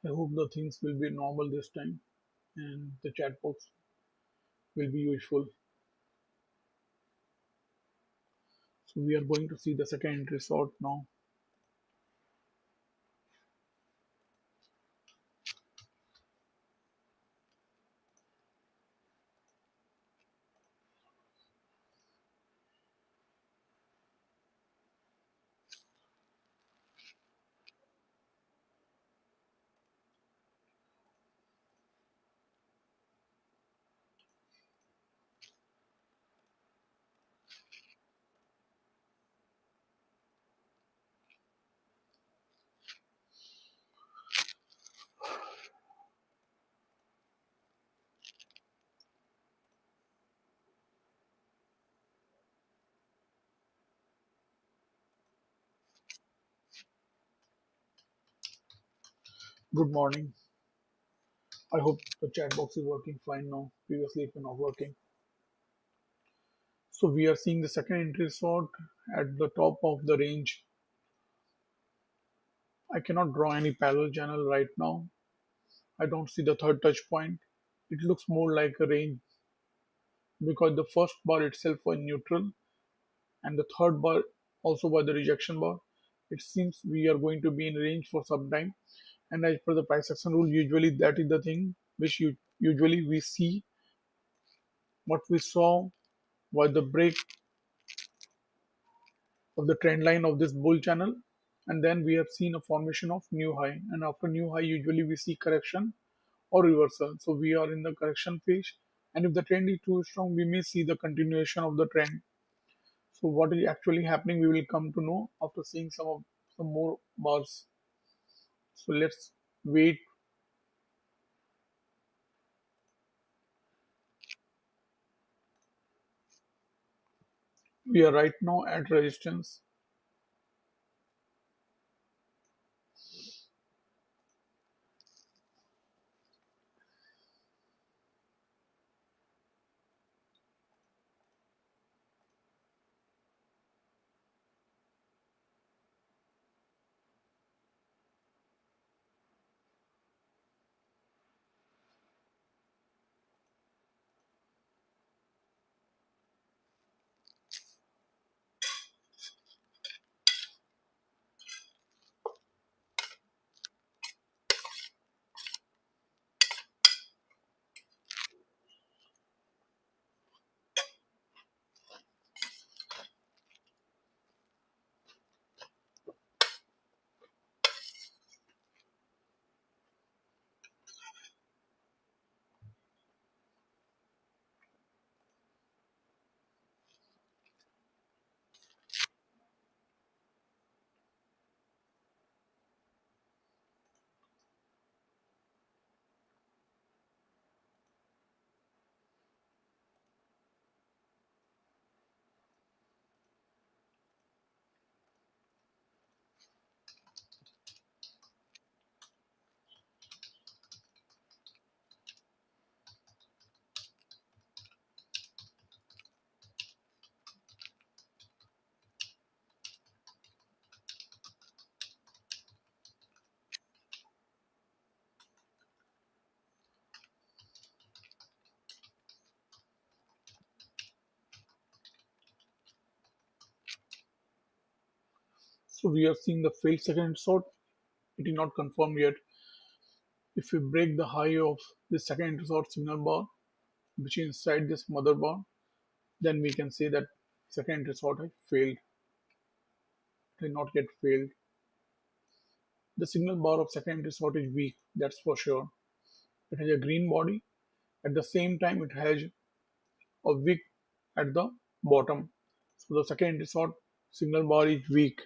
I hope the things will be normal this time and the chat box will be useful. So we are going to see the second entry sort now. Good morning. I hope the chat box is working fine now. Previously it was not working. So we are seeing the second entry sort at the top of the range. I cannot draw any parallel channel right now. I don't see the third touch point. It looks more like a range because the first bar itself was neutral and the third bar also by the rejection bar. It seems we are going to be in range for some time. And as per the price action rule, usually that is the thing which usually we see. What we saw was the break of the trend line of this bull channel, and then we have seen a formation of new high, and after new high usually we see correction or reversal. So we are in the correction phase, and if the trend is too strong we may see the continuation of the trend. So what is actually happening we will come to know after seeing some more bars. So let's wait. We are right now at resistance. So we are seeing the failed second short. It is not confirmed yet. If we break the high of the second short signal bar, which is inside this mother bar, then we can say that second resort has failed. It did not get failed. The signal bar of second resort is weak, that's for sure. It has a green body. At the same time, it has a wick at the bottom. So the second resort signal bar is weak.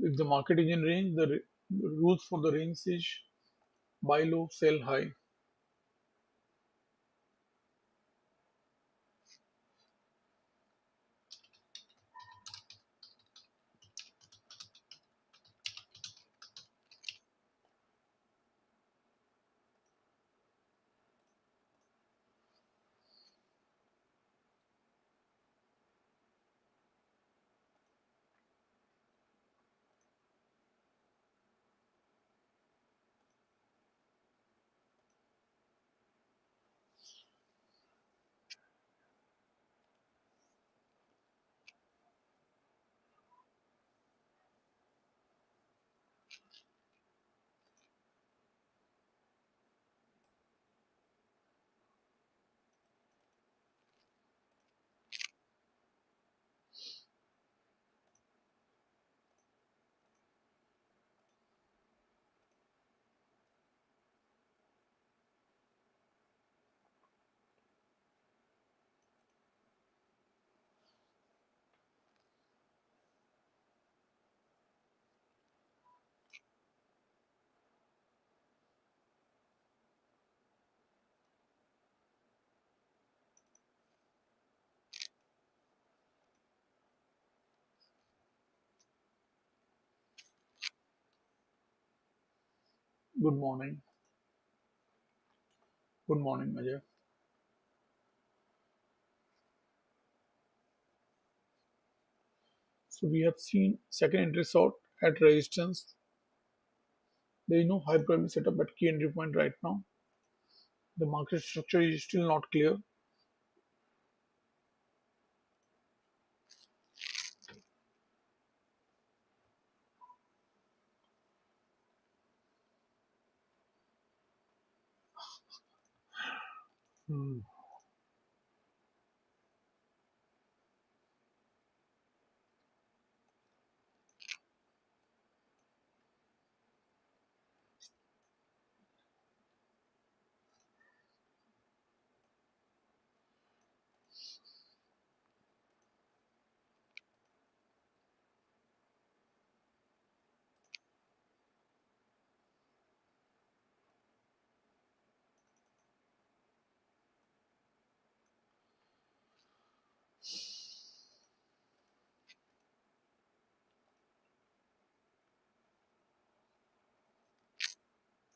If the market is in range, the rules for the range is buy low, sell high. Good morning. Good morning, Ajay. So we have seen second entry sort at resistance. There is no high primary setup at key entry point right now. The market structure is still not clear. Hmm.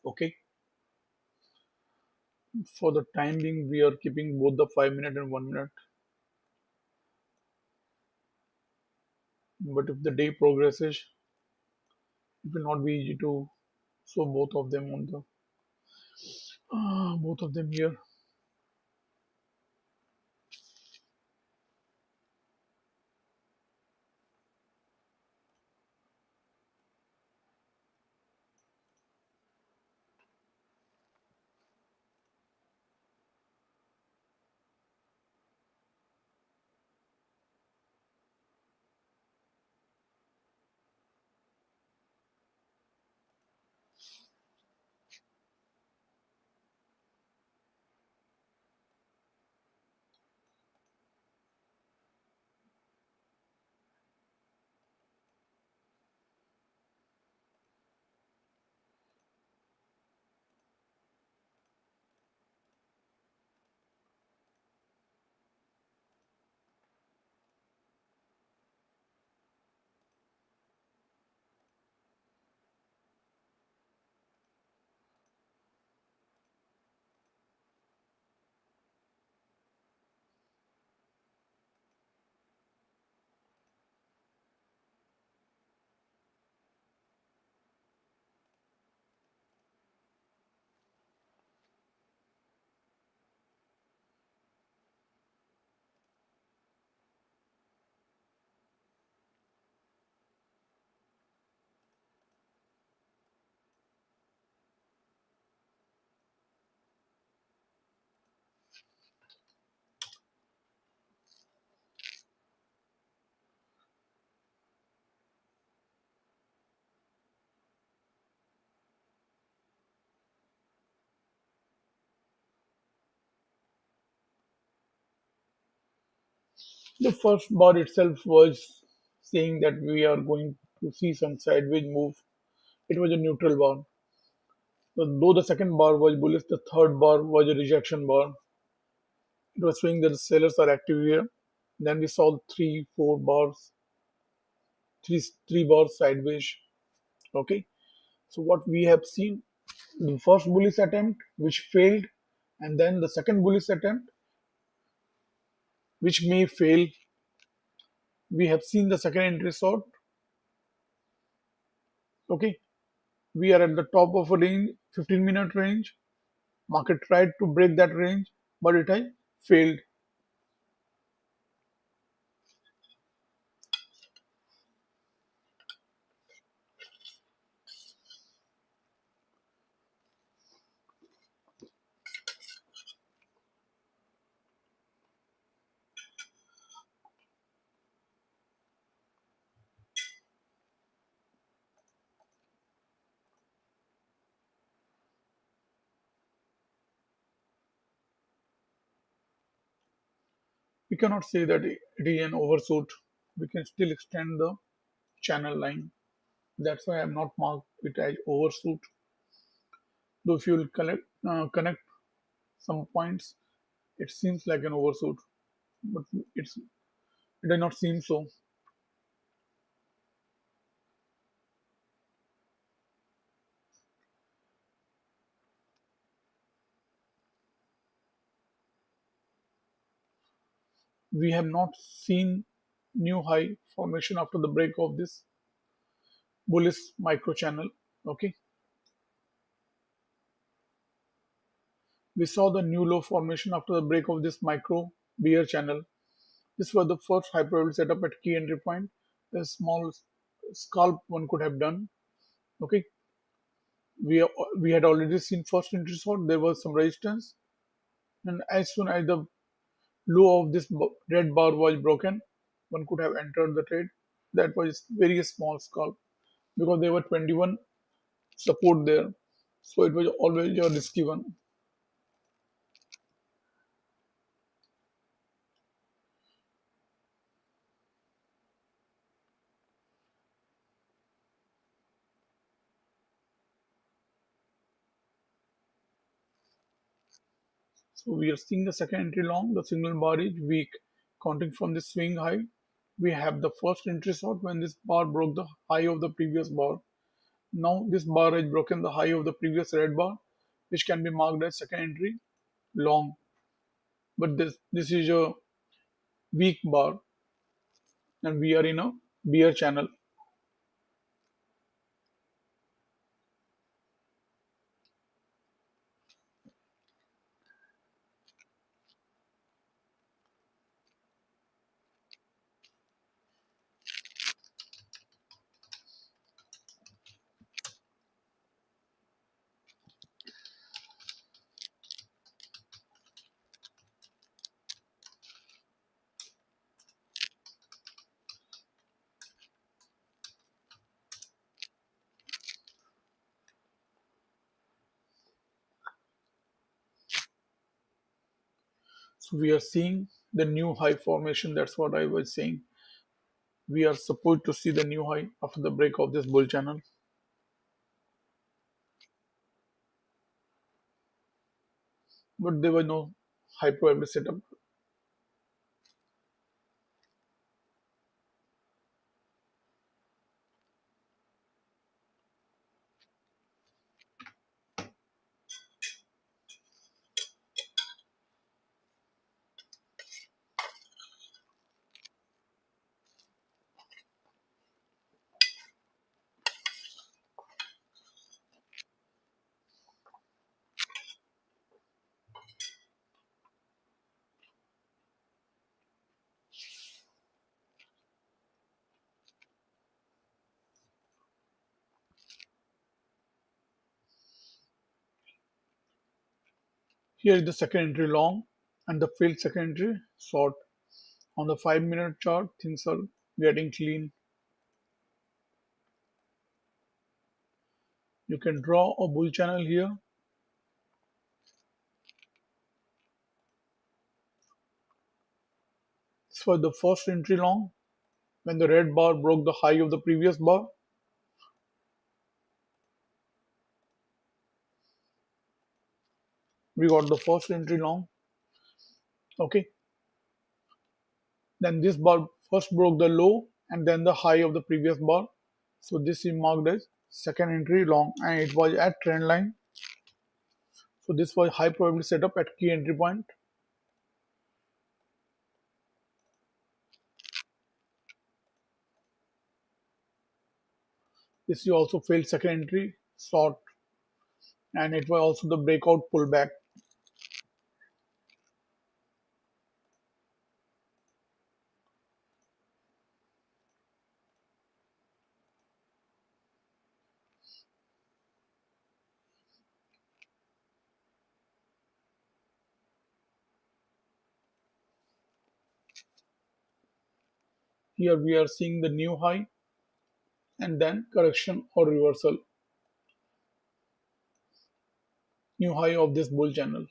Okay. For the time being, we are keeping both the 5 minute and 1 minute. But if the day progresses, it will not be easy to show both of them on the both of them here. The first bar itself was saying that we are going to see some sideways move. It was a neutral bar. So though the second bar was bullish, the third bar was a rejection bar. It was showing that the sellers are active here. Then we saw three, four bars, three bars sideways. Okay. So what we have seen, the first bullish attempt which failed, and then the second bullish attempt which may fail. We have seen the second entry sort. Okay. We are at the top of a range, 15-minute range. Market tried to break that range, but it has failed. We cannot say that it is an overshoot. We can still extend the channel line. That's why I'm not marked it as overshoot. Though if you will connect some points, it seems like an overshoot, but it does not seem so. We have not seen new high formation after the break of this bullish micro channel. Okay, we saw the new low formation after the break of this micro bear channel. This was the first hyperbolic setup at key entry point. A small scalp one could have done. Okay, we had already seen first entry short. There was some resistance, and as soon as the low of this red bar was broken, one could have entered the trade. That was very small scalp because there were 21 support there, so it was always a risky one. So we are seeing the second entry long. The signal bar is weak. Counting from the swing high, we have the first entry short when this bar broke the high of the previous bar. Now this bar has broken the high of the previous red bar, which can be marked as second entry long. But this is a weak bar, and we are in a bear channel. So we are seeing the new high formation. That's what I was saying. We are supposed to see the new high after the break of this bull channel. But there was no high probability setup. Here is the second entry long and the failed second entry short. On the 5 minute chart, things are getting clean. You can draw a bull channel here. This was the first entry long when the red bar broke the high of the previous bar. We got the first entry long. Okay, then this bar first broke the low and then the high of the previous bar. So this is marked as second entry long and it was at trend line. So this was high probability setup at key entry point. This is also failed second entry short and it was also the breakout pullback. Here we are seeing the new high and then correction or reversal. New high of this bull channel.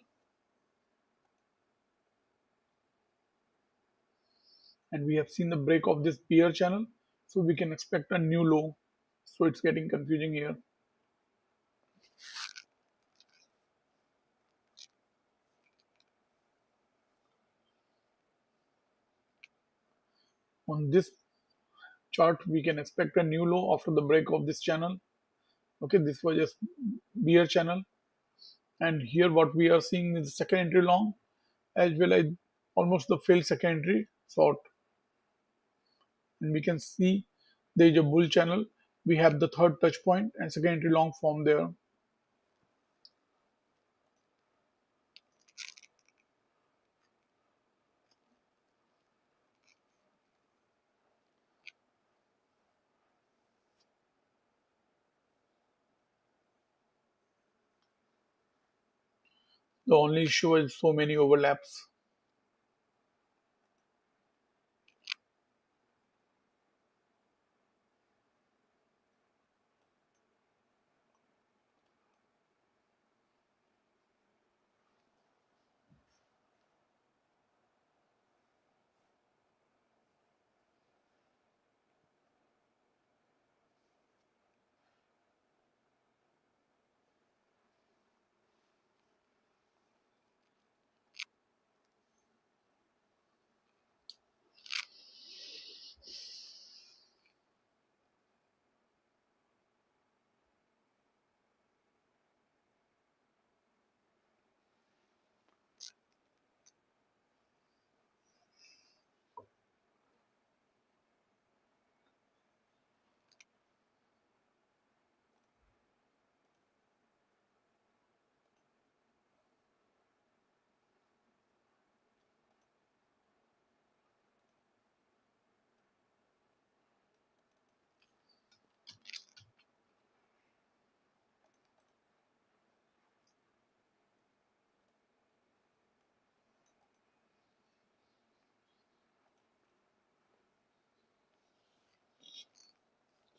And we have seen the break of this bear channel. So we can expect a new low. So it's getting confusing here. On this chart, we can expect a new low after the break of this channel. Okay, this was just bear channel. And here what we are seeing is the second entry long as well as almost the failed secondary sort, and we can see there is a bull channel. We have the third touch point and secondary long form there. The only issue is so many overlaps.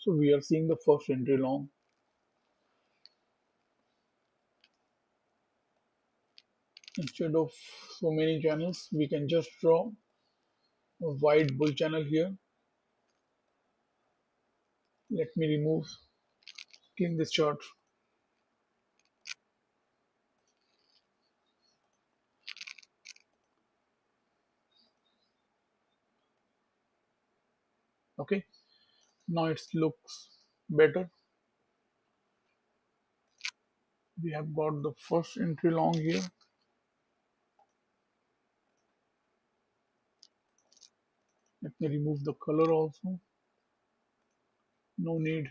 So we are seeing the first entry long. Instead of so many channels, we can just draw a wide bull channel here. Let me clean this chart. Okay, now it looks better. We have got the first entry long here. Let me remove the color also. No need.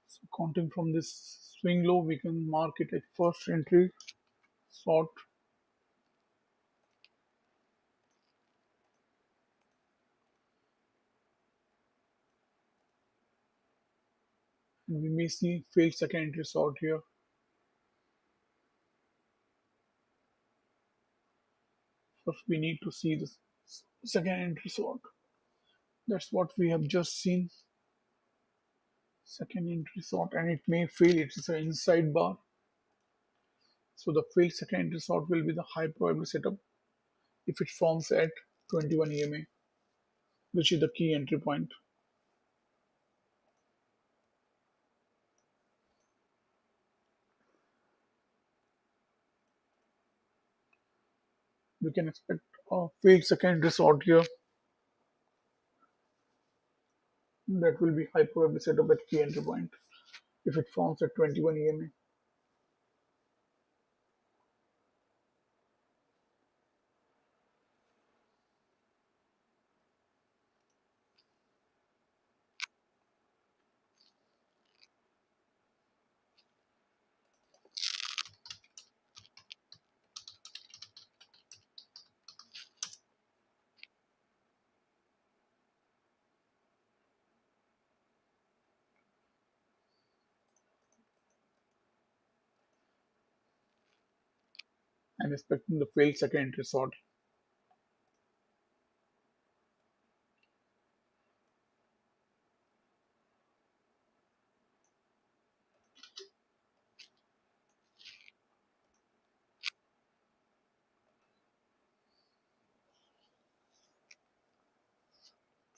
So counting from this swing low, we can mark it as first entry sort. And we may see failed second entry sort here. First, we need to see the second entry sort. That's what we have just seen. Second entry sort, and it may fail. It is an inside bar. So the failed second entry sort will be the high probability setup if it forms at 21 EMA, which is the key entry point. We can expect a failed second entry sort here. That will be high probability setup at key entry point if it forms at 21 EMA. I'm expecting the failed second entry sort.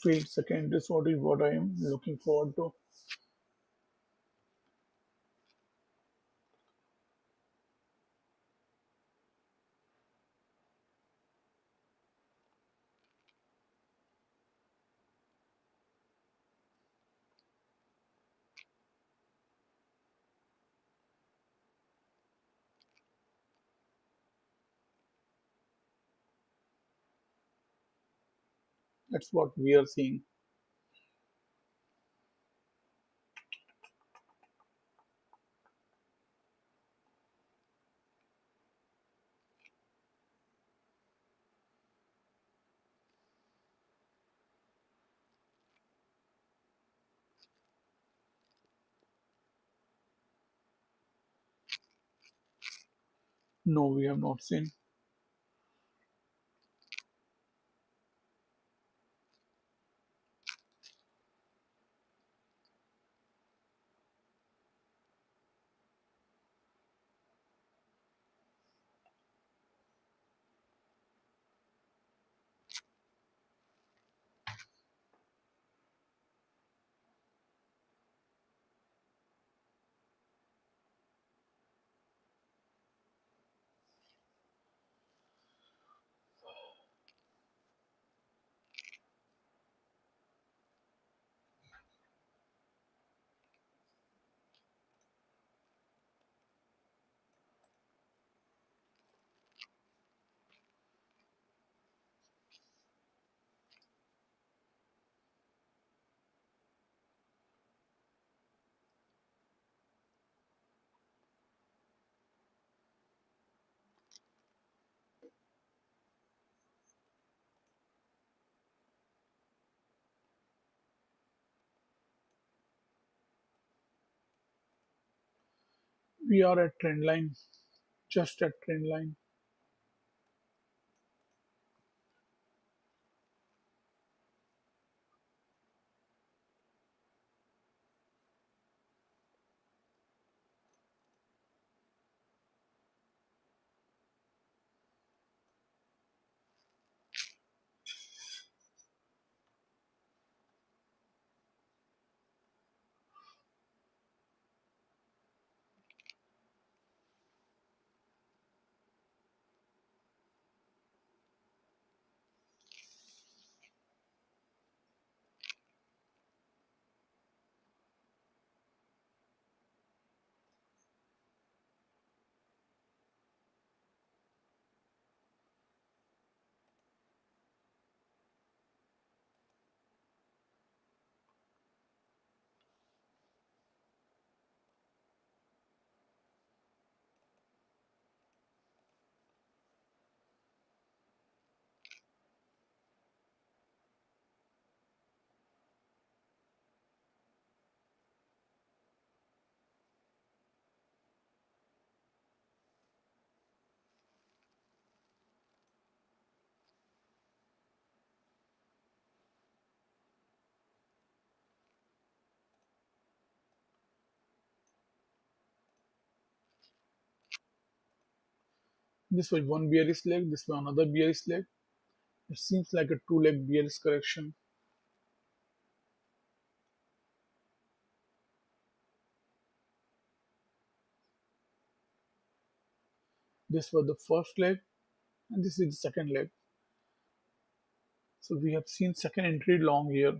Failed second is what is what I am looking forward to. That's what we are seeing. No, we have not seen. We are at trend line, just at trend line. This was one bearish leg, this was another bearish leg. It seems like a two-leg bearish correction. This was the first leg, and this is the second leg. So we have seen second entry long here.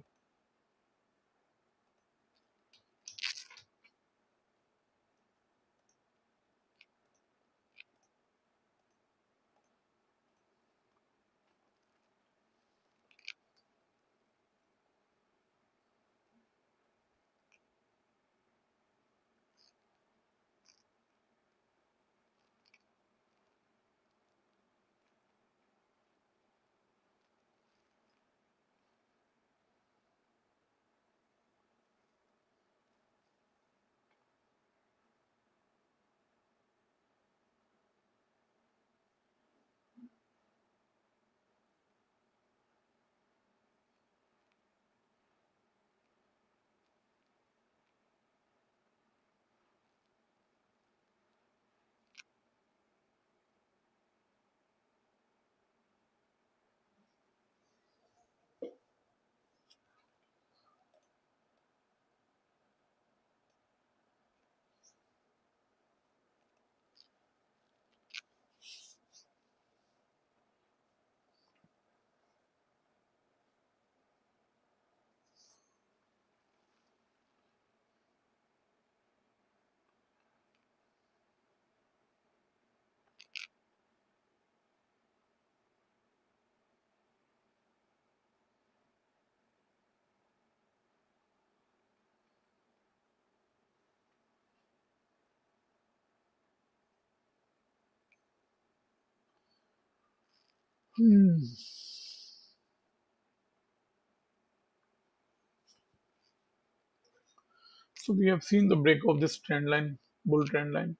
Hmm. So we have seen the break of this trend line, bull trend line.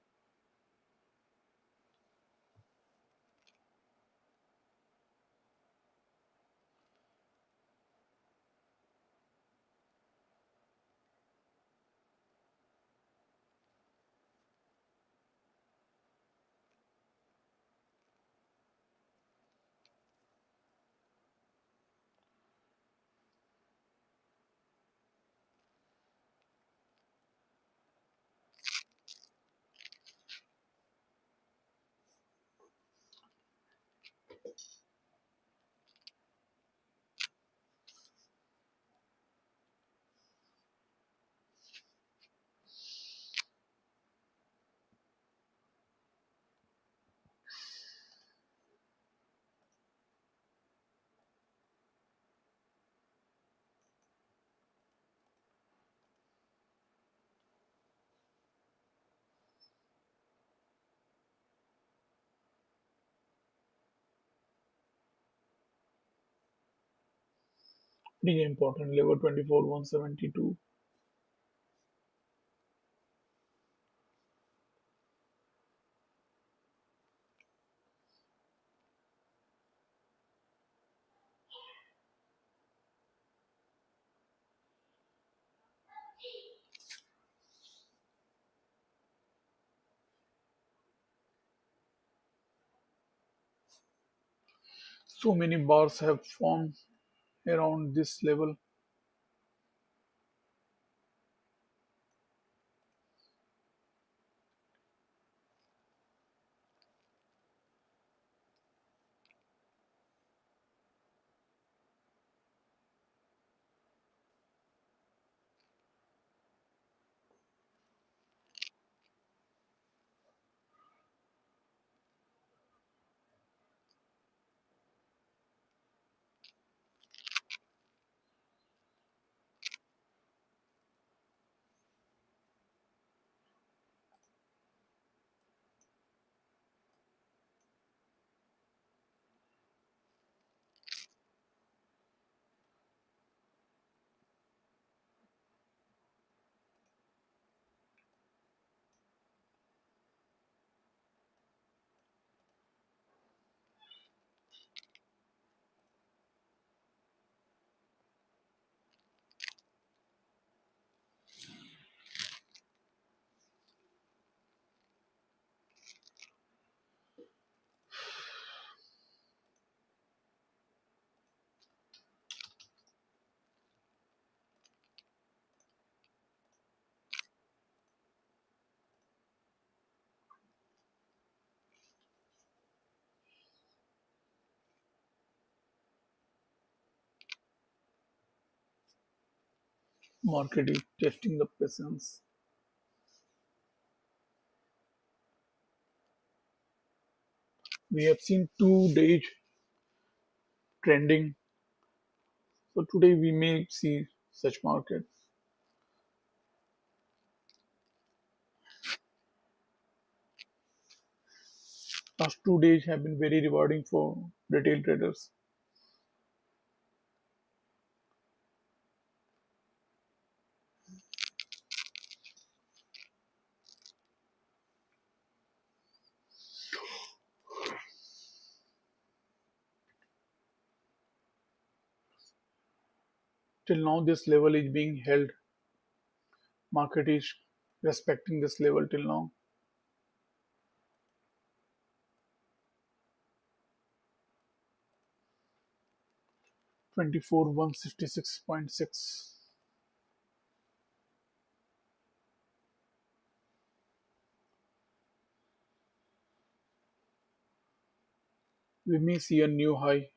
Pretty important level 24 172. So many bars have formed around this level. Market is testing the patience. We have seen 2 days trending. So today we may see such market. Last 2 days have been very rewarding for retail traders. Till now, this level is being held. Market is respecting this level till now. 24 166.6. We may see a new high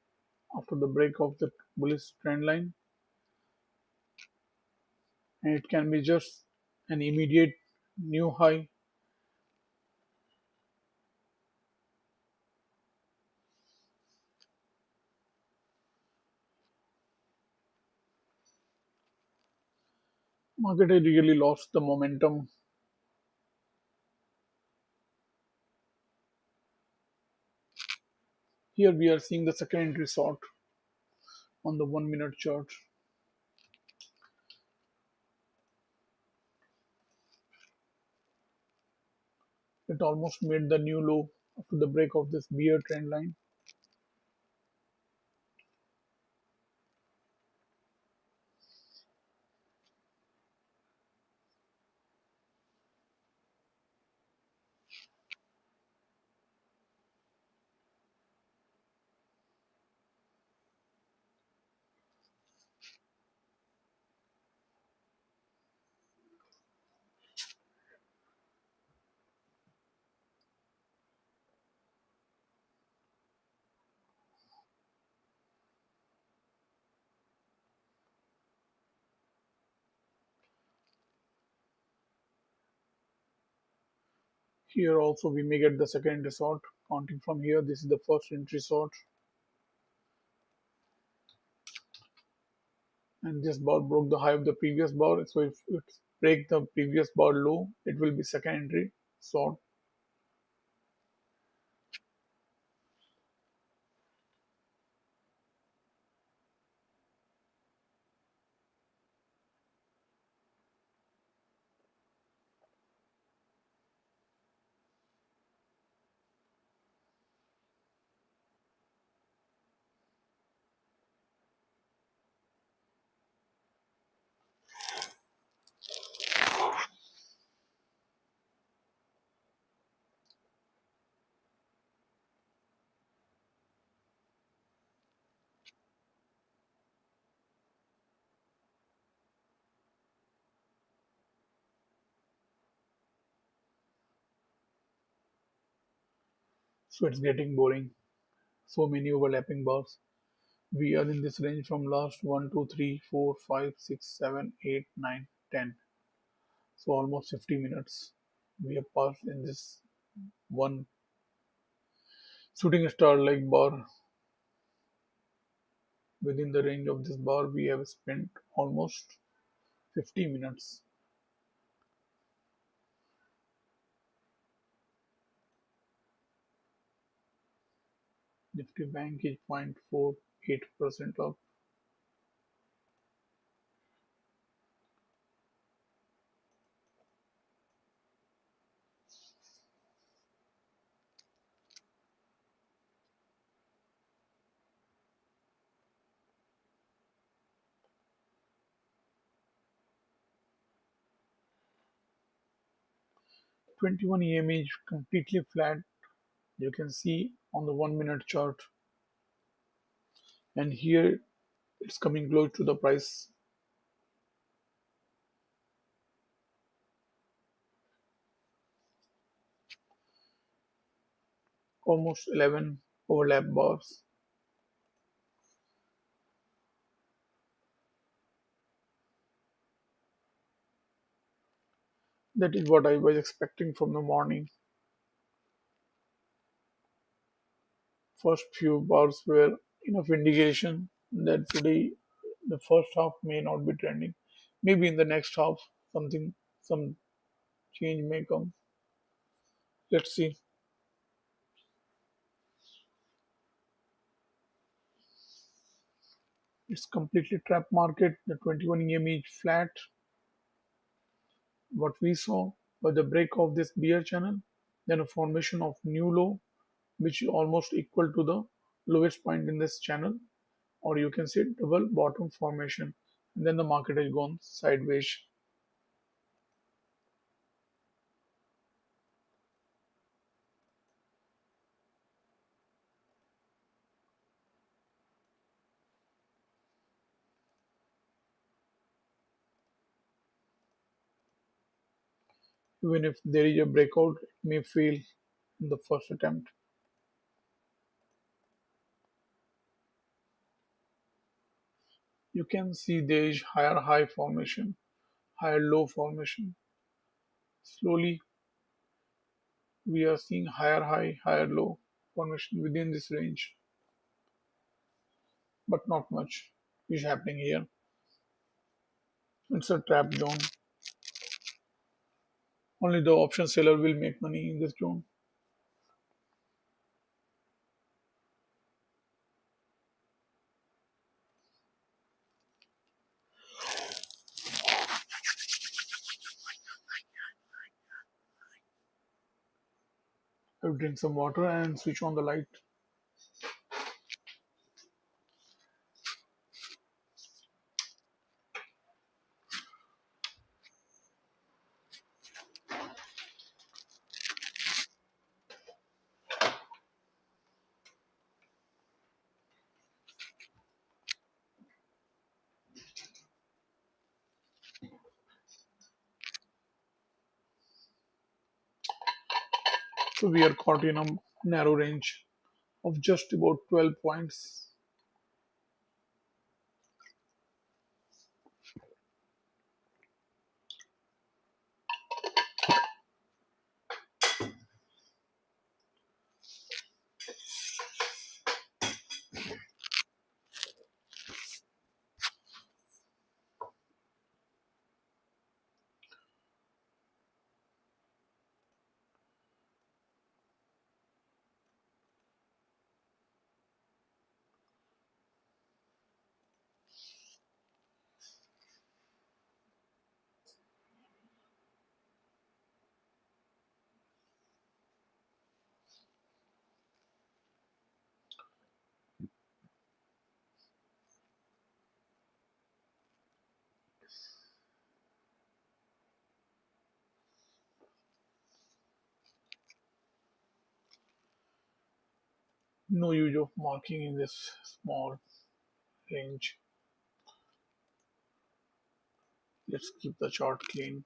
after the break of the bullish trend line, and it can be just an immediate new high. Market has really lost the momentum. Here we are seeing the second entry sort on the 1 minute chart. It almost made the new low after the break of this bear trend line. Here also we may get the second entry sort. Counting from here, this is the first entry sort, and this bar broke the high of the previous bar. So if it break the previous bar low, it will be second entry sort. So it's getting boring. So many overlapping bars. We are in this range from last 1, 2, 3, 4, 5, 6, 7, 8, 9, 10. So almost 50 minutes. We have passed in this one shooting star like bar. Within the range of this bar, we have spent almost 50 minutes. Nifty Bank is 0.48% up. 21 EMA is completely flat. You can see on the 1 minute chart, and here it's coming close to the price, almost 11 overlap bars. That is what I was expecting from the morning. First few bars were enough indication that today the first half may not be trending. Maybe in the next half some change may come. Let's see. It's completely trap market. The 21 EMA is flat. What we saw was the break of this bear channel, then a formation of new low, which is almost equal to the lowest point in this channel, or you can say double bottom formation, and then the market has gone sideways. Even if there is a breakout, it may fail in the first attempt. You can see there is higher high formation, higher low formation. Slowly, we are seeing higher high, higher low formation within this range, but not much is happening here. It's a trap zone. Only the option seller will make money in this zone. I'll drink some water and switch on the light. So we are caught in a narrow range of just about 12 points. No use of marking in this small range. Let's keep the chart clean.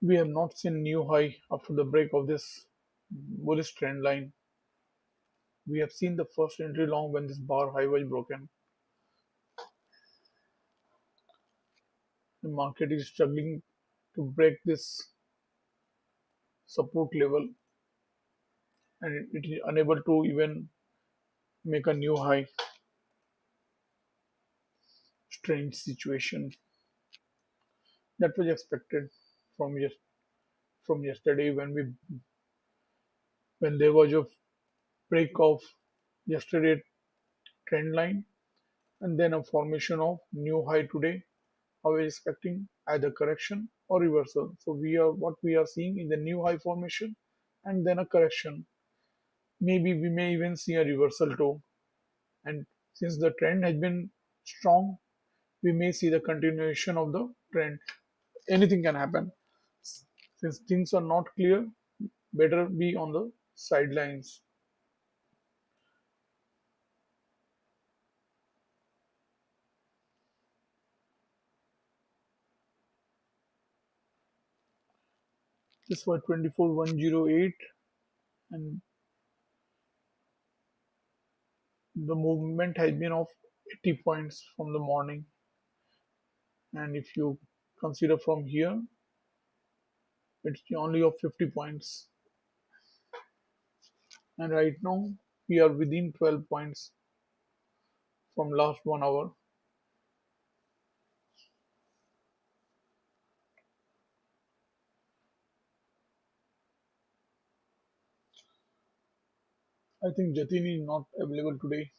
We have not seen new high after the break of this bullish trend line. We have seen the first entry long when this bar high was broken. The market is struggling to break this support level and it is unable to even make a new high. Strange situation that was expected from from yesterday when there was a break of yesterday trend line and then a formation of new high today. I was expecting either correction or reversal. So we are seeing in the new high formation and then a correction. Maybe we may even see a reversal too. And since the trend has been strong, we may see the continuation of the trend. Anything can happen. Since things are not clear, better be on the sidelines. This was 24108 and the movement has been of 80 points from the morning. And if you consider from here, it's only of 50 points. And right now, we are within 12 points from last 1 hour. I think Jatin is not available today.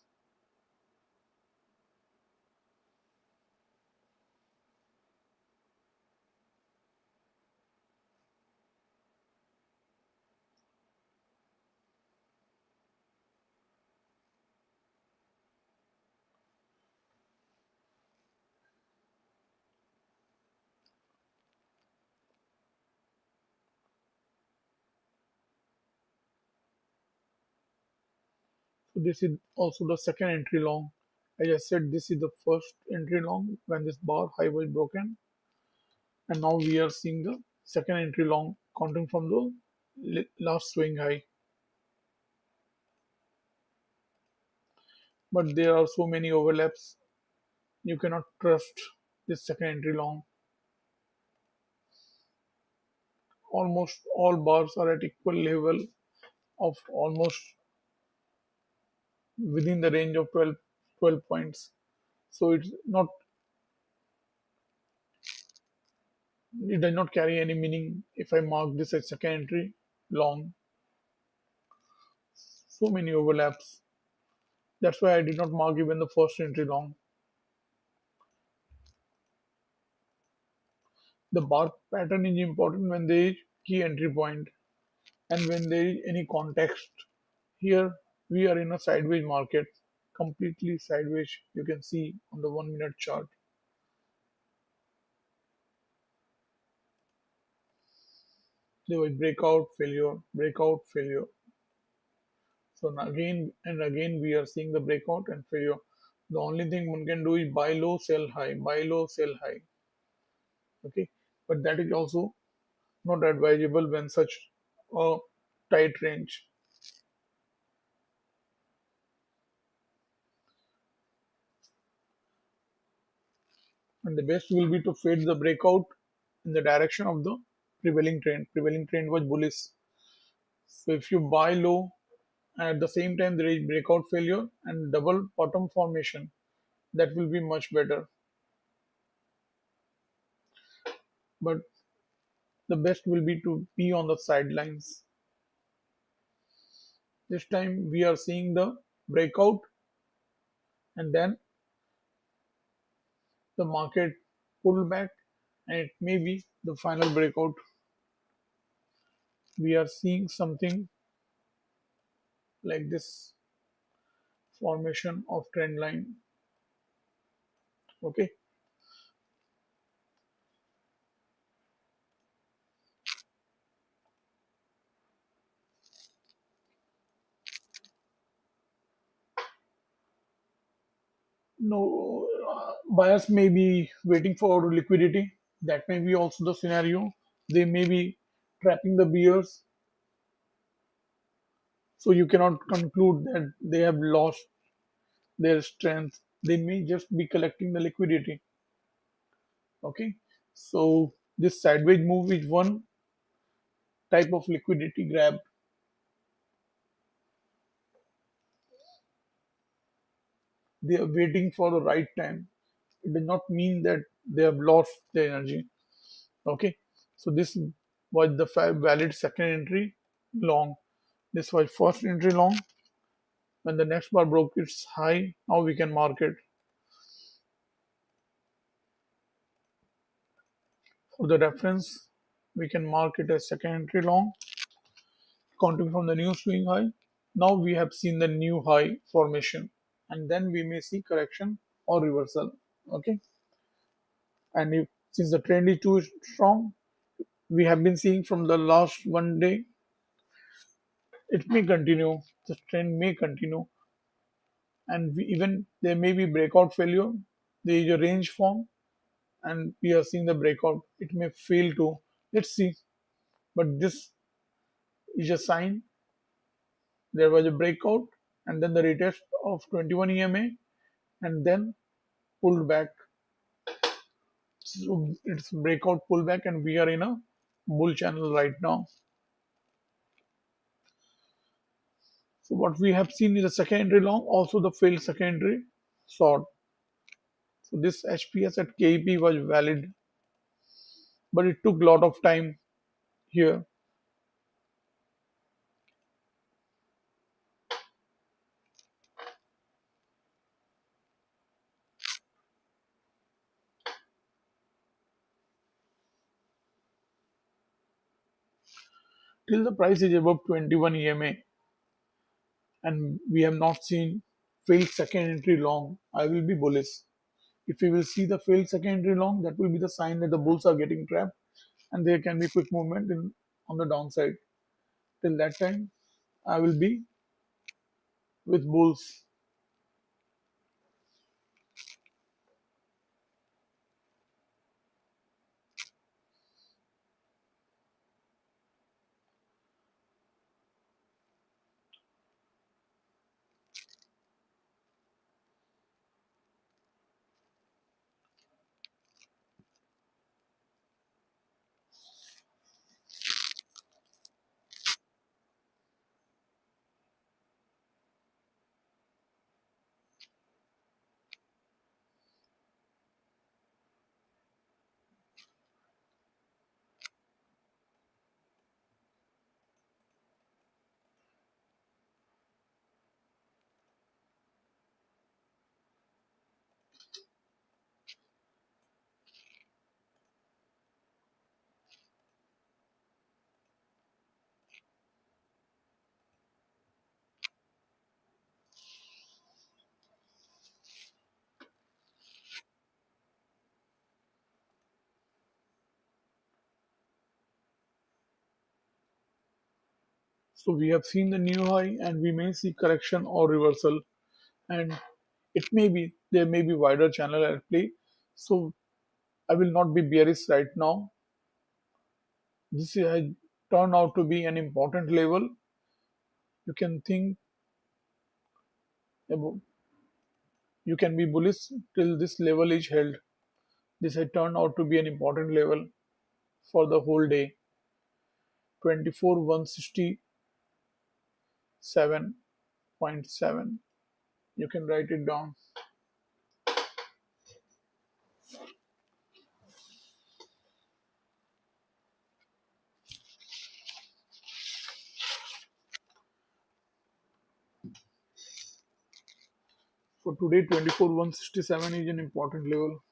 So this is also the second entry long. As I said, this is the first entry long when this bar high was broken. And now we are seeing the second entry long counting from the last swing high. But there are so many overlaps, you cannot trust this second entry long. Almost all bars are at equal level of almost within the range of 12 points. So it's not It does not carry any meaning if I mark this as second entry long. So many overlaps. That's why I did not mark even the first entry long. The bar pattern is important when there is key entry point and when there is any context. Here we are in a sideways market, completely sideways. You can see on the 1 minute chart. There was breakout, failure. So again and again we are seeing the breakout and failure. The only thing one can do is buy low, sell high, buy low, sell high. Okay, but that is also not advisable when such a tight range. And the best will be to fade the breakout in the direction of the prevailing trend. Prevailing trend was bullish. So if you buy low and at the same time there is breakout failure and double bottom formation, that will be much better. But the best will be to be on the sidelines. This time we are seeing the breakout and then the market pull back and it may be the final breakout. We are seeing something like this formation of trend line. Okay, no, buyers may be waiting for liquidity. That may be also the scenario. They may be trapping the bears, so you cannot conclude that they have lost their strength. They may just be collecting the liquidity. Okay, so this sideways move is one type of liquidity grab. They are waiting for the right time. It does not mean that they have lost their energy. Okay, so this was the valid second entry long. This was first entry long. When the next bar broke its high, now we can mark it. For the reference, we can mark it as second entry long, counting from the new swing high. Now we have seen the new high formation, and then we may see correction or reversal. Okay, and if since the trend is too strong, we have been seeing from the last 1 day, it may continue. The trend may continue, and even there may be breakout failure. There is a range form, and we are seeing the breakout. It may fail to. Let's see, but this is a sign there was a breakout, and then the retest of 21 EMA, and then pulled back. So it's breakout pullback, and we are in a bull channel right now. So what we have seen is a secondary long, also the failed secondary short. So this HPS at KEP was valid, but it took a lot of time here. Till the price is above 21 EMA and we have not seen failed second entry long, I will be bullish. If we will see the failed second entry long, that will be the sign that the bulls are getting trapped and there can be quick movement on the downside. Till that time, I will be with bulls. So we have seen the new high and we may see correction or reversal, and it may be there may be wider channel at play. So I will not be bearish right now. This has turned out to be an important level. You can think about you can be bullish till this level is held. This had turned out to be an important level for the whole day. 24,167.7. You can write it down. For today, 24,167 is an important level.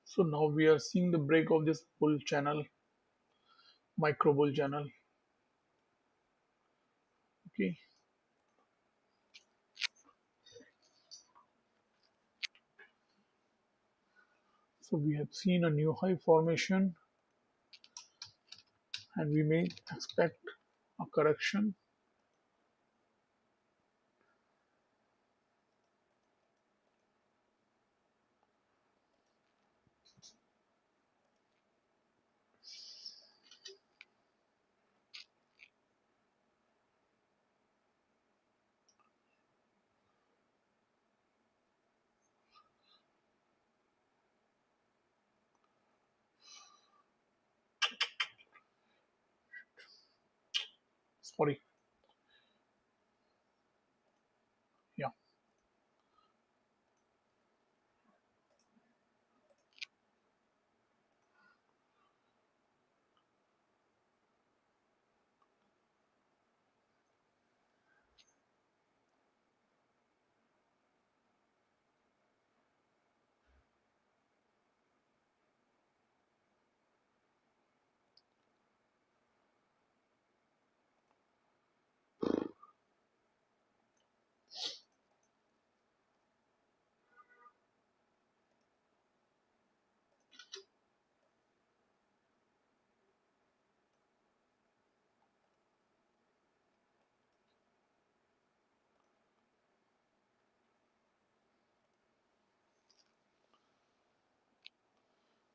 So now we are seeing the break of this bull channel, micro bull channel. Okay, so we have seen a new high formation and we may expect a correction. Sorry. Yeah.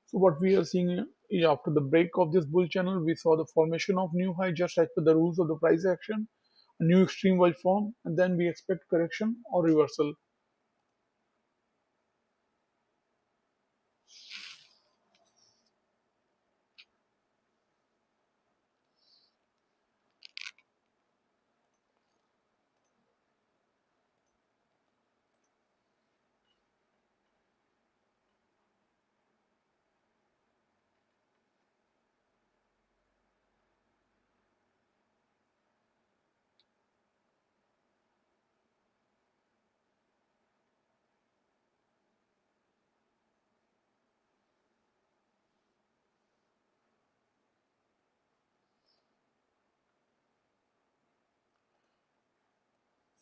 So what we are seeing is after the break of this bull channel, we saw the formation of new high just as per the rules of the price action. A new extreme will form, and then we expect correction or reversal.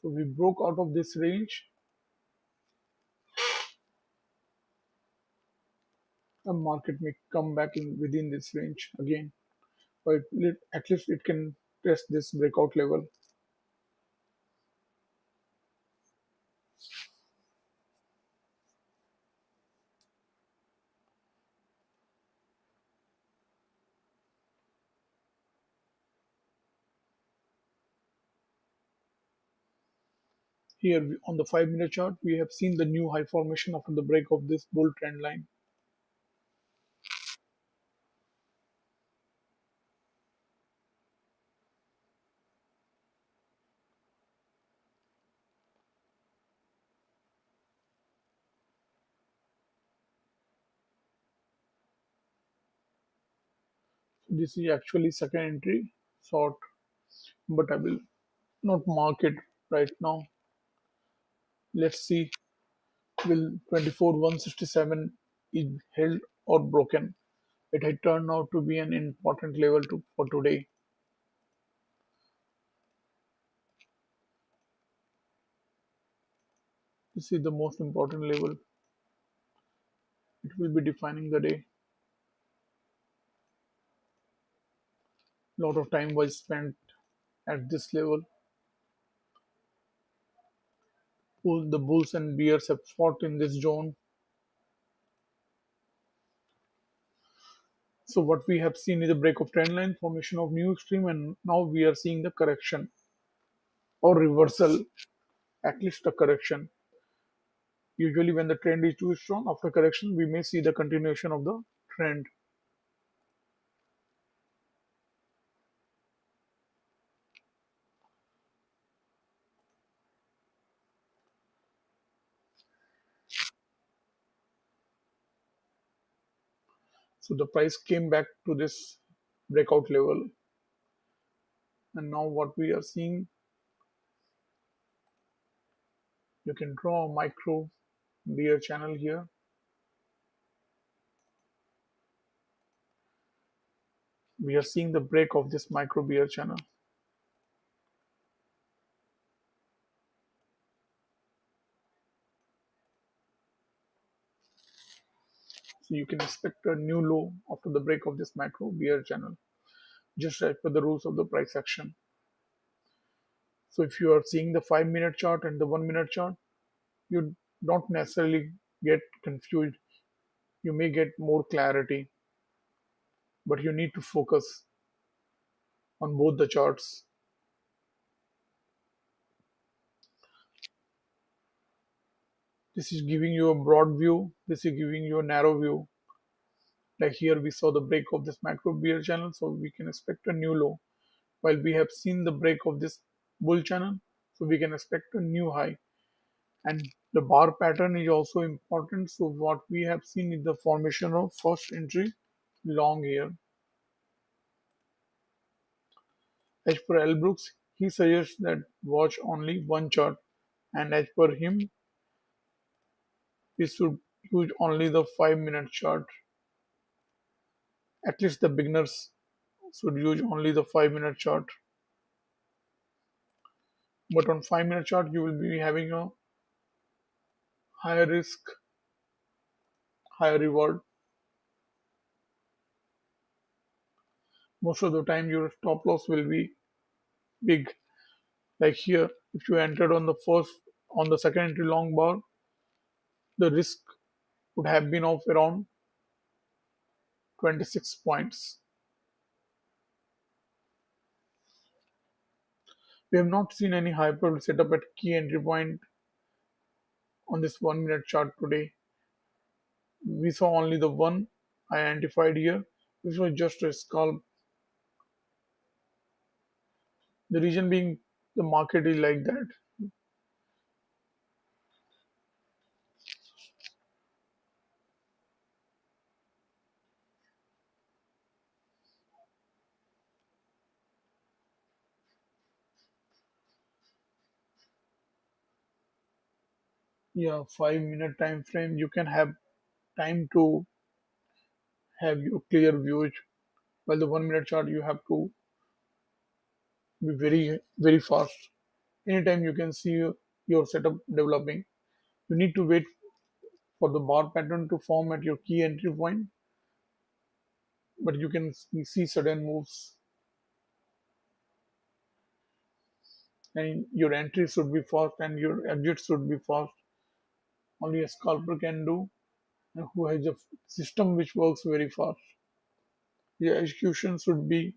So we broke out of this range. The market may come back in within this range again, but at least it can test this breakout level. Here on the 5 minute chart, we have seen the new high formation after the break of this bull trend line. So this is actually second entry short, but I will not mark it right now. Let's see, will 24,167 is held or broken? It had turned out to be an important level for today. This is the most important level. It will be defining the day. A lot of time was spent at this level. The bulls and bears have fought in this zone. So what we have seen is a break of trend line, formation of new extreme, and now we are seeing the correction or reversal, at least the correction. Usually when the trend is too strong, after correction, we may see the continuation of the trend. So the price came back to this breakout level. And now what we are seeing, you can draw a micro bear channel here. We are seeing the break of this micro bear channel. So you can expect a new low after the break of this macro bear channel, just as per the rules of the price action. So if you are seeing the 5 minute chart and the 1 minute chart, you don't necessarily get confused. You may get more clarity, but you need to focus on both the charts. This is giving you a broad view, this is giving you a narrow view. Like here, we saw the break of this macro bear channel, so we can expect a new low. While we have seen the break of this bull channel, so we can expect a new high. And the bar pattern is also important. So what we have seen is the formation of first entry long here. As per Elbrooks, he suggests that watch only one chart, and as per him, we should use only the 5 minute chart. At least the beginners should use only the 5 minute chart. But on 5 minute chart, you will be having a higher risk, higher reward. Most of the time, your stop loss will be big. Like here, if you entered on the second entry long bar, the risk would have been of around 26 points. We have not seen any hyper setup at key entry point on this 1 minute chart today. We saw only the one identified here, which was just a scalp. The reason being the market is like that. Yeah, 5 minute time frame, you can have time to have your clear views, while the 1 minute chart you have to be very fast. Anytime you can see your setup developing. You need to wait for the bar pattern to form at your key entry point, but you can see sudden moves, and your entry should be fast and your exit should be fast. Only a scalper can do, and who has a system which works very fast. Your execution should be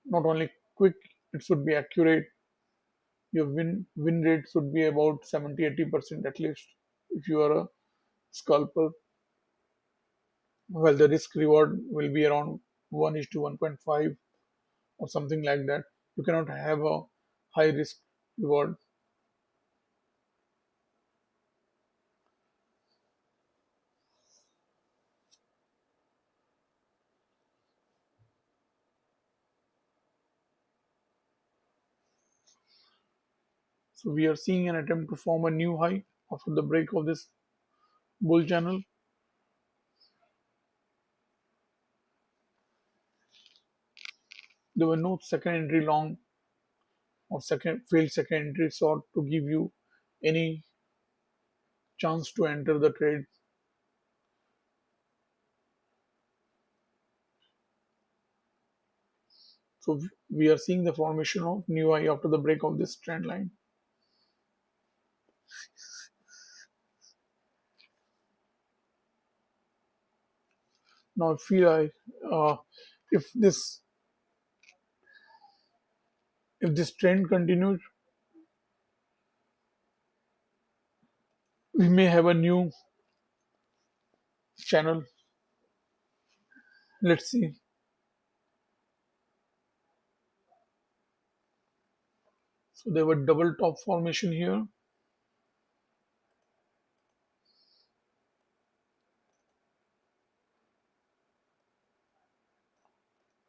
not only quick, it should be accurate. your win rate should be about 70-80% at least if you are a scalper, while the risk reward will be around 1 is to 1.5 or something like that. You cannot have a high risk reward. So we are seeing an attempt to form a new high after the break of this bull channel. There were no second entry long or second failed second entry short to give you any chance to enter the trade. So we are seeing the formation of new high after the break of this trend line. Now, uh, if this trend continues, we may have a new channel. Let's see. So there were double top formation here.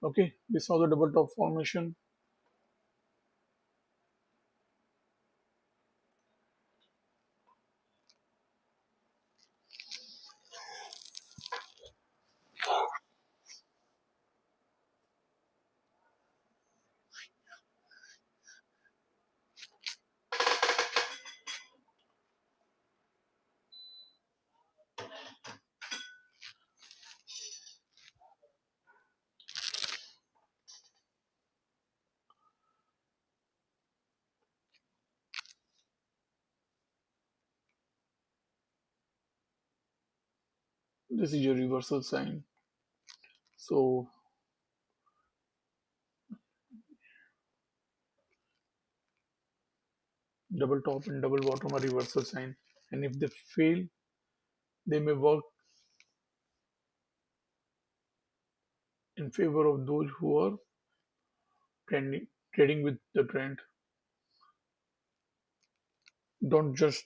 Okay, we saw the double top formation. This is your reversal sign. So double top and double bottom are reversal sign, and if they fail, they may work in favor of those who are trading with the trend. Don't just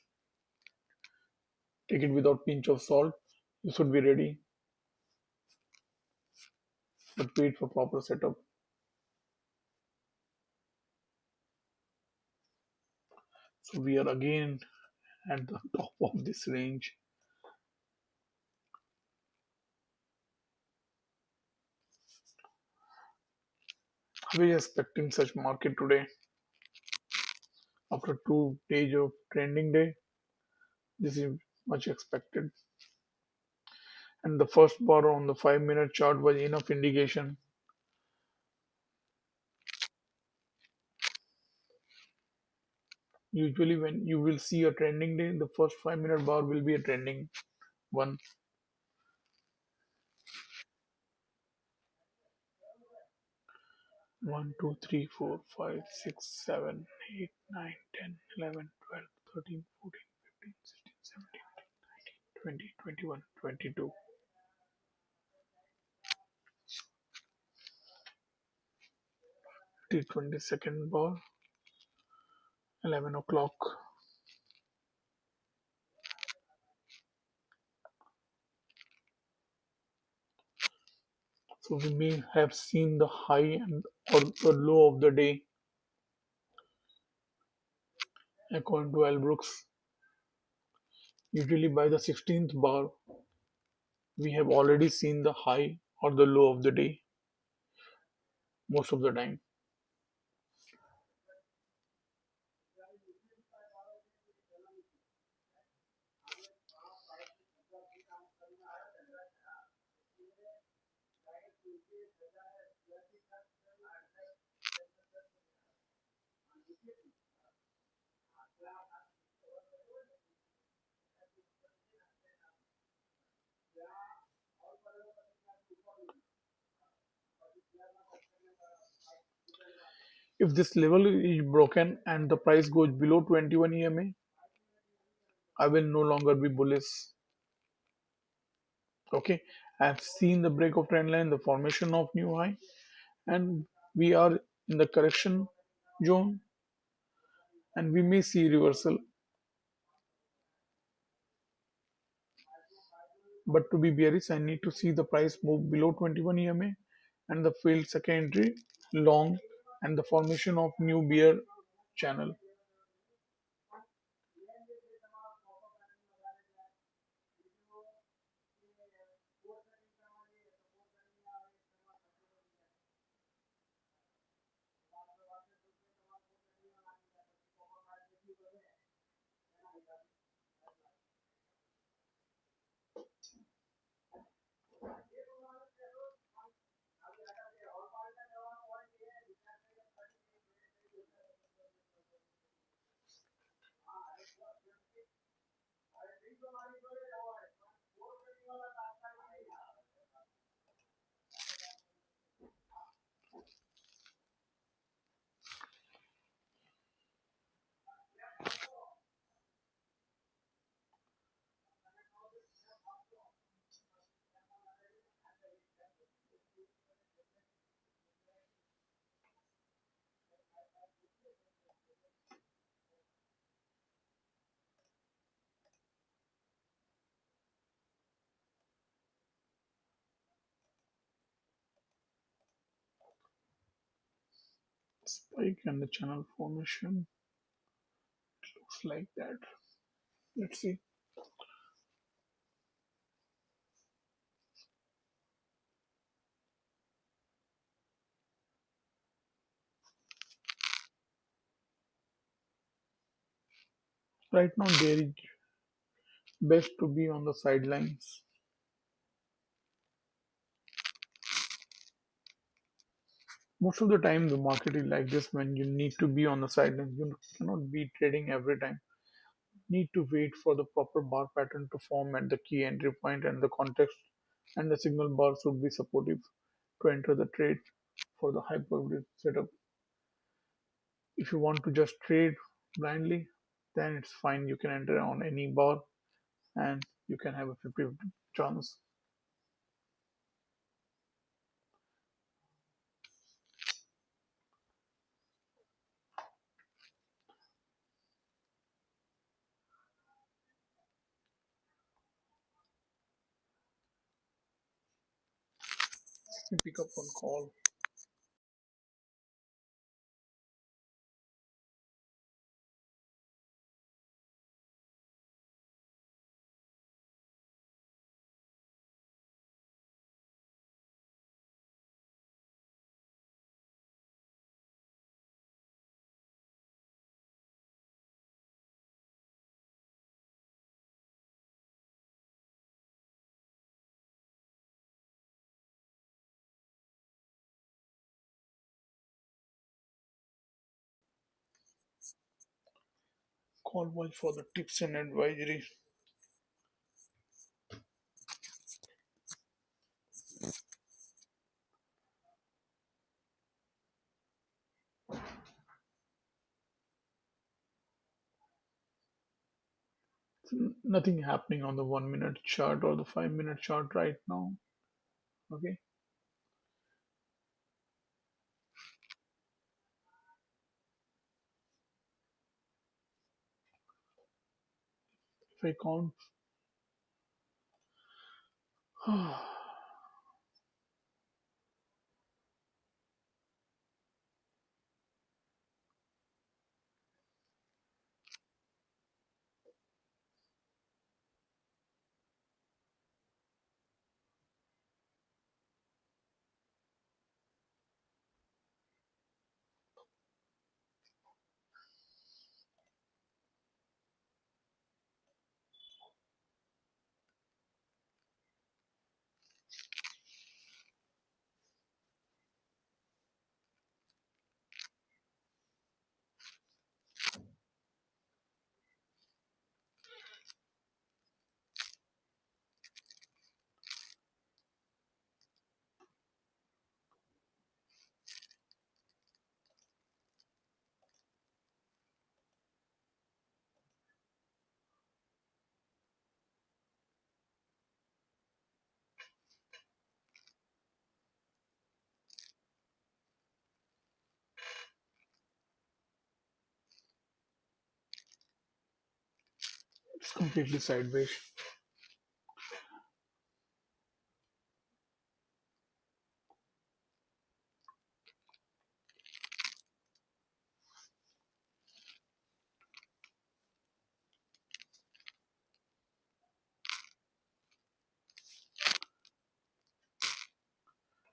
take it without pinch of salt. You should be ready, but wait for proper setup. So we are again at the top of this range. Are we expecting such market today after 2 days of trending day? This is much expected. And the first bar on the 5 minute chart was enough indication. Usually, when you will see a trending day, the first 5 minute bar will be a trending one. 1, 2, 3, 4, 5, 6, 7, 8, 9, 10, 11, 12, 13, 14, 15, 16, 17, 20, 21, 22. 22nd bar, 11 o'clock. So we may have seen the high and or the low of the day according to Albrook's. Usually by the 16th bar, we have already seen the high or the low of the day most of the time. If this level is broken and the price goes below 21 EMA, I will no longer be bullish. Okay, I've seen the break of trend line, the formation of new high, and we are in the correction zone, and we may see reversal. But to be bearish, I need to see the price move below 21 EMA and the failed secondary long and the formation of new bear channel. Spike and the channel formation looks like that. Let's see. Right now, there is best to be on the sidelines. Most of the time, the market is like this when you need to be on the sidelines. You cannot be trading every time. Need to wait for the proper bar pattern to form at the key entry point and the context and the signal bar should be supportive to enter the trade for the hyperbolic setup. If you want to just trade blindly, then it's fine. You can enter on any bar and you can have a 50-50 chance. Let me pick up one call. Call was for the tips and advisory. Nothing happening on the 1 minute chart or the 5 minute chart right now. Okay. If I count It's completely sideways.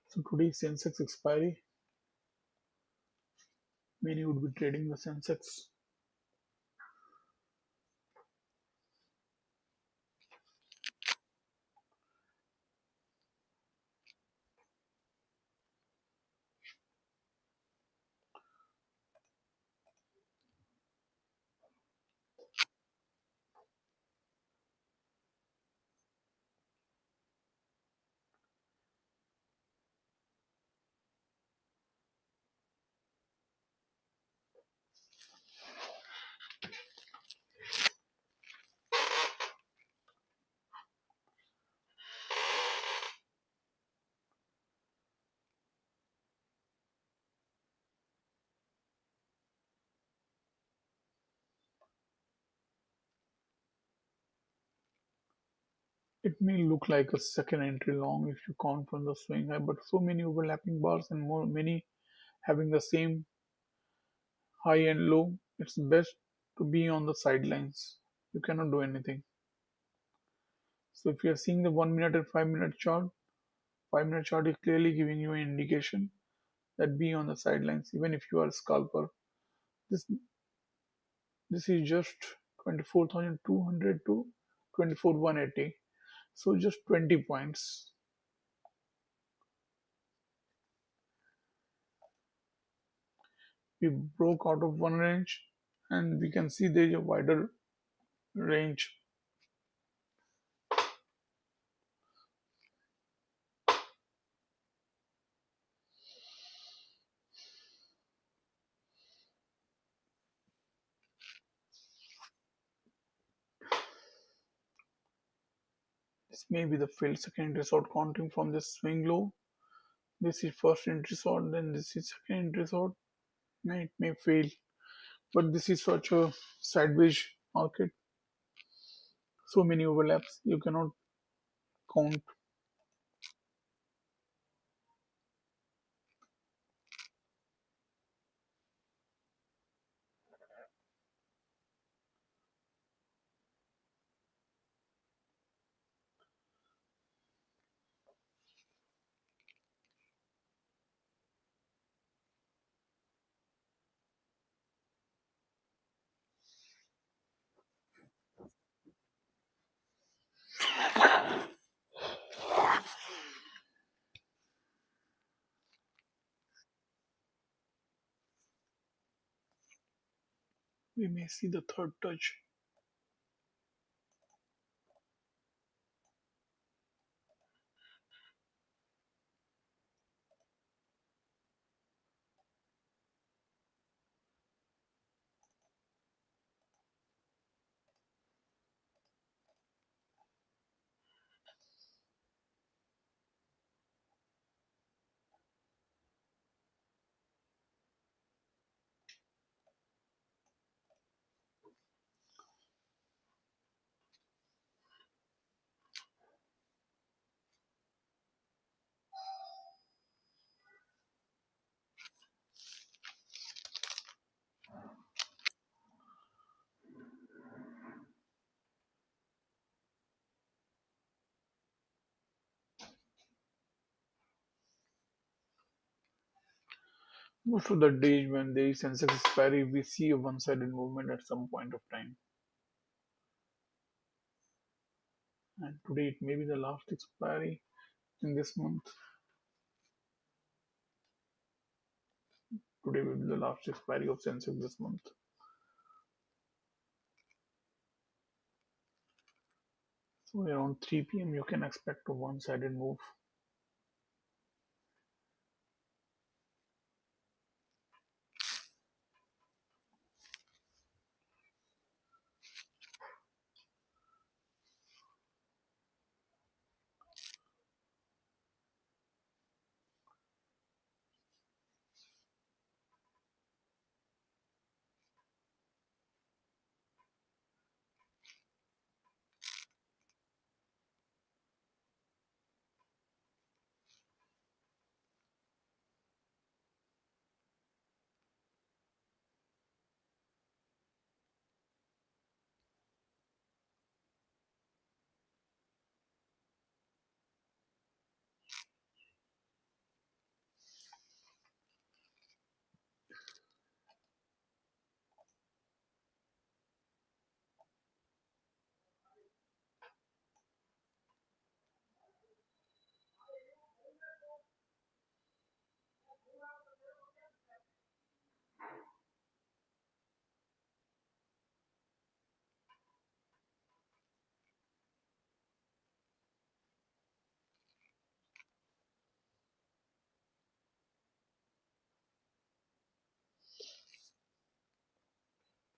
So today's Sensex expiry, many would be trading the Sensex. It may look like a second entry long if you count from the swing high, but so many overlapping bars and more many having the same high and low, it's best to be on the sidelines. You cannot do anything. So if you are seeing the 1 minute and 5 minute chart, 5 minute chart is clearly giving you an indication that be on the sidelines, even if you are a scalper. This this is just 24,200 to 24,180. So just 20 points. We broke out of one range and we can see there is a wider range. This may be the failed second entry short counting from this swing low. This is first entry short, then this is second entry short. It may fail, but this is such a sideways market. So many overlaps, you cannot count. We may see the third touch. Most of the days when there is Sensex expiry, we see a one-sided movement at some point of time. And today it may be the last expiry in this month. Today will be the last expiry of Sensex this month. So around 3 p.m. you can expect a one-sided move.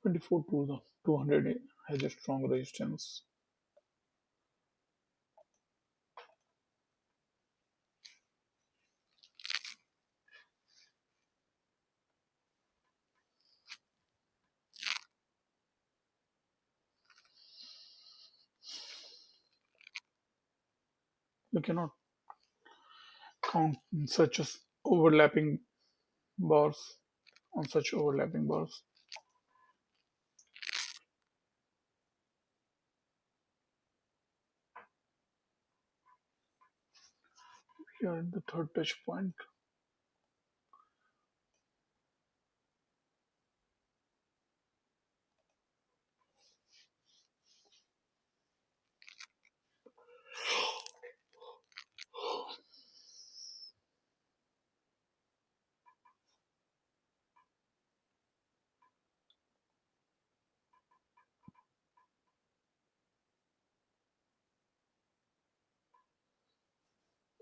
24 to the 200 has a strong resistance. You cannot count such as overlapping bars on such overlapping bars. Here at the third touch point,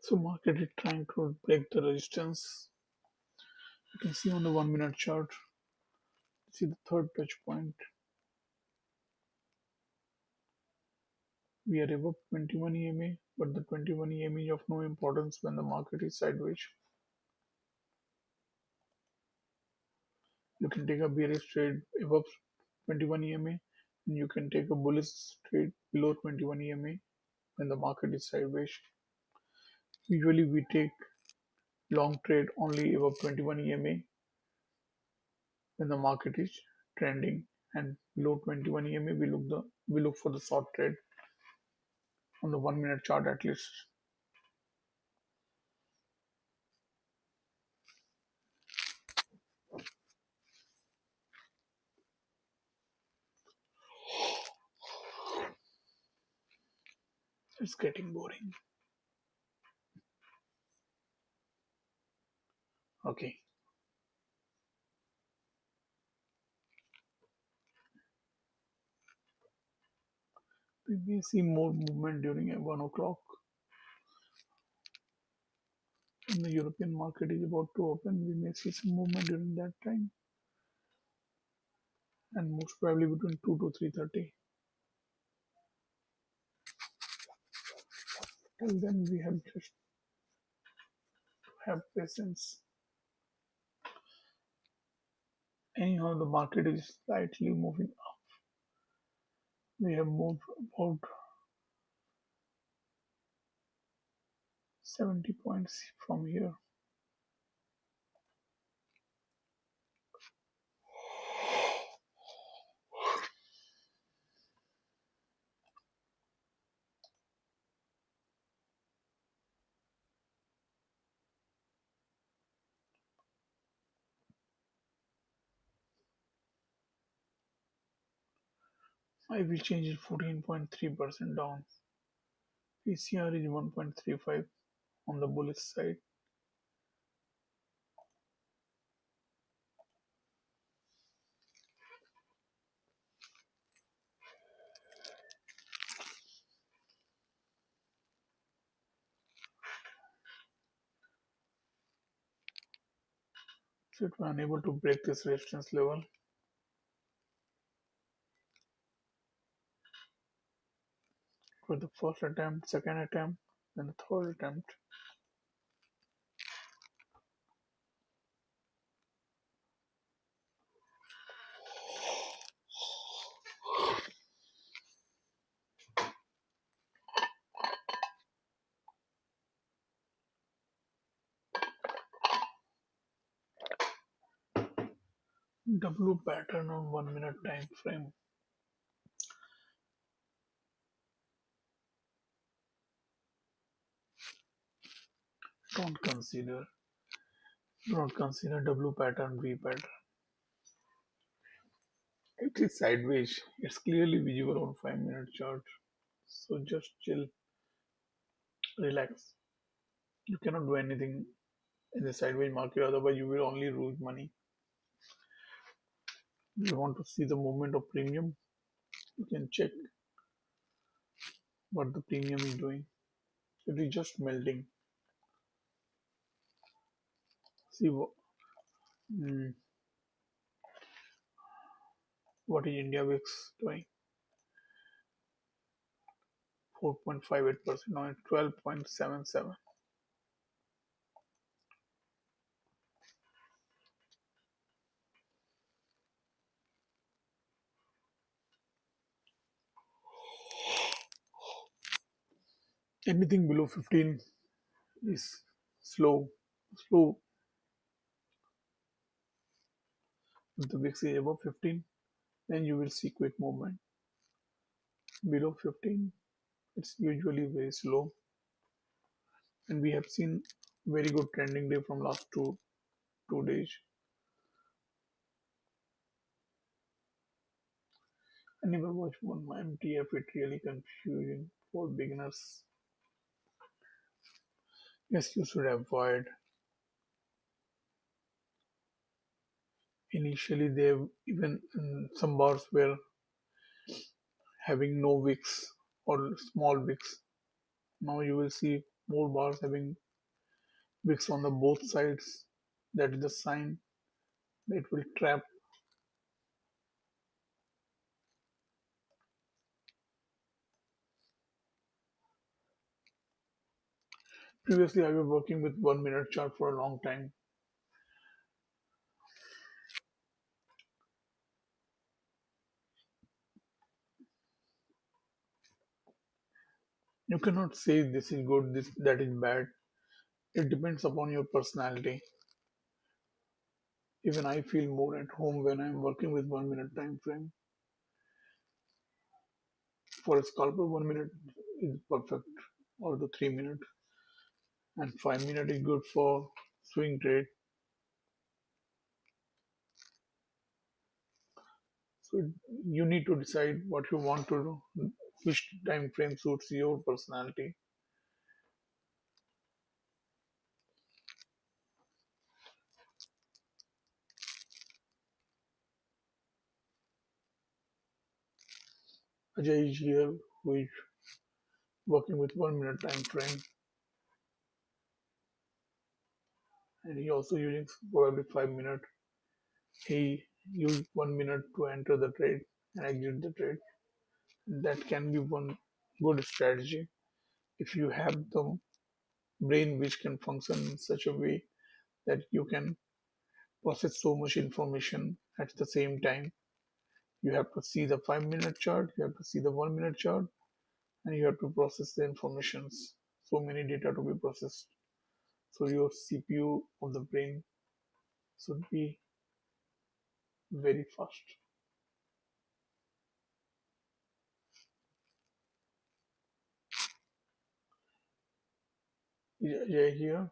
so market is trying to break the resistance. You can see on the 1 minute chart, see the third touch point. We are above 21 EMA, but the 21 EMA is of no importance when the market is sideways. You can take a bearish trade above 21 EMA, and you can take a bullish trade below 21 EMA when the market is sideways. Usually we take long trade only above 21 EMA when the market is trending, and below 21 EMA we look for the short trade on the 1 minute chart at least. It's getting boring. Okay. We may see more movement during 1 o'clock. When the European market is about to open, we may see some movement during that time, and most probably between 2 to 3:30. Till then, we have just to have patience. Anyhow, the market is slightly moving up. We have moved about 70 points from here. I will change it 14.3% down. PCR is 1.35 on the bullish side. So if we are unable to break this resistance level, for the first attempt, second attempt, then the third attempt. W pattern on 1 minute time frame. Don't consider don't consider W pattern, V pattern. It is sideways. It's clearly visible on 5 minute chart. So just chill, relax. You cannot do anything in the sideways market, otherwise you will only lose money. If you want to see the movement of premium, you can check what the premium is doing. It is just melting. See what? What is India VIX doing? 4.58%. Now it's 12.77. Anything below 15 is slow. Slow. If the VIX is above 15, then you will see quick movement. Below 15, it's usually very slow. And we have seen very good trending day from last two days. I never watched one MTF. It really confusing for beginners. Yes, you should avoid. Initially, they even some bars were having no wicks or small wicks. Now you will see more bars having wicks on the both sides. That is the sign that it will trap. Previously, I was working with 1 minute chart for a long time. You cannot say this is good, this that is bad. It depends upon your personality. Even I feel more at home when I'm working with 1 minute time frame. For a scalper, 1 minute is perfect, or the 3 minute, and 5 minute is good for swing trade. So you need to decide what you want to do, which time frame suits your personality. Ajay is here, who is working with 1 minute time frame, and he also using probably 5 minute. He used 1 minute to enter the trade and exit the trade. That can be one good strategy if you have the brain which can function in such a way that you can process so much information at the same time. You have to see the 5 minute chart, you have to see the 1 minute chart, and you have to process the informations. So many data to be processed. So your CPU of the brain should be very fast. Yeah, here.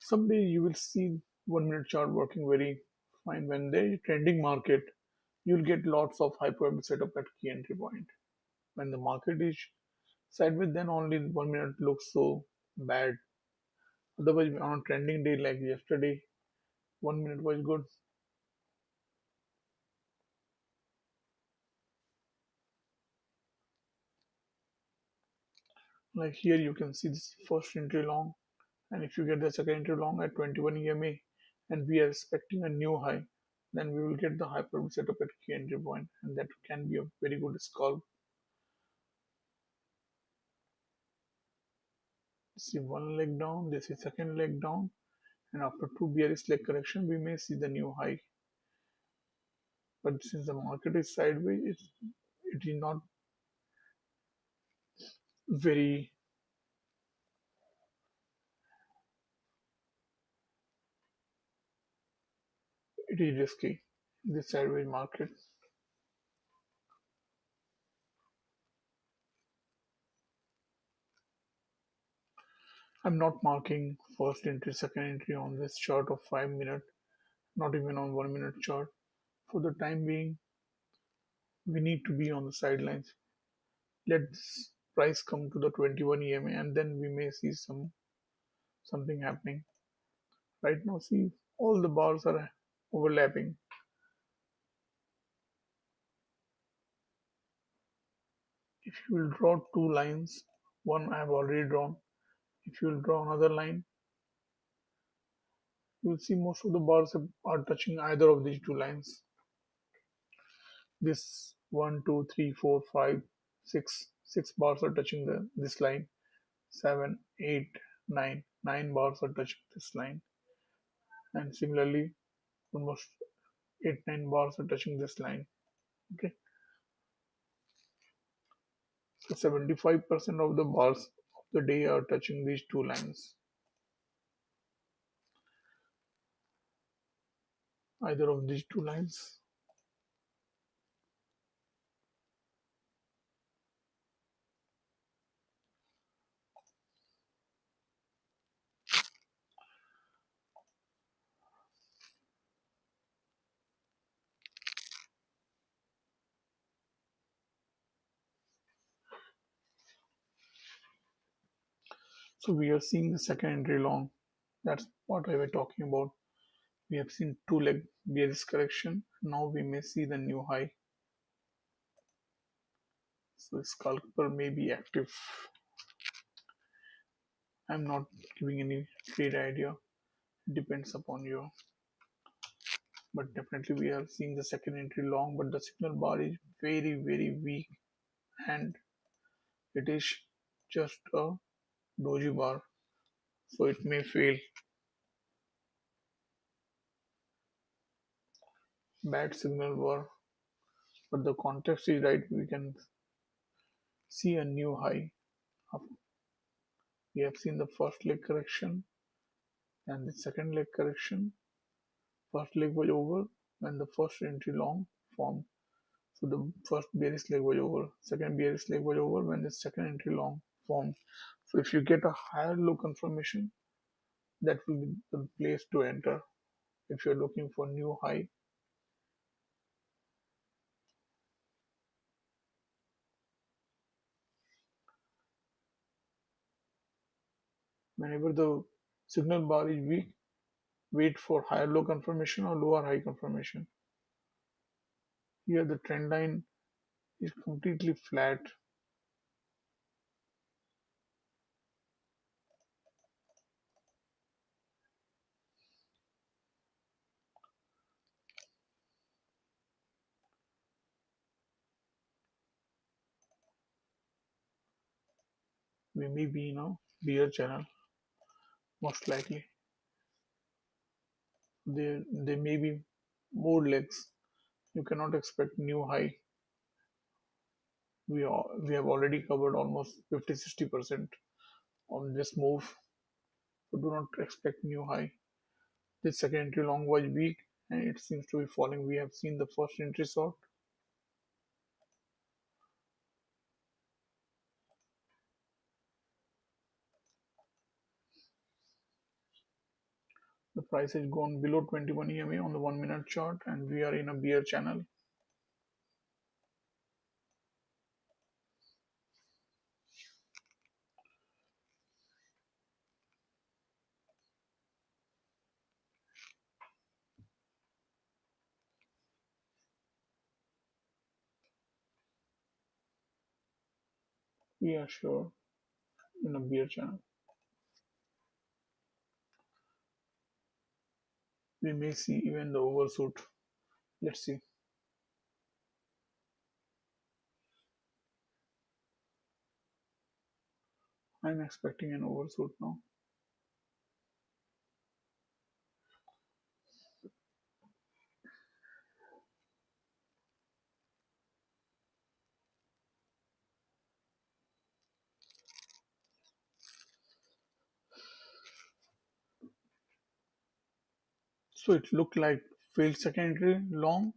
Someday you will see 1 minute chart working very fine. When there is trending market, you'll get lots of high probability setup at key entry point. When the market is sideways, then only 1 minute looks so bad. Otherwise, on a trending day like yesterday, 1 minute was good. Like here, you can see this first entry long, and if you get the second entry long at 21 EMA, and we are expecting a new high, then we will get the high probability setup at key entry point, and that can be a very good scalp. See one leg down, this is second leg down, and after two bearish leg correction, we may see the new high. But since the market is sideways, it is not very, it is risky, this sideways market. I'm not marking first entry, second entry on this chart of 5 minute, not even on 1 minute chart. For the time being, we need to be on the sidelines. Let this price come to the 21 EMA and then we may see something happening. Right now, see, all the bars are overlapping. If you will draw two lines, one I have already drawn. If you will draw another line, you will see most of the bars are touching either of these two lines. This one, two, three, four, five, six bars are touching this line. Seven, eight, nine bars are touching this line, and similarly, almost eight, nine bars are touching this line. Okay, so 75% of the bars of the day are touching these two lines, either of these two lines. So we are seeing the second entry long. That's what I was talking about. We have seen two leg bearish correction. Now we may see the new high. So scalper may be active. I'm not giving any trade idea. It depends upon you. But definitely we are seeing the second entry long, but the signal bar is very, very weak and it is just a doji bar. So it may fail. Bad signal bar. But the context is right. We can see a new high. We have seen the first leg correction and the second leg correction. First leg was over when the first entry long formed. So the first bearish leg was over. Second bearish leg was over when the second entry long formed. So if you get a higher low confirmation, that will be the place to enter. If you're looking for new high, whenever the signal bar is weak, wait for higher low confirmation or lower high confirmation. Here the trend line is completely flat. We may be in a bear channel, most likely. There may be more legs. You cannot expect new high. We have already covered almost 50-60% on this move. So do not expect new high. This second entry long was weak and it seems to be falling. We have seen the first entry short. The price has gone below 21 EMA on the 1 minute chart and we are in a bear channel. We are sure in a bear channel. We may see even the overshoot. Let's see. I'm expecting an overshoot now. So it looked like failed secondary long.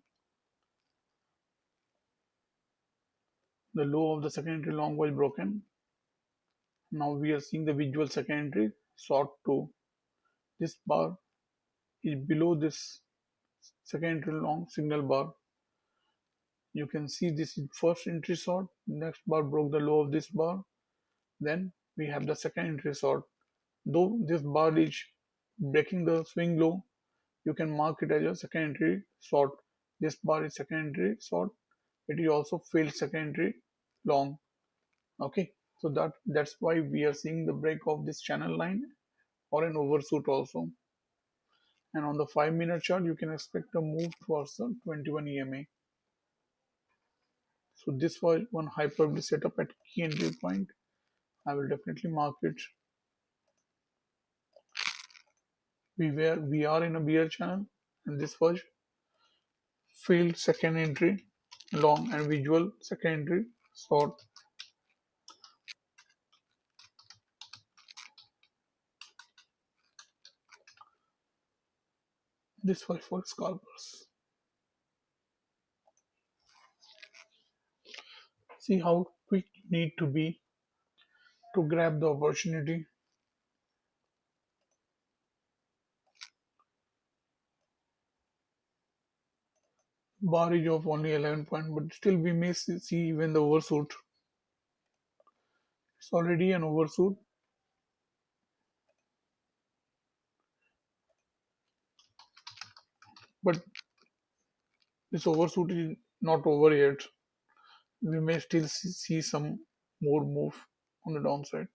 The low of the secondary long was broken. Now we are seeing the visual second entry short to this bar is below this second entry long signal bar. You can see this is first entry short, next bar broke the low of this bar, then we have the second entry short. Though this bar is breaking the swing low, you can mark it as a second entry short. This bar is second entry short. It is also failed second entry long. Okay, so that's why we are seeing the break of this channel line or an overshoot also. And on the 5 minute chart, you can expect a move towards the 21 EMA. So this was one hyperbole setup at key entry point. I will definitely mark it. We are in a bear channel, and this was failed second entry long and visual second entry short. This was for scalpers. See how quick you need to be to grab the opportunity. Bar is of only 11 point, but still we may see even the overshoot. It's already an overshoot, but this overshoot is not over yet. We may still see some more move on the downside.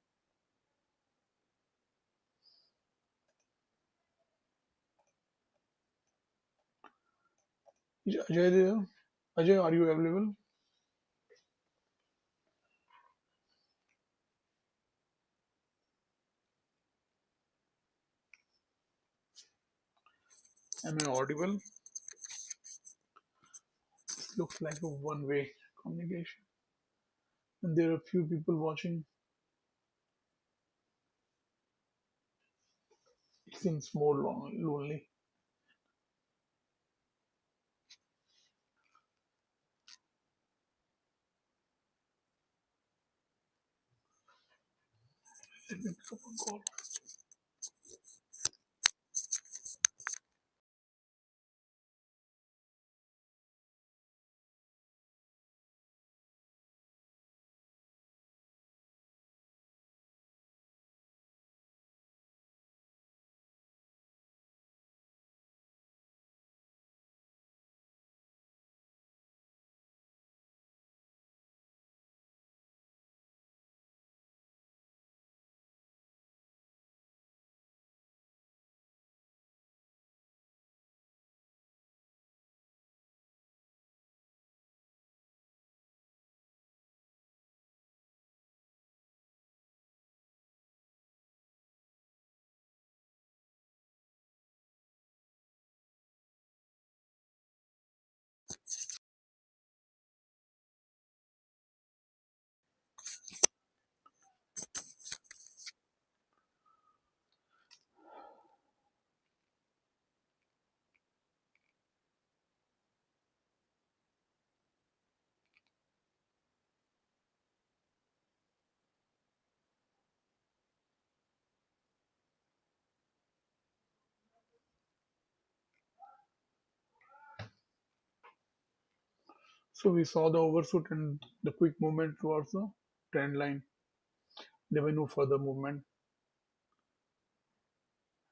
Is Ajay there? Ajay, are you available? Am I audible? This looks like a one-way communication. And there are few people watching. It seems more lonely. Let me pick up a call. So we saw the overshoot and the quick movement towards the trend line. There were no further movement.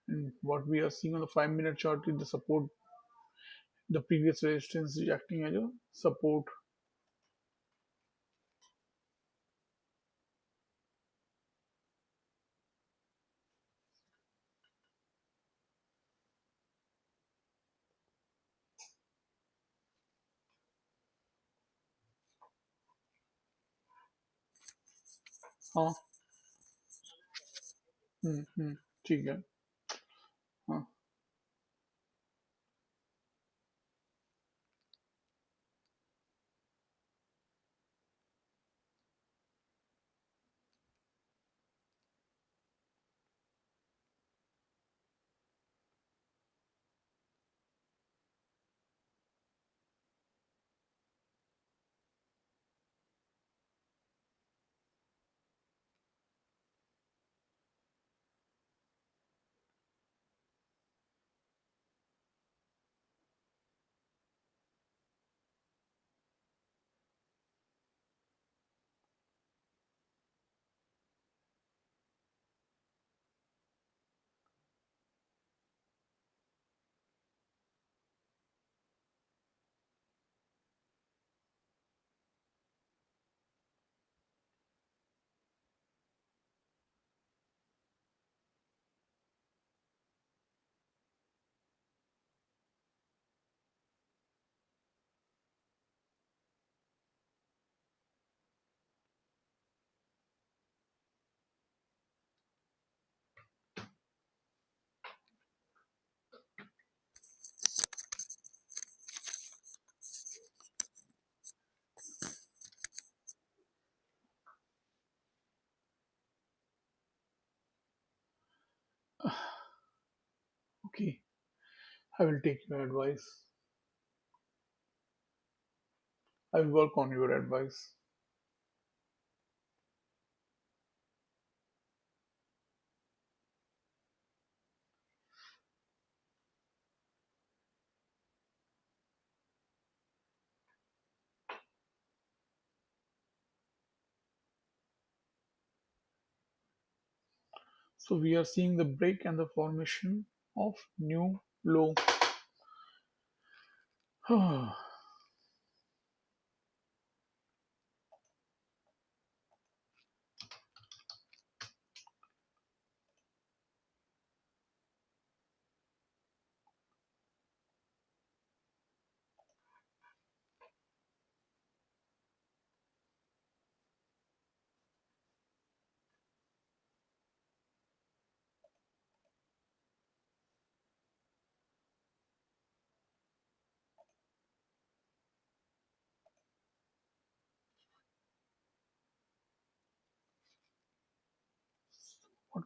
And what we are seeing on the 5 minute chart is the support, the previous resistance is acting as a support. हाँ. ठीक है. हाँ. Okay, I will take your advice. I will work on your advice. So we are seeing the break and the formation of new low.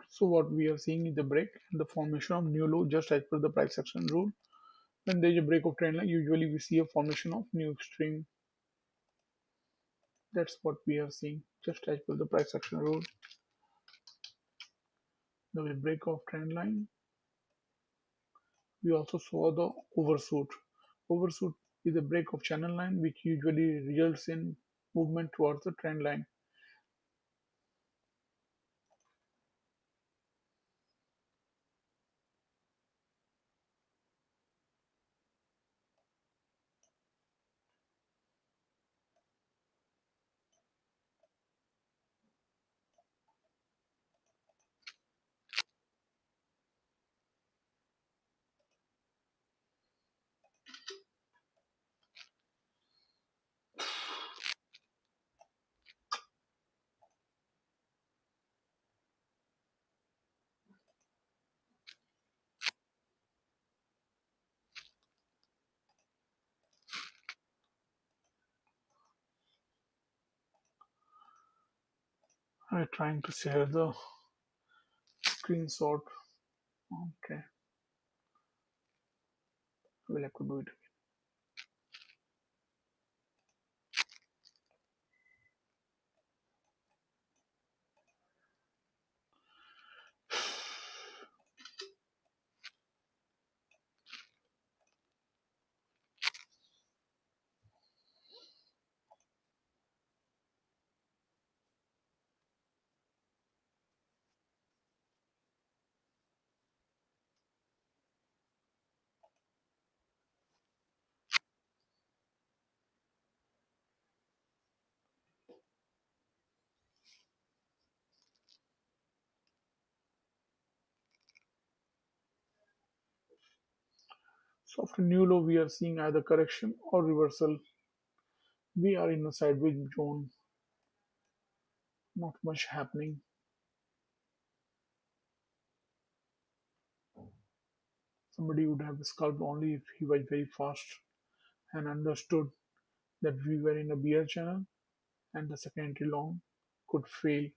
So what we are seeing is the break and the formation of new low just as per the price action rule. When there is a break of trend line, usually we see a formation of new extreme. That's what we are seeing just as per the price action rule. The break of trend line. We also saw the overshoot. Overshoot is a break of channel line which usually results in movement towards the trend line. I'm trying to share the screenshot. Okay, I will have to do it. So after new low, we are seeing either correction or reversal. We are in a sideways zone, not much happening. Somebody would have scalped only if he was very fast and understood that we were in a bear channel and the second entry long could fail.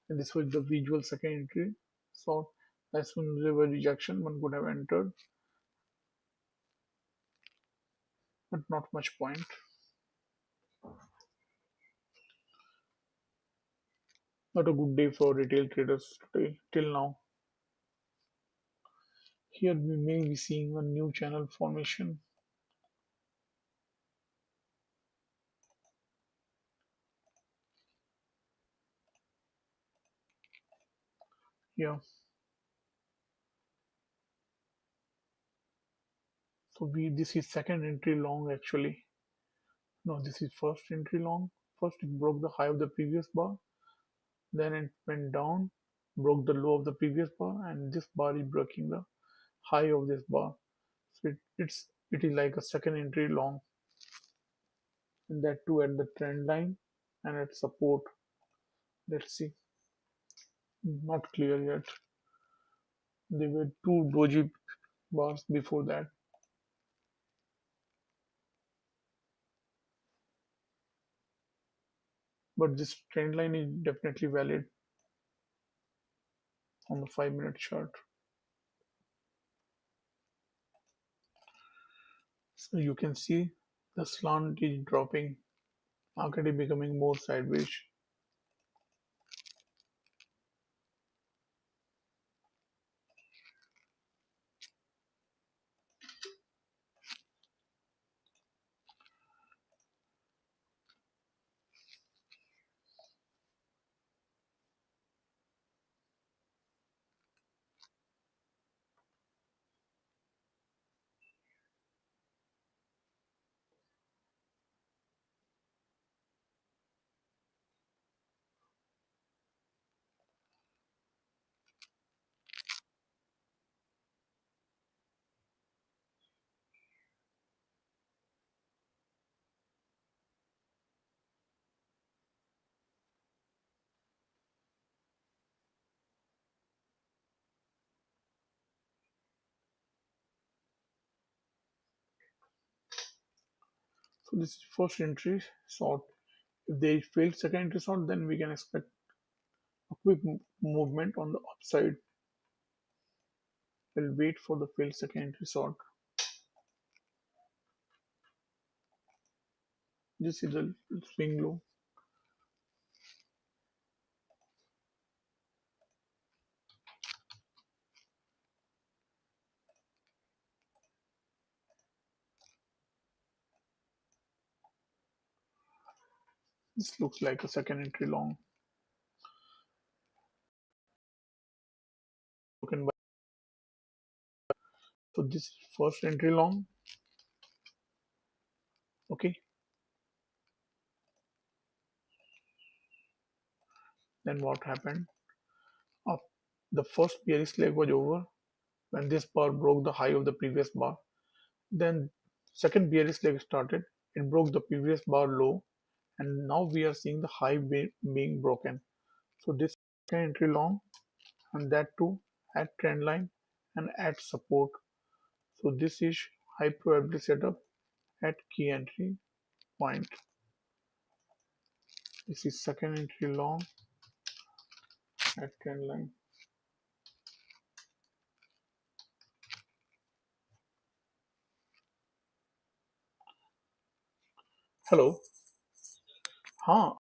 And this was the visual second entry. So as soon as there was rejection, one could have entered, but not much point. Not a good day for retail traders today till now. Here we may be seeing a new channel formation. Yeah. So we this is second entry long actually. No, this is first entry long. First it broke the high of the previous bar, then it went down, broke the low of the previous bar, and this bar is breaking the high of this bar. So it is like a second entry long, and that too at the trend line and at support. Let's see. Not clear yet. There were two doji bars before that. But this trend line is definitely valid on the 5 minute chart. So you can see the slant is dropping, market is becoming more sideways. So this is first entry short. If they failed second entry short, then we can expect a quick movement on the upside. We'll wait for the failed second entry short. This is the swing low. This looks like a second entry long. Broken by, so this is first entry long. Okay. Then what happened? Uh, the first bearish leg was over when this bar broke the high of the previous bar. Then second bearish leg started. It broke the previous bar low, and now we are seeing the high being broken. So this second entry long, and that too at trend line and at support. So this is high probability setup at key entry point. This is second entry long at trend line. Hello. Huh.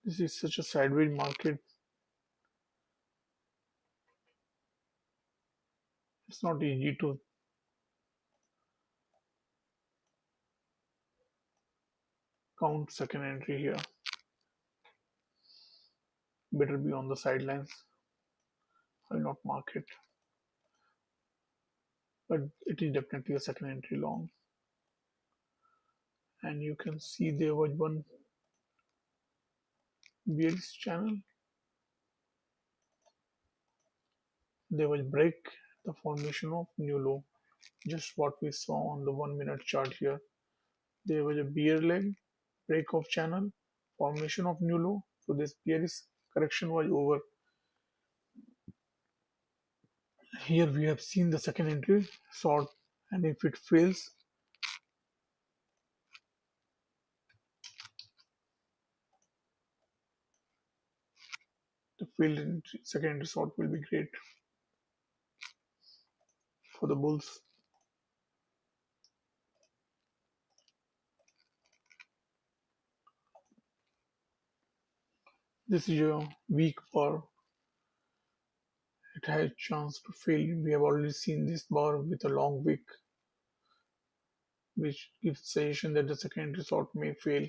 This is such a sideways market. It's not easy to count second entry here. Better be on the sidelines. I'll not mark it. But it is definitely a second entry long. And you can see there was one bearish channel. There was break, the formation of new low. Just what we saw on the 1 minute chart here. There was a bear leg, break of channel, formation of new low. So this bearish correction was over. Here we have seen the second entry short, and if it fails, the failed entry, second entry short will be great for the bulls. This is a weak bar. It has a chance to fail. We have already seen this bar with a long wick, which gives suggestion that the second entry short may fail.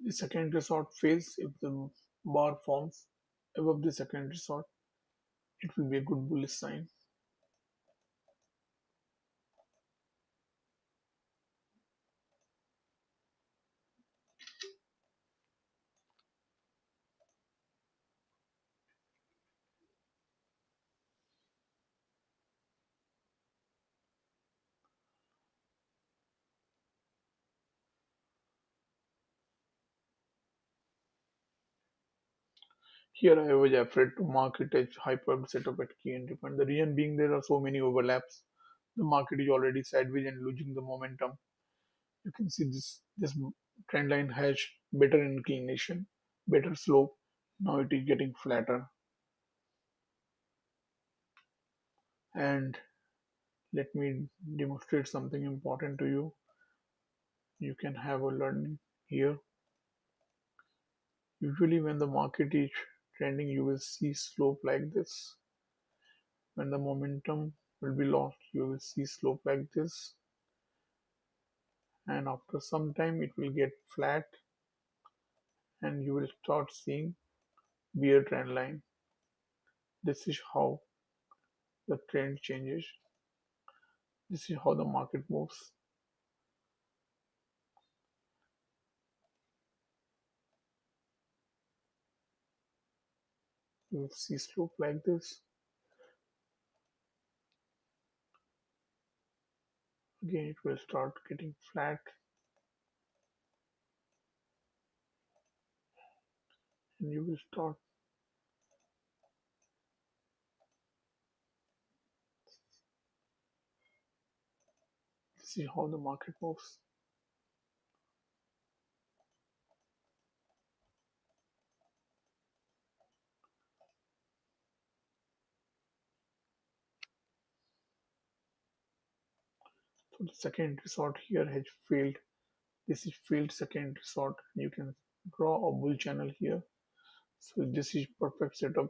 The secondary sort fails if the bar forms above the secondary sort. It will be a good bullish sign. Here I was afraid to mark it as hyper setup at key entry point. The reason being there are so many overlaps. The market is already sideways and losing the momentum. You can see this trend line has better inclination, better slope. Now it is getting flatter. And let me demonstrate something important to you. You can have a learning here. Usually when the market is trending, you will see slope like this. When the momentum will be lost, you will see slope like this. And after some time, it will get flat and you will start seeing bear trend line. This is how the trend changes. This is how the market moves. You will see slope like this. Again, it will start getting flat and you will start. This is how the market moves. So the second resort here has failed. This is failed second resort. You can draw a bull channel here. So this is perfect setup.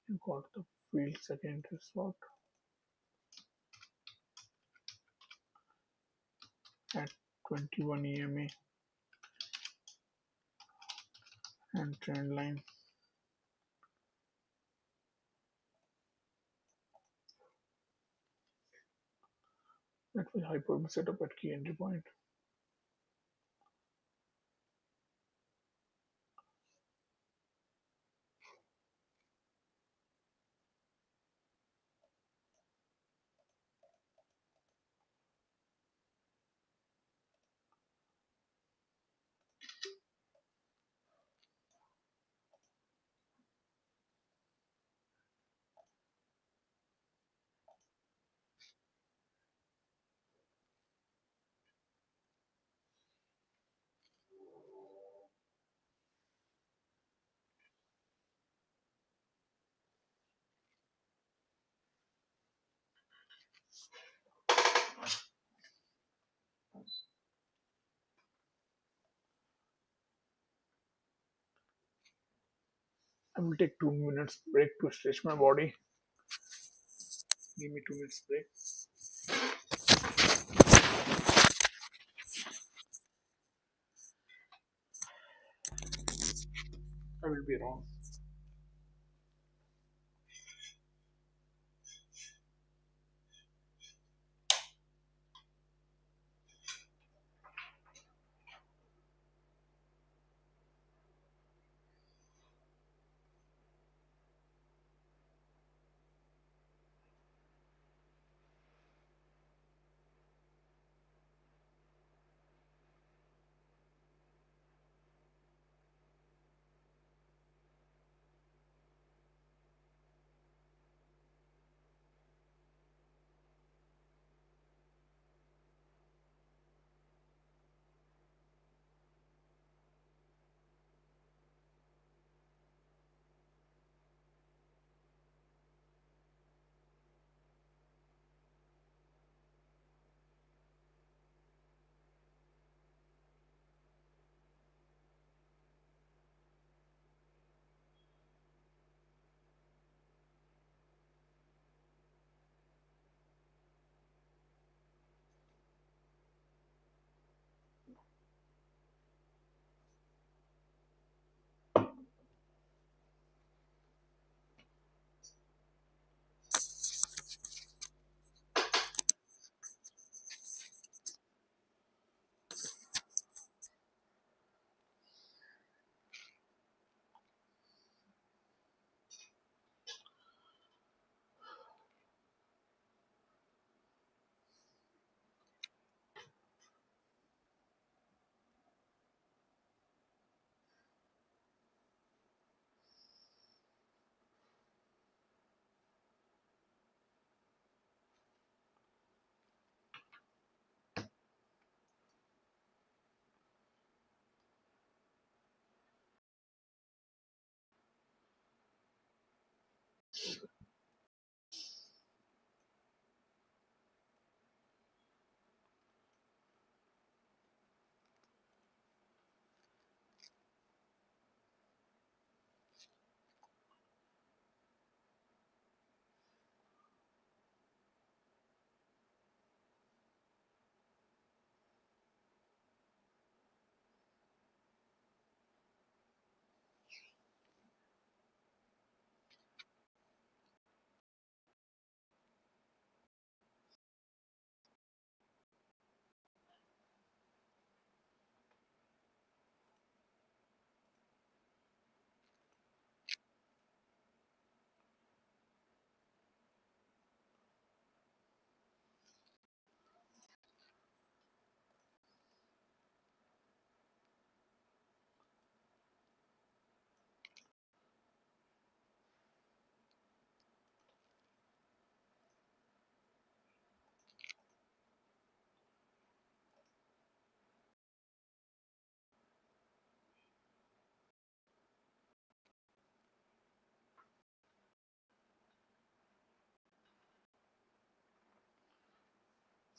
You got the failed second resort at 21 EMA and trend line. That was hyperbole setup at key entry point. I will take 2 minutes break to stretch my body. Give me 2 minutes break. I will be wrong.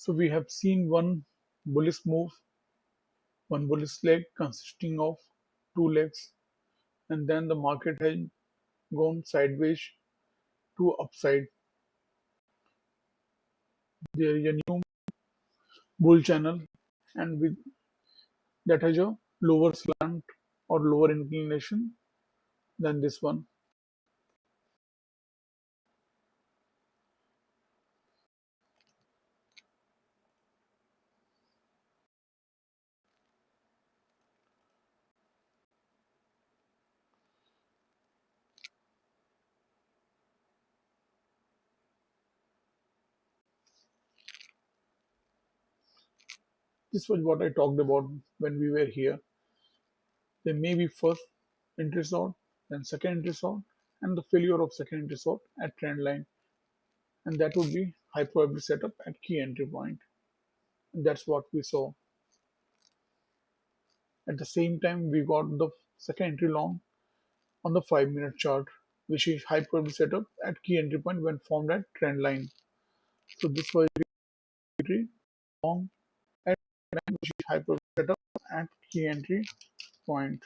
So we have seen bullish move, one bullish leg consisting of two legs, and then the market has gone sideways to upside. There is a new bull channel, and with that has a lower slant or lower inclination than this one. This was what I talked about when we were here. There may be first entry short, then second entry short, and the failure of second entry short at trend line, and that would be high probability setup at key entry point. And that's what we saw. At the same time, we got the second entry long on the 5-minute chart, which is high probability setup at key entry point when formed at trend line. So this was entry long at trend line, which is high probability setup at key entry point.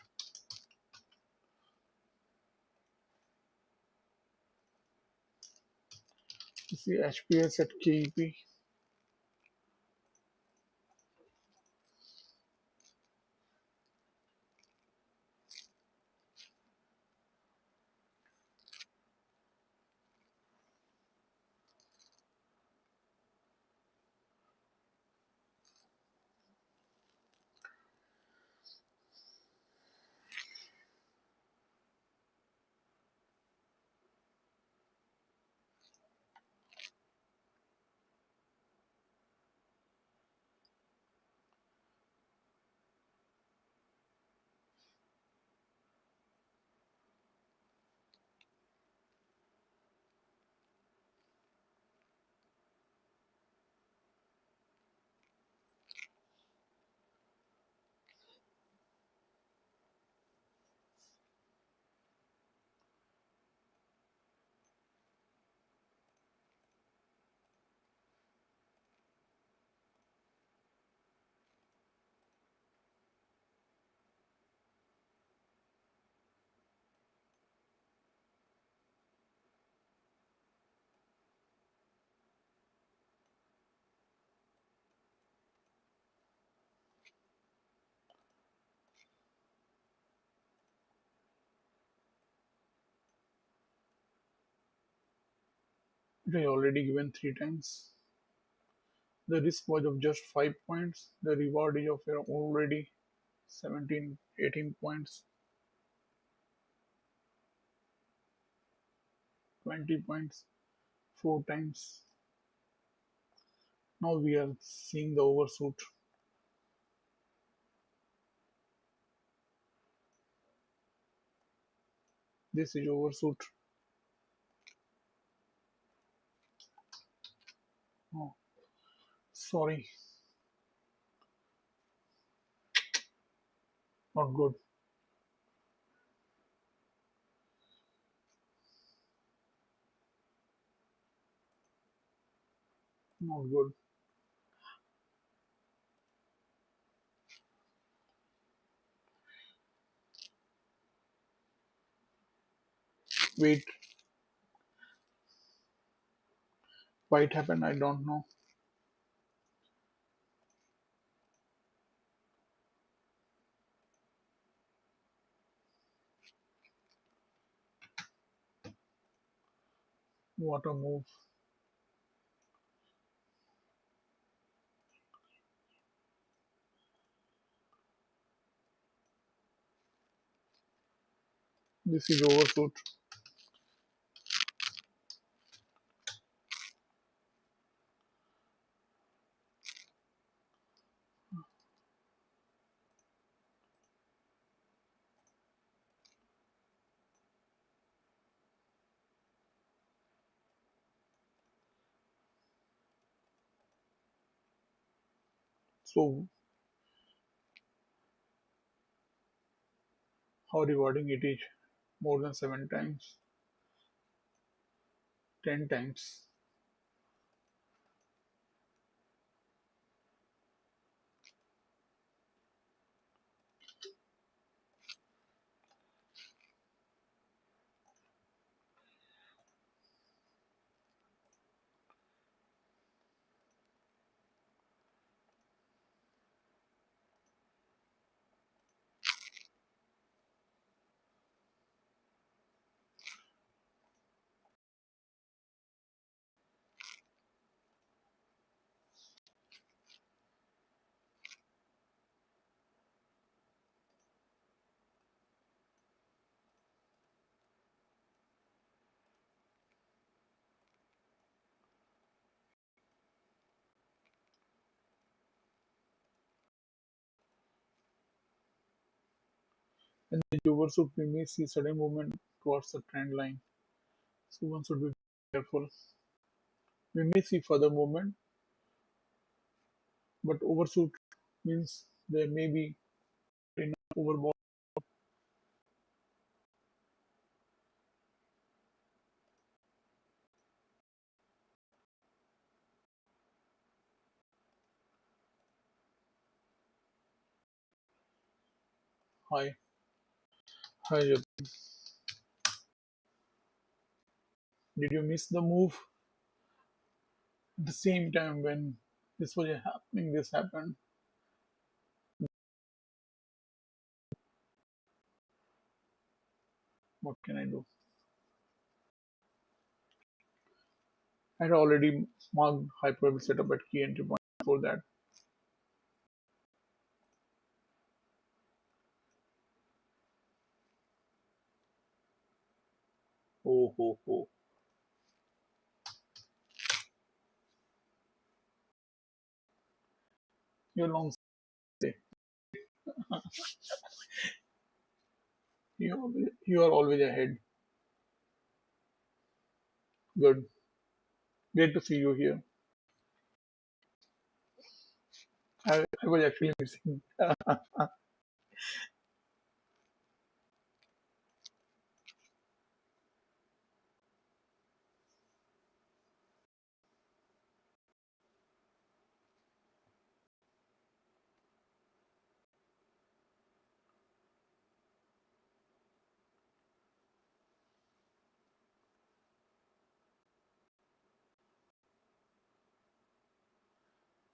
You see HPS at KEP. It is already given 3 times. The risk was of just 5 points. The reward is of already 17, 18 points, 20 points, 4 times. Now we are seeing the overshoot. This is overshoot. Oh, sorry, not good. Not good. Wait, why it happened, I don't know. What a move. This is overshoot. So, how rewarding it is? More than 7 times, 10 times. And the overshoot, we may see sudden movement towards the trend line. So one should be careful. We may see further movement, but overshoot means there may be enough overbought high. High. Did you miss the move? At the same time when this was happening, this happened. What can I do? I had already marked hyperbole setup at key entry point for that. Oh, ho, ho. You're long stay. You are always ahead. Good. Great to see you here. I was actually missing.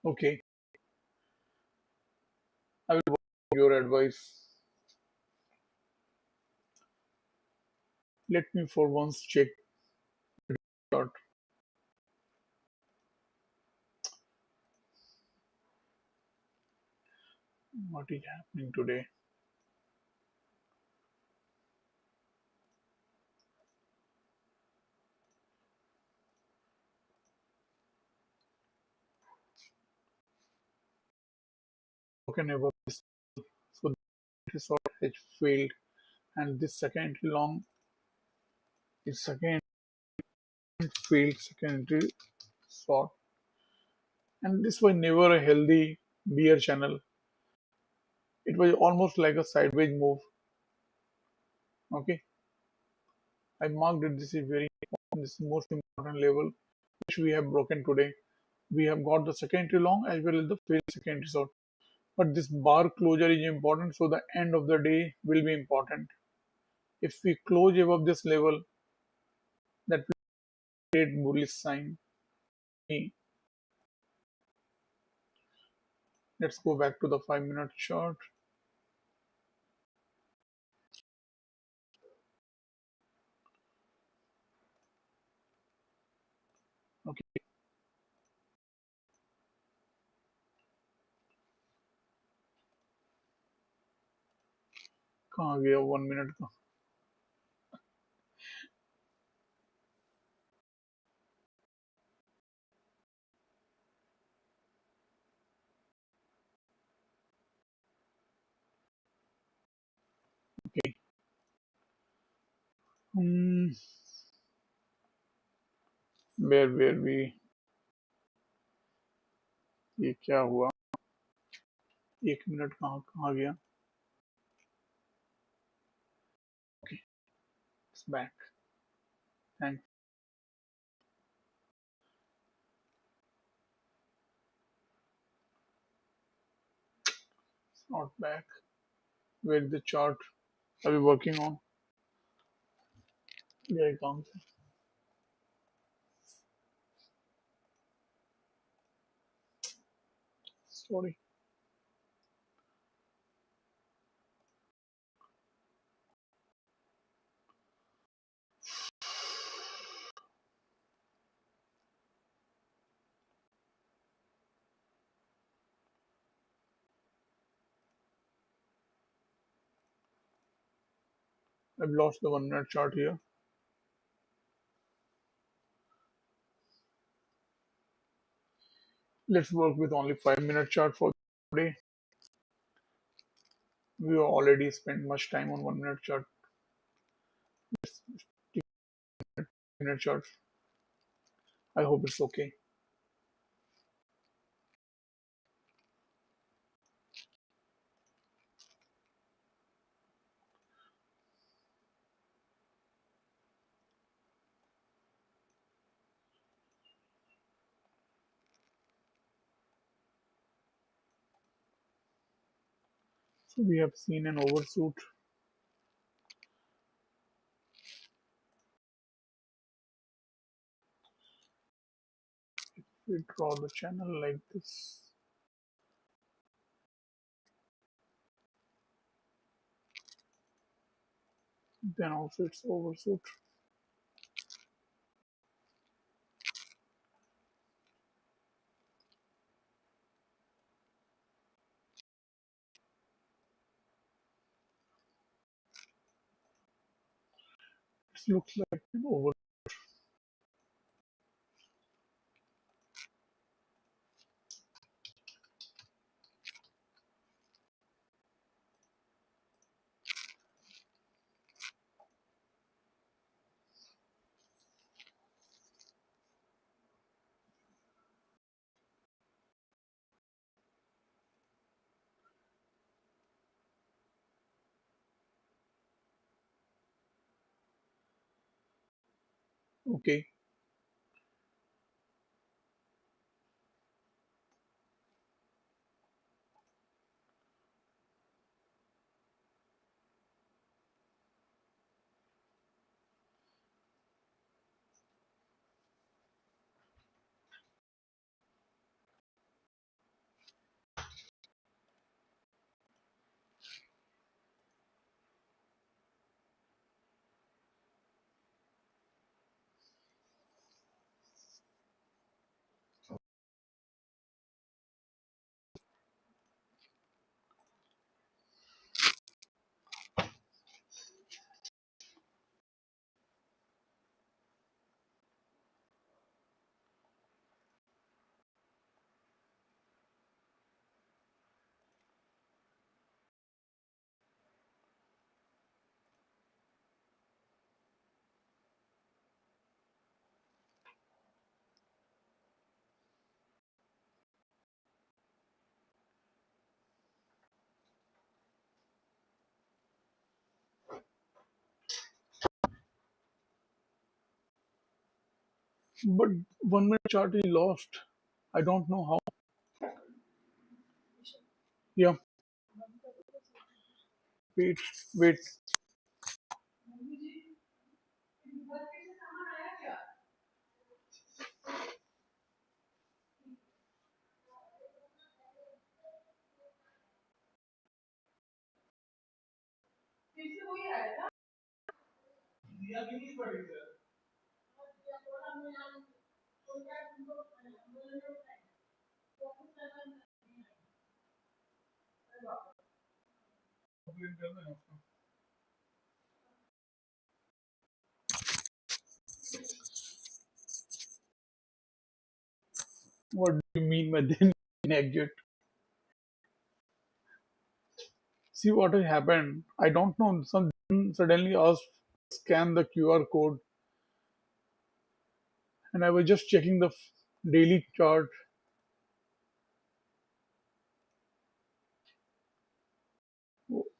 Okay, I will work your advice. Let me for once check chart. What is happening today. How can I work this? So this sort has failed, and this second entry long is second failed second entry short, and this was never a healthy bear channel. It was almost like a sideways move. Okay, I marked it. This is very important. This is the most important level which we have broken today. We have got the second entry long as well as the failed second entry short. But this bar closure is important, so the end of the day will be important. If we close above this level, that will be a great bullish sign. Let's go back to the 5 minute chart. Okay, कहाँ गया 1 minute का? Okay. Hmm, where we ये क्या हुआ? 1 minute कहाँ कहाँ गया? Okay, it's back. Thanks. It's not back. Where the chart are we working on? There it comes. Sorry. I've lost the 1 minute chart here. Let's work with only 5 minute chart for today. We already spent much time on 1 minute chart. Minute chart. I hope it's okay. So we have seen an overshoot. We draw the channel like this. Then also it's overshoot. It looks like an over. Okay. But 1 minute chart is lost. I don't know how. Yeah. Wait. Wait. What do you mean by then exit? See what has happened. I don't know. Some suddenly asked scan the QR code, and I was just checking the daily chart.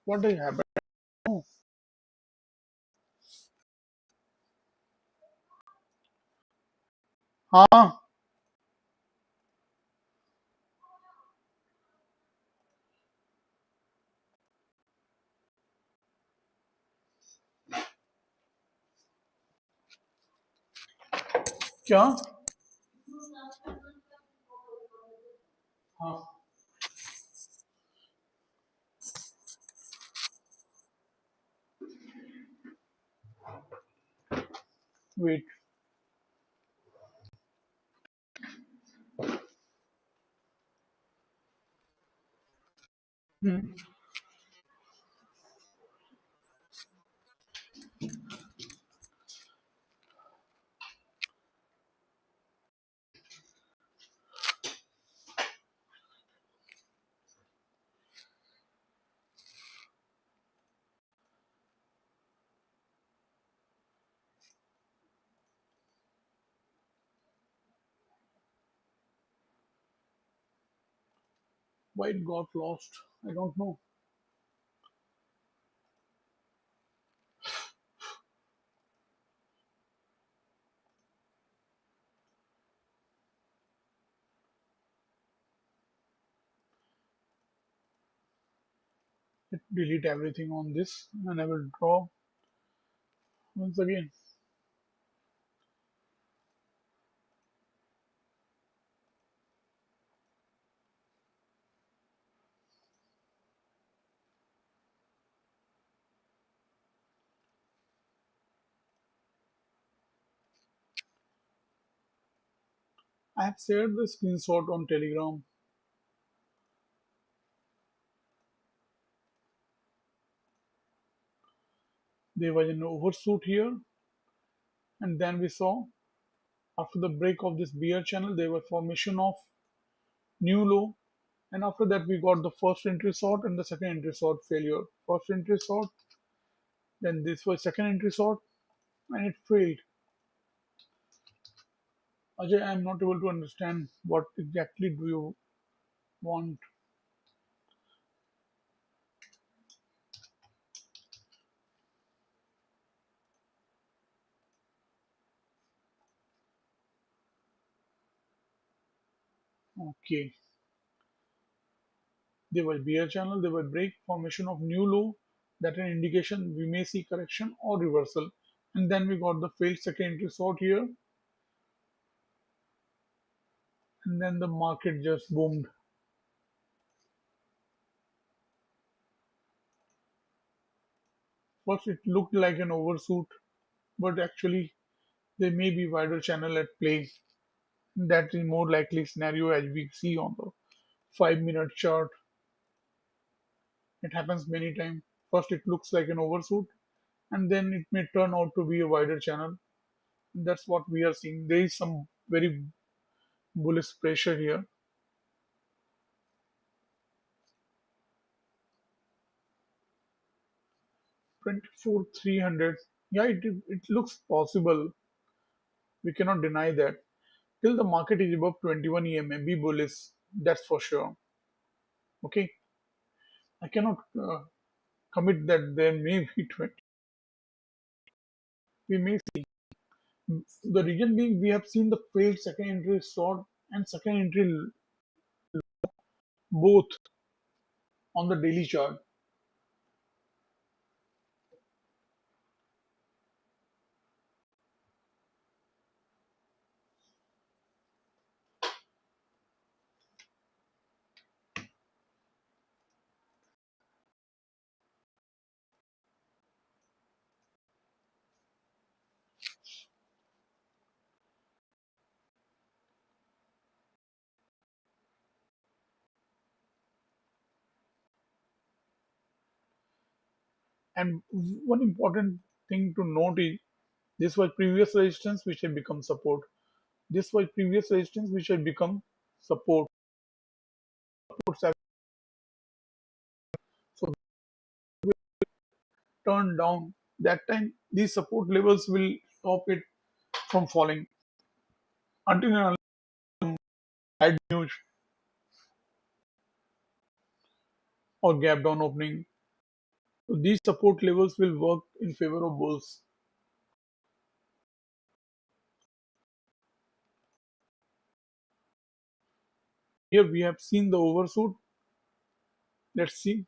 What has happened? Oh, हाँ क्या हाँ wait. Hmm. Why it got lost? I don't know. Let delete everything on this and I will draw once again. I have shared the screenshot on Telegram. There was an overshoot here, and then we saw after the break of this bear channel, there was formation of new low, and after that we got the first entry short and the second entry short failure. First entry short, then this was second entry short, and it failed. Ajay, I am not able to understand what exactly do you want. Okay, there was bear channel, there was break, formation of new low, that an indication we may see correction or reversal. And then we got the failed second entry short here, and then the market just boomed. First, it looked like an overshoot, but actually there may be wider channel at play. That is more likely scenario as we see on the 5 minute chart. It happens many times. First, it looks like an overshoot, and then it may turn out to be a wider channel. That's what we are seeing. There is some very bullish pressure here. 24 300. Yeah, it looks possible. We cannot deny that. Till the market is above 21 EMA, be bullish. That's for sure. Okay. I cannot commit that there may be 20. We may see. The reason being we have seen the failed second entry short and second entry both on the daily chart. And one important thing to note is this was previous resistance which had become support. This was previous resistance which had become support. So turn down. That time these support levels will stop it from falling until and unless bad news or gap down opening. So these support levels will work in favor of bulls. Here we have seen the overshoot. Let's see.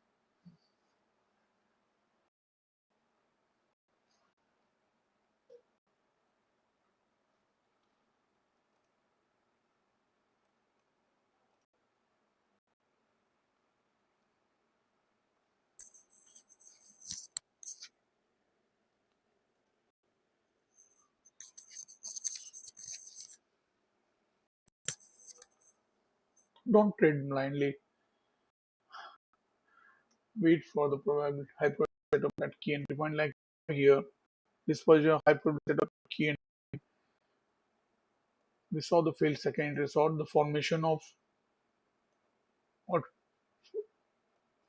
Don't trade blindly. Wait for the probability hyper setup at key entry point like here. This was a hyper setup key and we saw the failed second entry short, the formation of what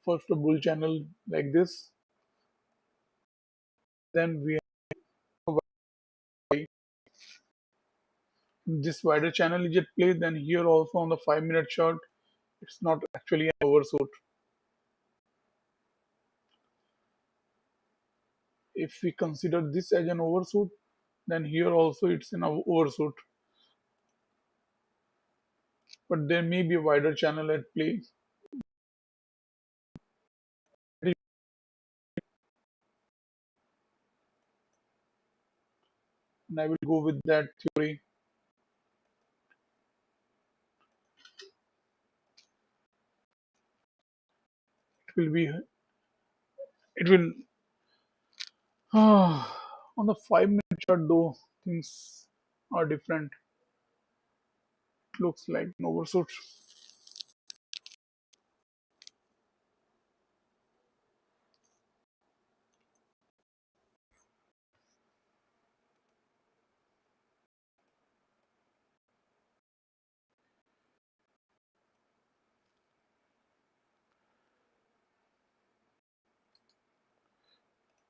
first a bull channel like this. Then we have this wider channel is at play. Then here also on the 5 minute chart, It's not actually an overshoot. If we consider this as an overshoot, then here also it's an overshoot. But there may be a wider channel at play. And I will go with that theory. It will be, it will, on the 5 minute chart though, things are different. It looks like an overshoot.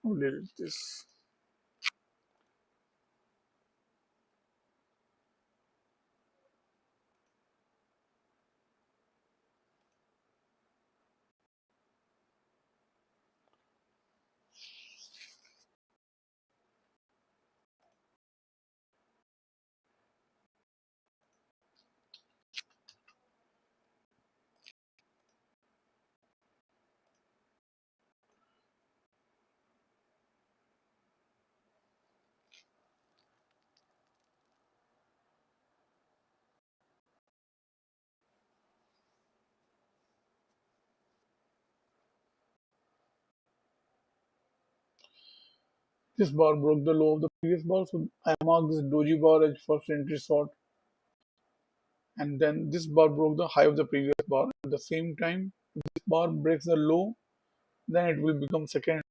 How did this? This bar broke the low of the previous bar, so I mark this doji bar as first entry short, and then this bar broke the high of the previous bar. At the same time, if this bar breaks the low, then it will become second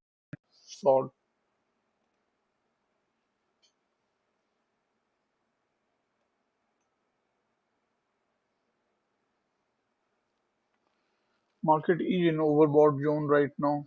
short. Market is in overbought zone right now.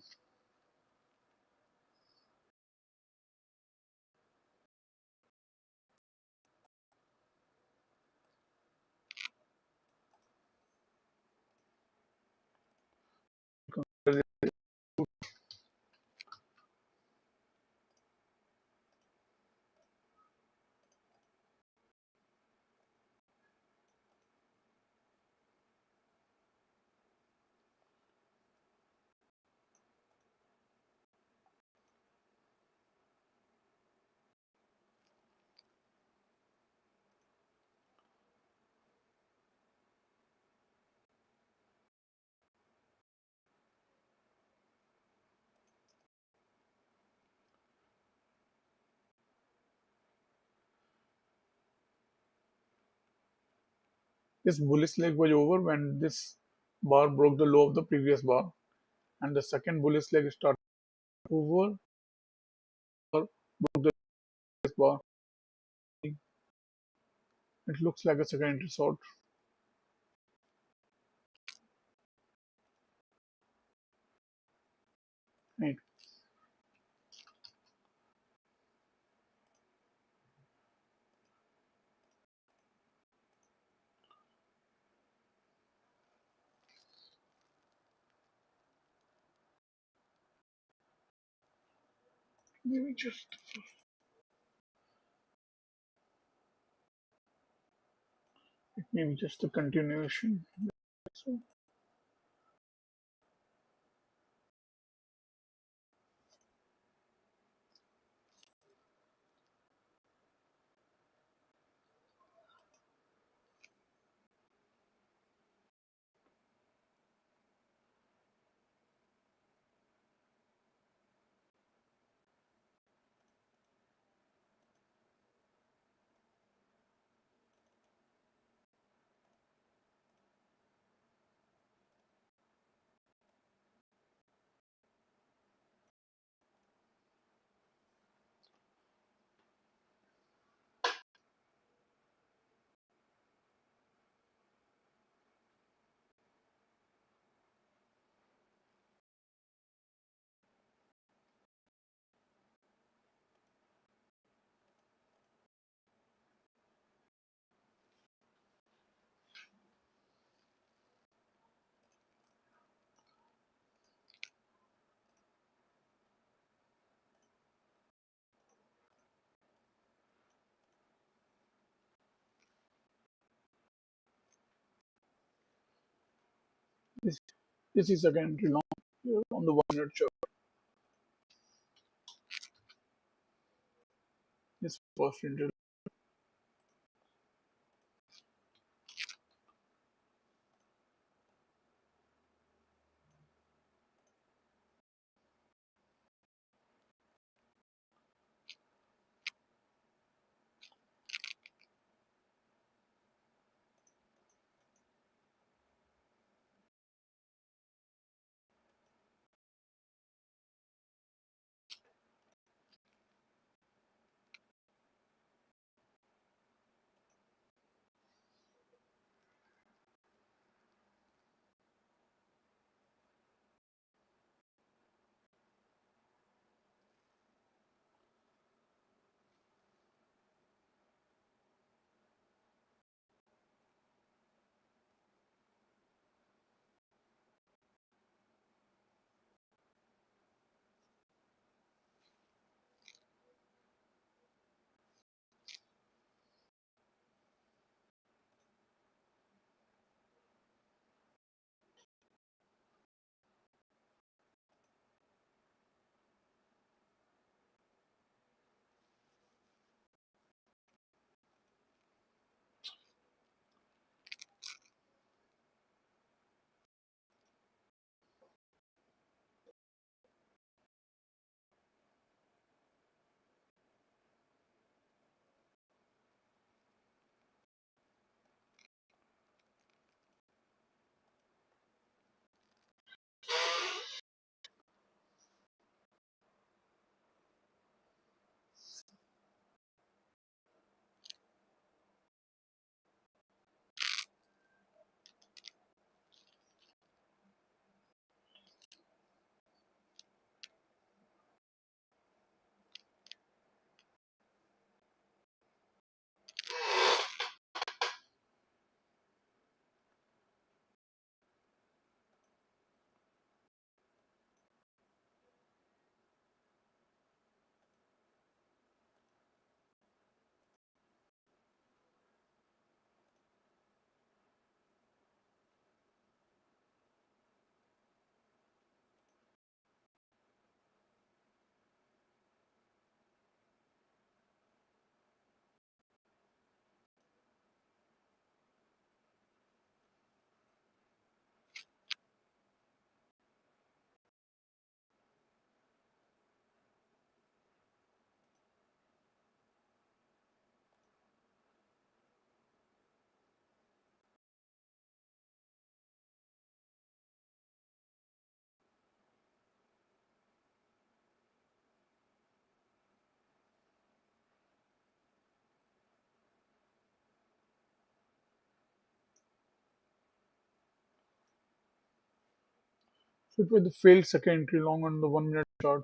This bullish leg was over when this bar broke the low of the previous bar, and the second bullish leg started over or broke the previous bar. It looks like a second entry short. Right. Maybe just maybe just a continuation. So This, this is second entry long here on the 1 minute chart. This first entry. So it was the failed second entry long on the 1 minute chart.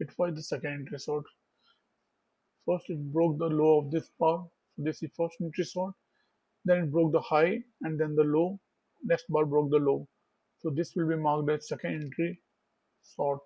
It was the second entry short. First it broke the low of this bar. So this is first entry short. Then it broke the high and then the low. Next bar broke the low. So this will be marked as second entry short.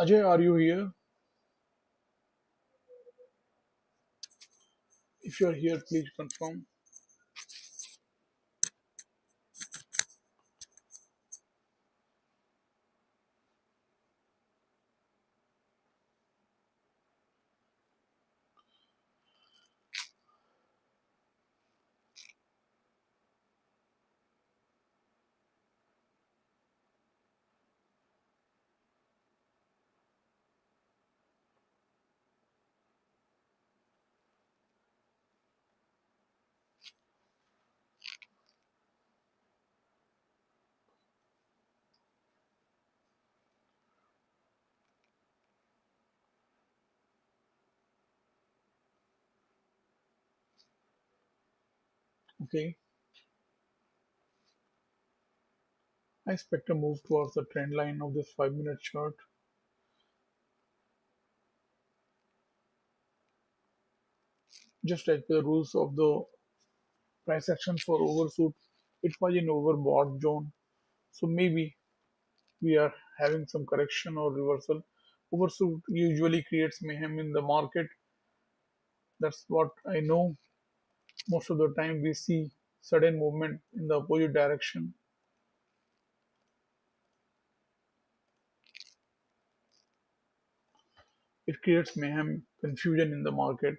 Ajay, are you here? If you are here, please confirm. Okay. I expect a move towards the trend line of this 5 minute chart. Just as per the rules of the price action for overshoot, it was in overbought zone. So maybe we are having some correction or reversal. Overshoot usually creates mayhem in the market. That's what I know. Most of the time we see sudden movement in the opposite direction. It creates mayhem, confusion in the market.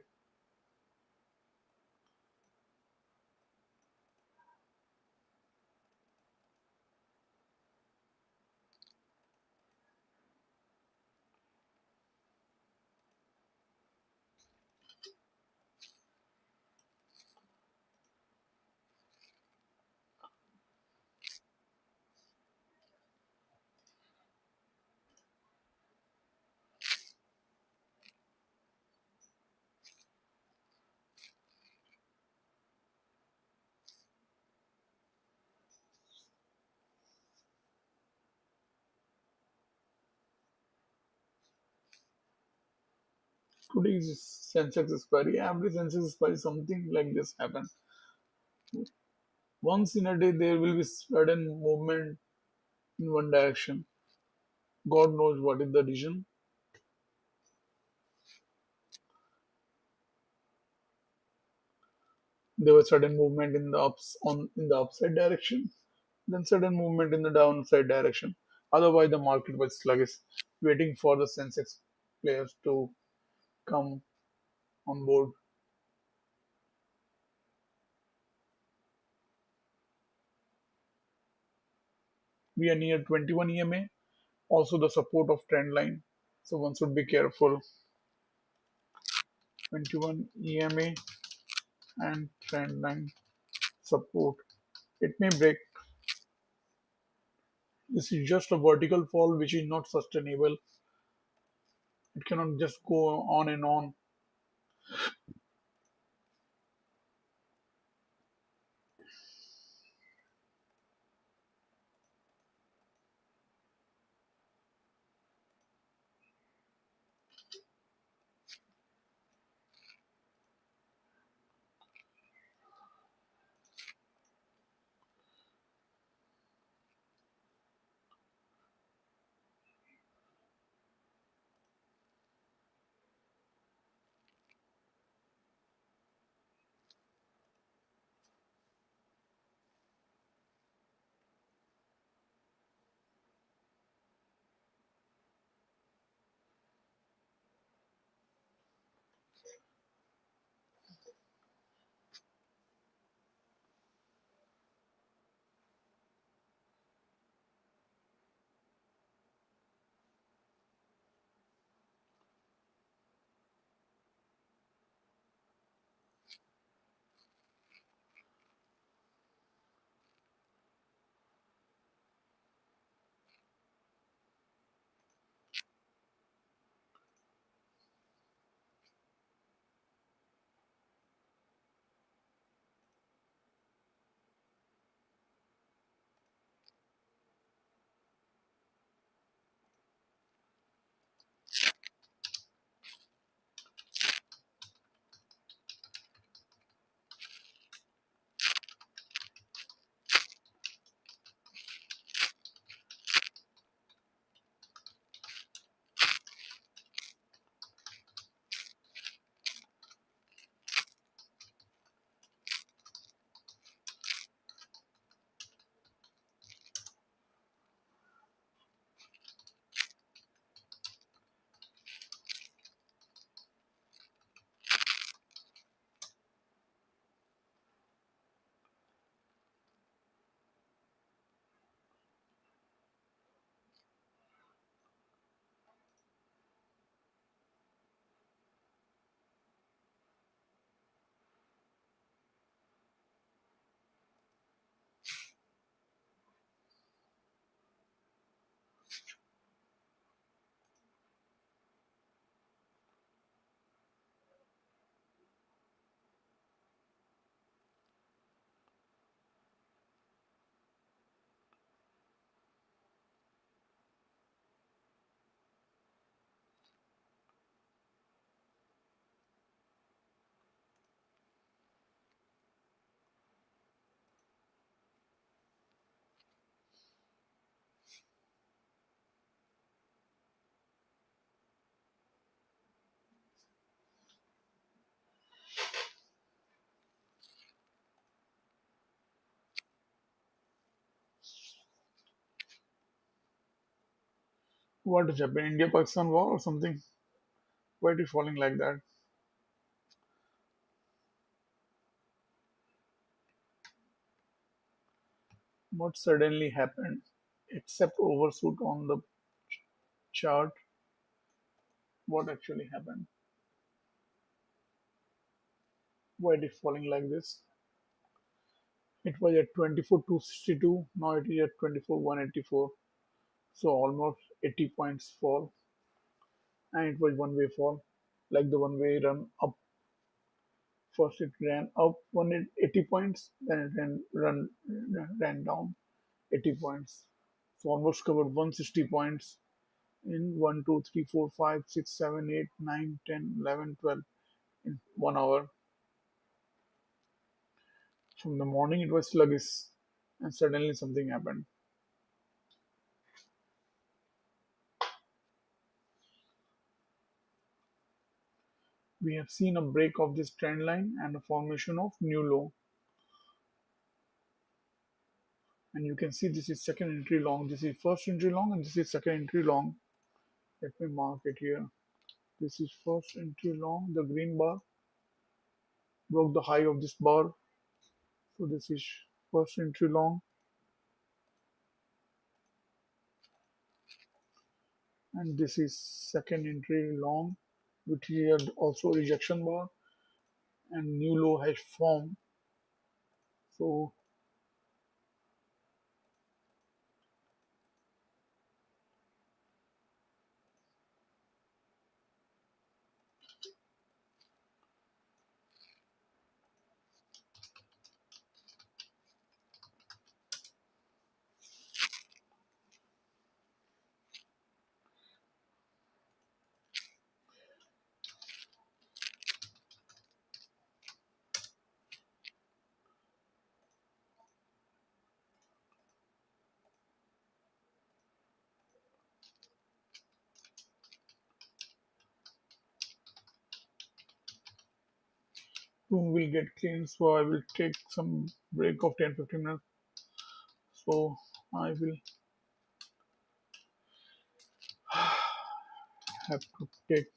Today's Sensex expiry, every Sensex expiry, something like this happen. Once in a day, there will be sudden movement in one direction. God knows what is the reason. There was sudden movement in the upside direction, then sudden movement in the downside direction. Otherwise, the market was sluggish, waiting for the Sensex players to come on board. We are near 21 EMA, also the support of trend line. So one should be careful. 21 EMA and trend line support. It may break. This is just a vertical fall which is not sustainable. It cannot just go on and on. What is happening? India-Pakistan war or something? Why it is falling like that? What suddenly happened? Except overshoot on the chart. What actually happened? Why it is falling like this? It was at 24,262. Now it is at 24,184. So almost 80 points fall, and it was one way fall, like the one way run up. First it ran up 180 points, then it ran down 80 points. So almost covered 160 points in 1, 2, 3, 4, 5, 6, 7, 8, 9, 10, 11, 12 in 1 hour. From the morning it was sluggish, and suddenly something happened. We have seen a break of this trend line and a formation of new low. And you can see this is second entry long, this is first entry long, and this is second entry long. Let me mark it here. This is first entry long, the green bar broke the high of this bar. So this is first entry long, and this is second entry long, which is also rejection bar, and new low has formed. So room will get clean. So I will take some break of 10-15 minutes. So I will have to take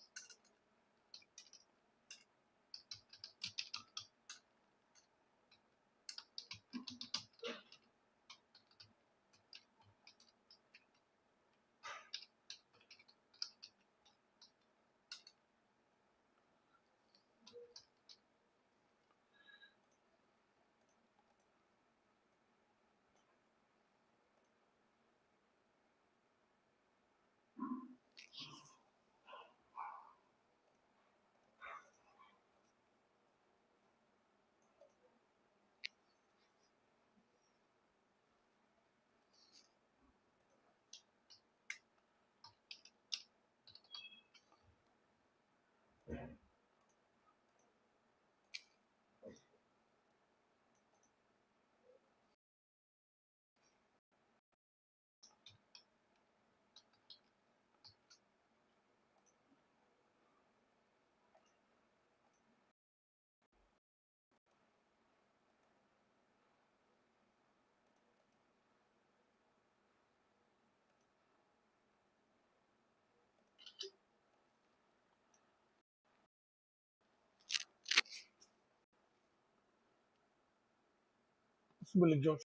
possible exhaustion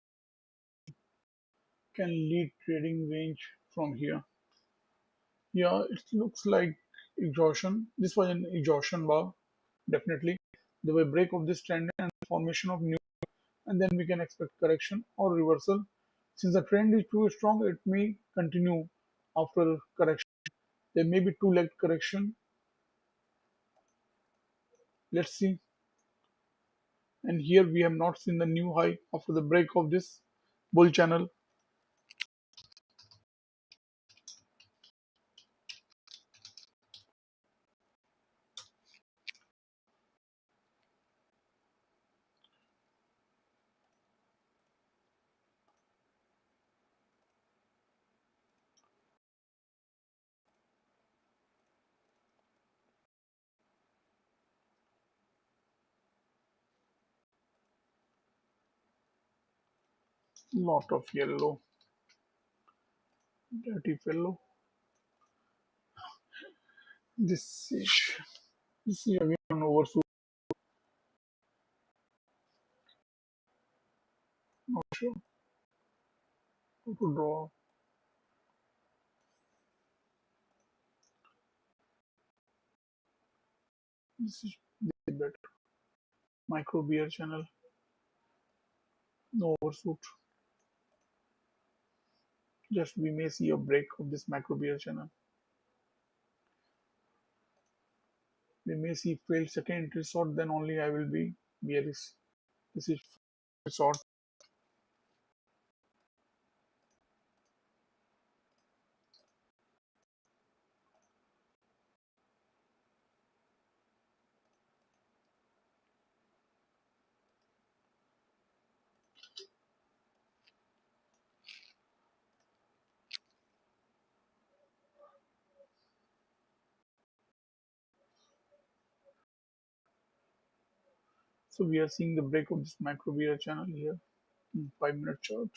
can lead trading range from here. Yeah, it looks like exhaustion. This was an exhaustion bar, definitely. The way break of this trend and formation of new, and then we can expect correction or reversal. Since the trend is too strong, it may continue after correction. There may be two leg correction. Let's see. And here we have not seen the new high after the break of this bull channel. Lot of yellow, dirty fellow. This is this is again an overshoot. Not sure how to draw. This is better. Micro beer channel. No overshoot. Just we may see a break of this micro beer channel. We may see failed second entry sort. Then only I will be bearish. This is short. So we are seeing the break of this micro beer channel here in 5 minute chart.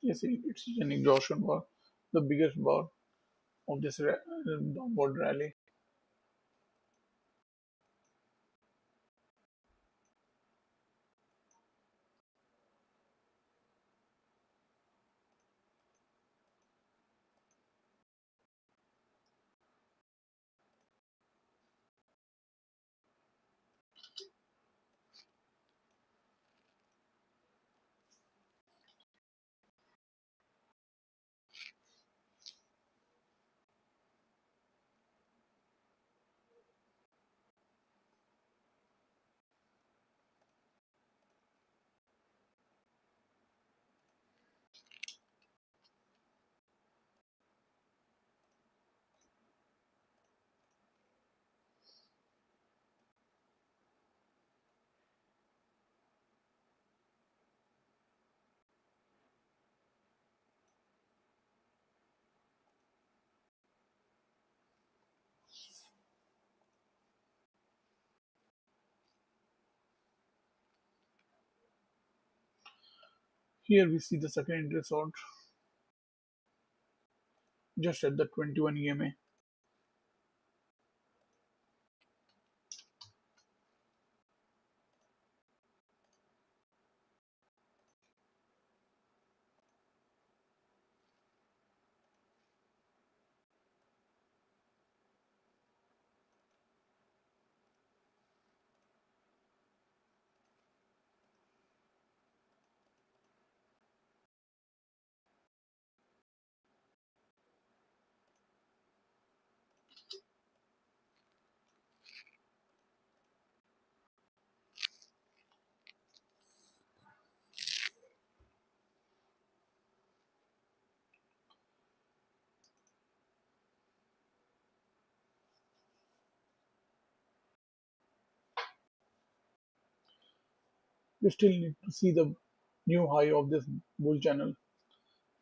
Yes, it's an exhaustion bar, the biggest bar of this downward rally. Here we see the second entry sort just at the 21 EMA. We still need to see the new high of this bull channel,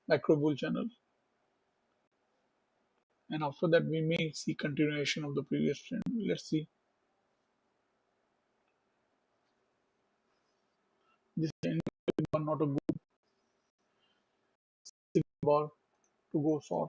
macro bull channel, and after that we may see continuation of the previous trend. Let's see. This is not a good bar to go short.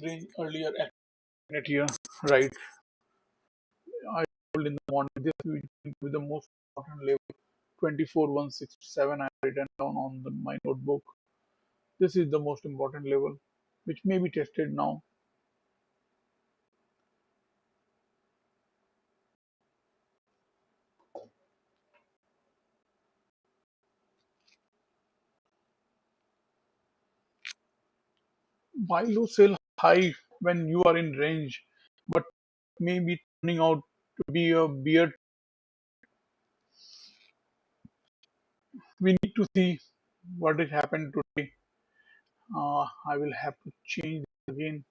range earlier at here, right? I told in the morning this will be the most important level 24167 I have written down on my notebook. This is the most important level which may be tested now. Why low sell high when you are in range, but may be turning out to be a bear? We need to see what has happened today. I will have to change again.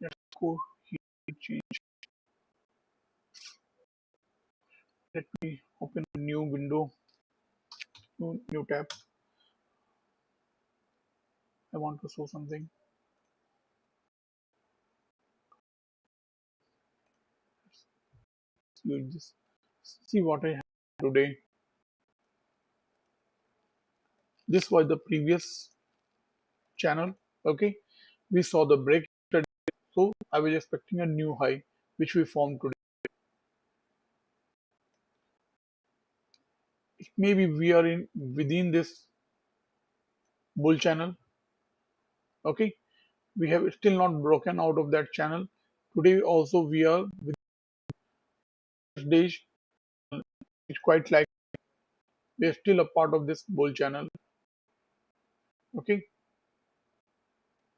Let's go here, change. Let me open a new window, new tab. I want to show something. Use this. See what I have today. This was the previous channel. Okay, we saw the break today, so I was expecting a new high, which we formed today. Maybe we are in within this bull channel. Okay, we have still not broken out of that channel. Today also we are with this days. It's quite like we are still a part of this bull channel. Okay,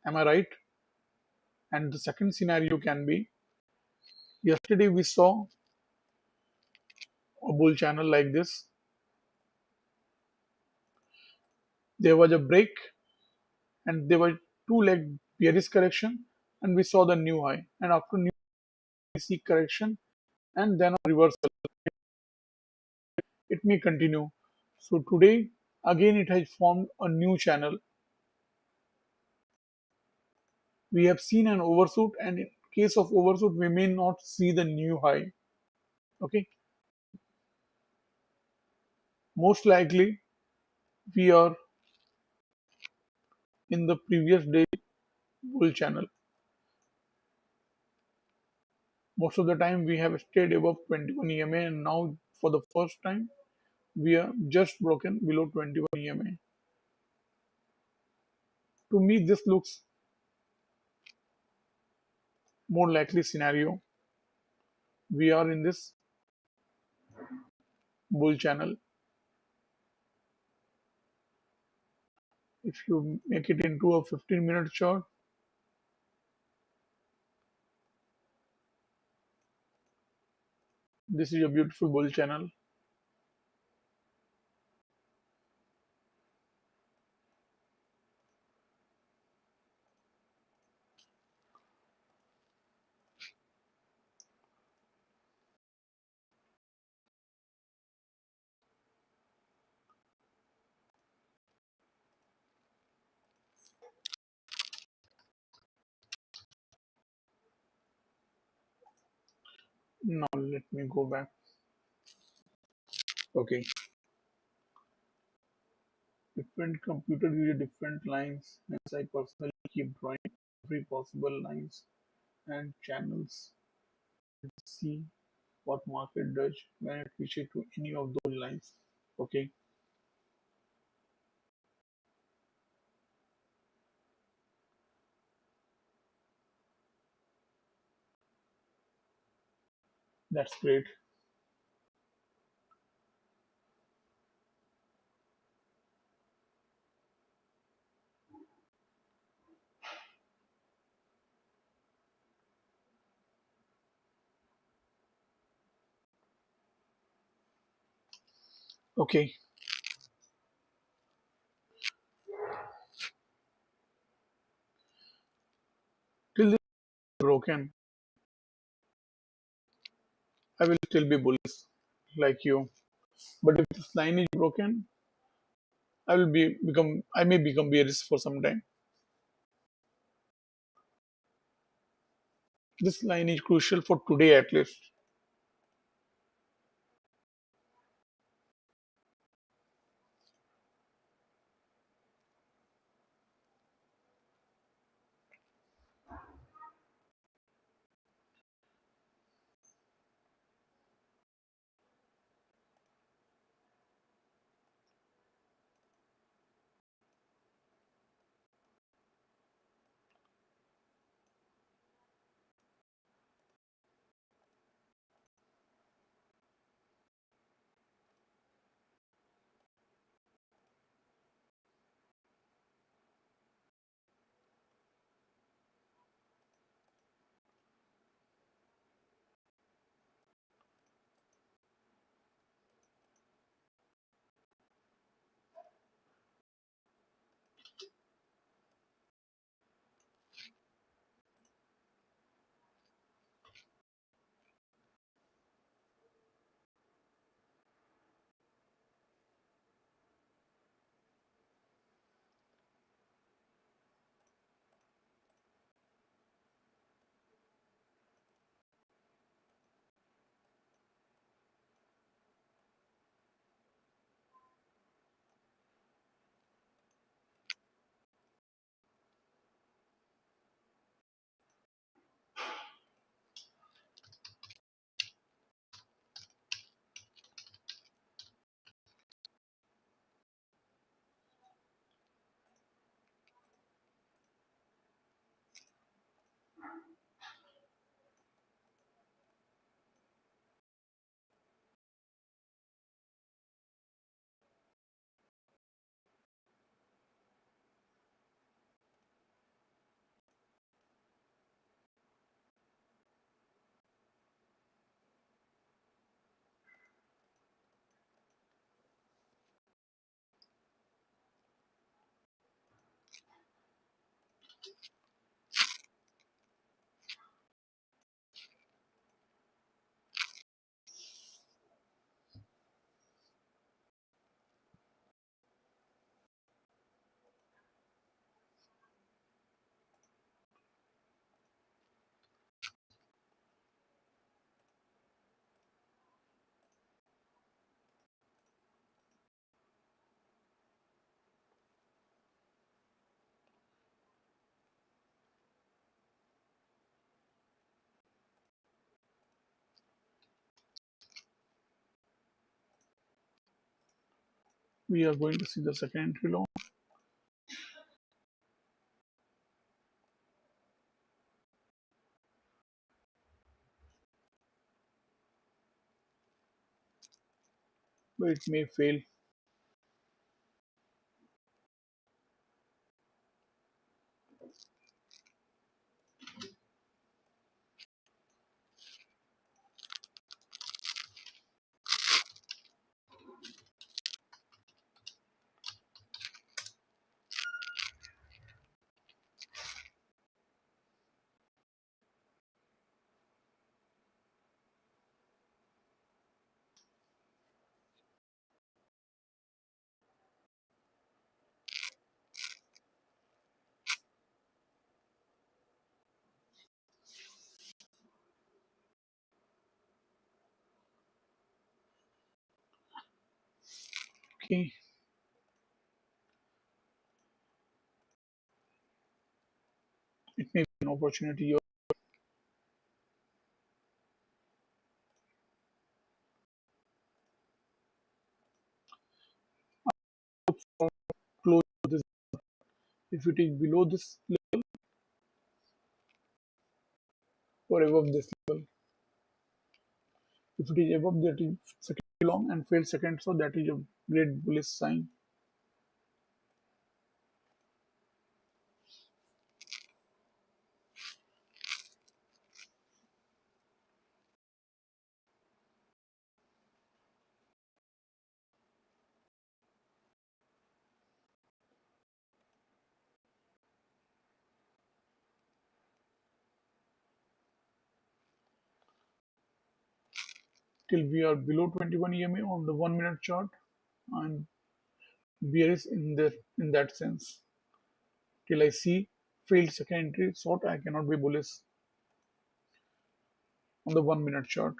am I right? And the second scenario can be yesterday we saw a bull channel like this. There was a break and there were two leg bearish correction and we saw the new high. And after new we see correction and then a reversal. It may continue. So today again it has formed a new channel. We have seen an overshoot, and in case of overshoot we may not see the new high. Okay, most likely we are in the previous day bull channel. Most of the time we have stayed above 21 EMA, and now for the first time we are just broken below 21 EMA. To me this looks more likely scenario. We are in this bull channel. If you make it into a 15-minute chart, this is a beautiful bull channel. Now let me go back. Okay, different computer use different lines, hence I personally keep drawing every possible lines and channels. See what market does when it reaches to any of those lines. Okay, that's great. Okay, till this is broken, I will still be bullish like you. But if this line is broken, I may become bearish for some time. This line is crucial for today at least. We are going to see the second entry long. But it may fail. Okay, it may be an opportunity. You close this. If it is below this level or above this level, if it is above that is second long and failed second, so that is a great bullish sign. Till we are below 21 EMA on the 1 minute chart, I'm bearish in that sense. Till I see failed second entry short, I cannot be bullish on the 1 minute chart.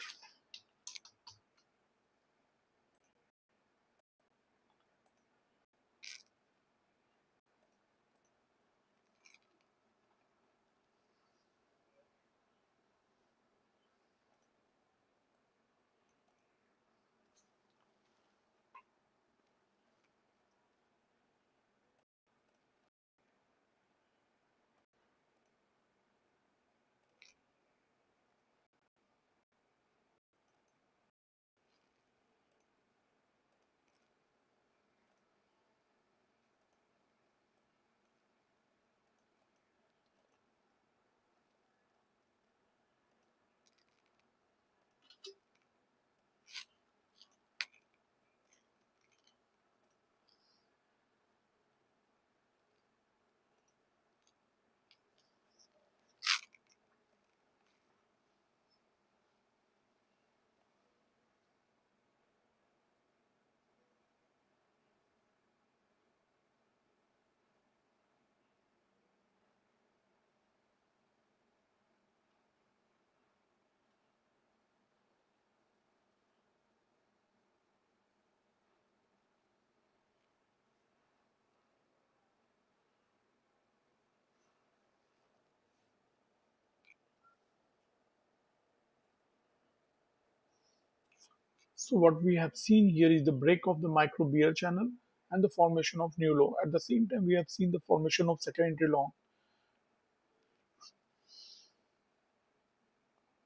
So what we have seen here is the break of the micro bear channel and the formation of new low. At the same time, we have seen the formation of second entry long.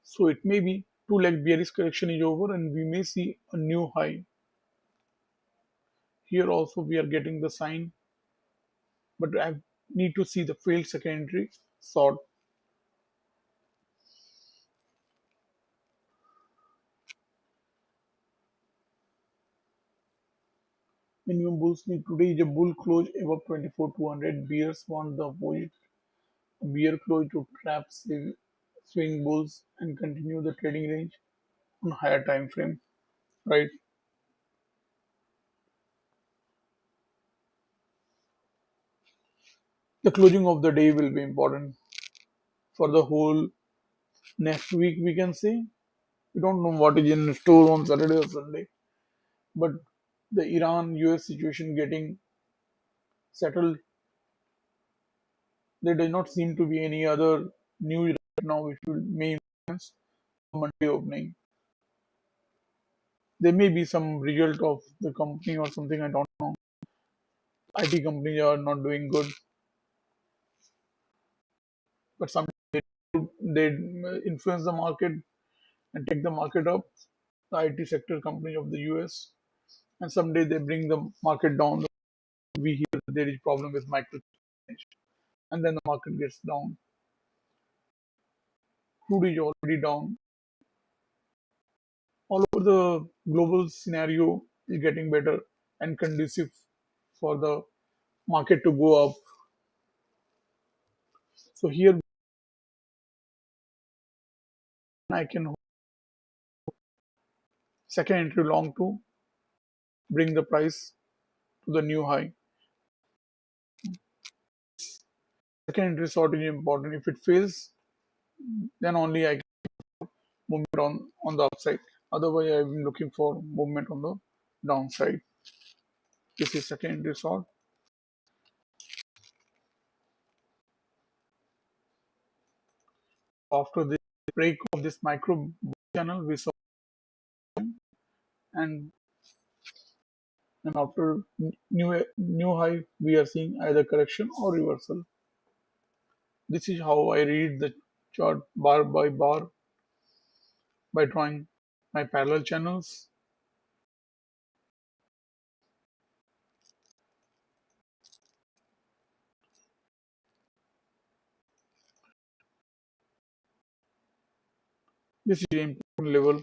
So it may be two leg bearish correction is over and we may see a new high. Here also we are getting the sign, but I need to see the failed second entry short. Minimum bulls need today is a bull close above 24,200. Bears want the opposite. A bear close to trap swing bulls and continue the trading range on higher time frame. Right. The closing of the day will be important for the whole next week. We can say we don't know what is in store on Saturday or Sunday, but the Iran-US situation getting settled, there does not seem to be any other news right now which will may influence Monday opening. There may be some result of the company or something, I don't know. IT companies are not doing good, but some they influence the market and take the market up. The IT sector company of the US, and someday they bring the market down. We hear that there is problem with micro, and then the market gets down. Crude is already down. All over the global scenario is getting better and conducive for the market to go up. So here I can second entry long to bring the price to the new high. Second entry short is important. If it fails, then only I can move it on the upside. Otherwise, I've been looking for movement on the downside. This is second entry short. After the break of this micro channel, we saw and after new high, we are seeing either correction or reversal. This is how I read the chart bar by bar by drawing my parallel channels. This is an important level.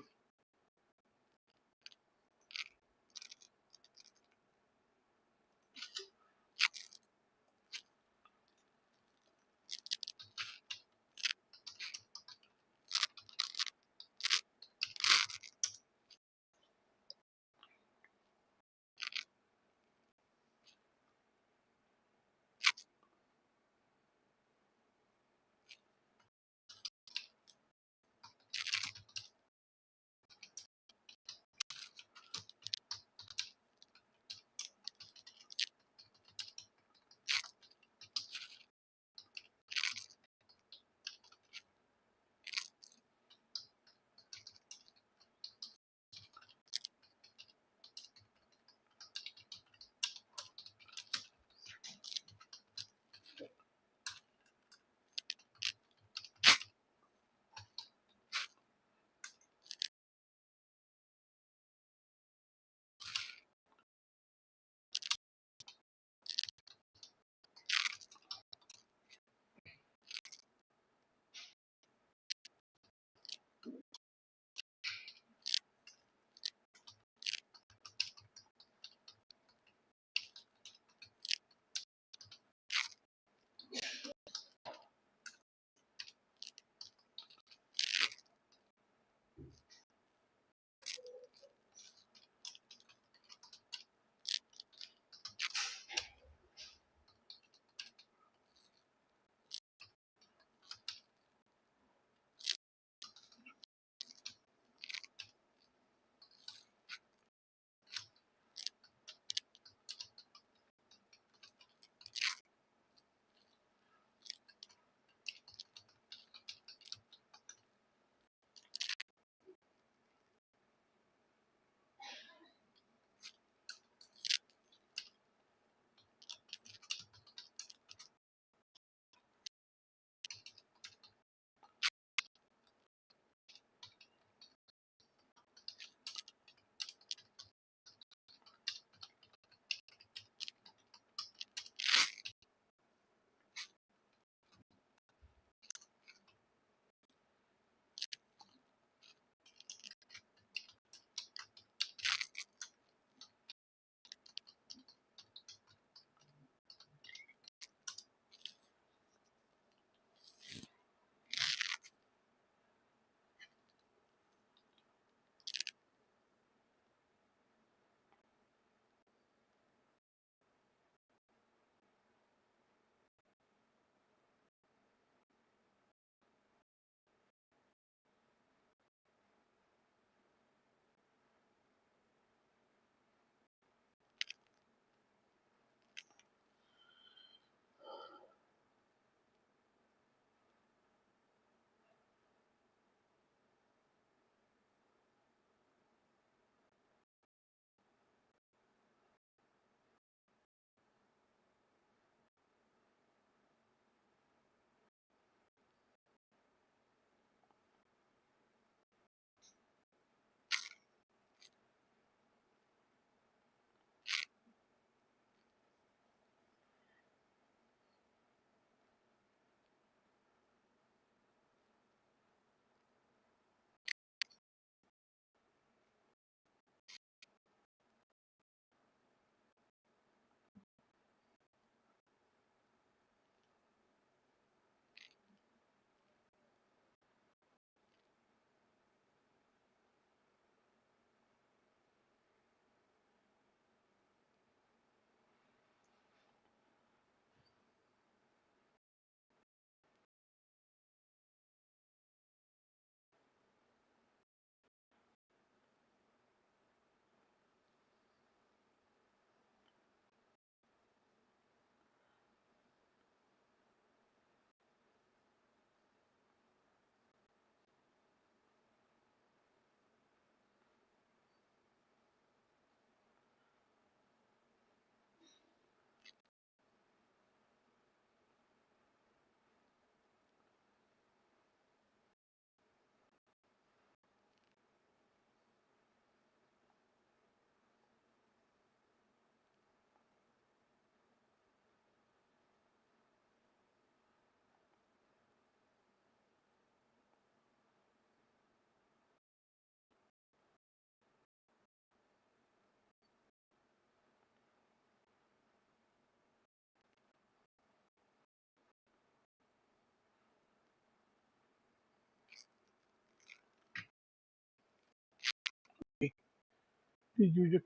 The user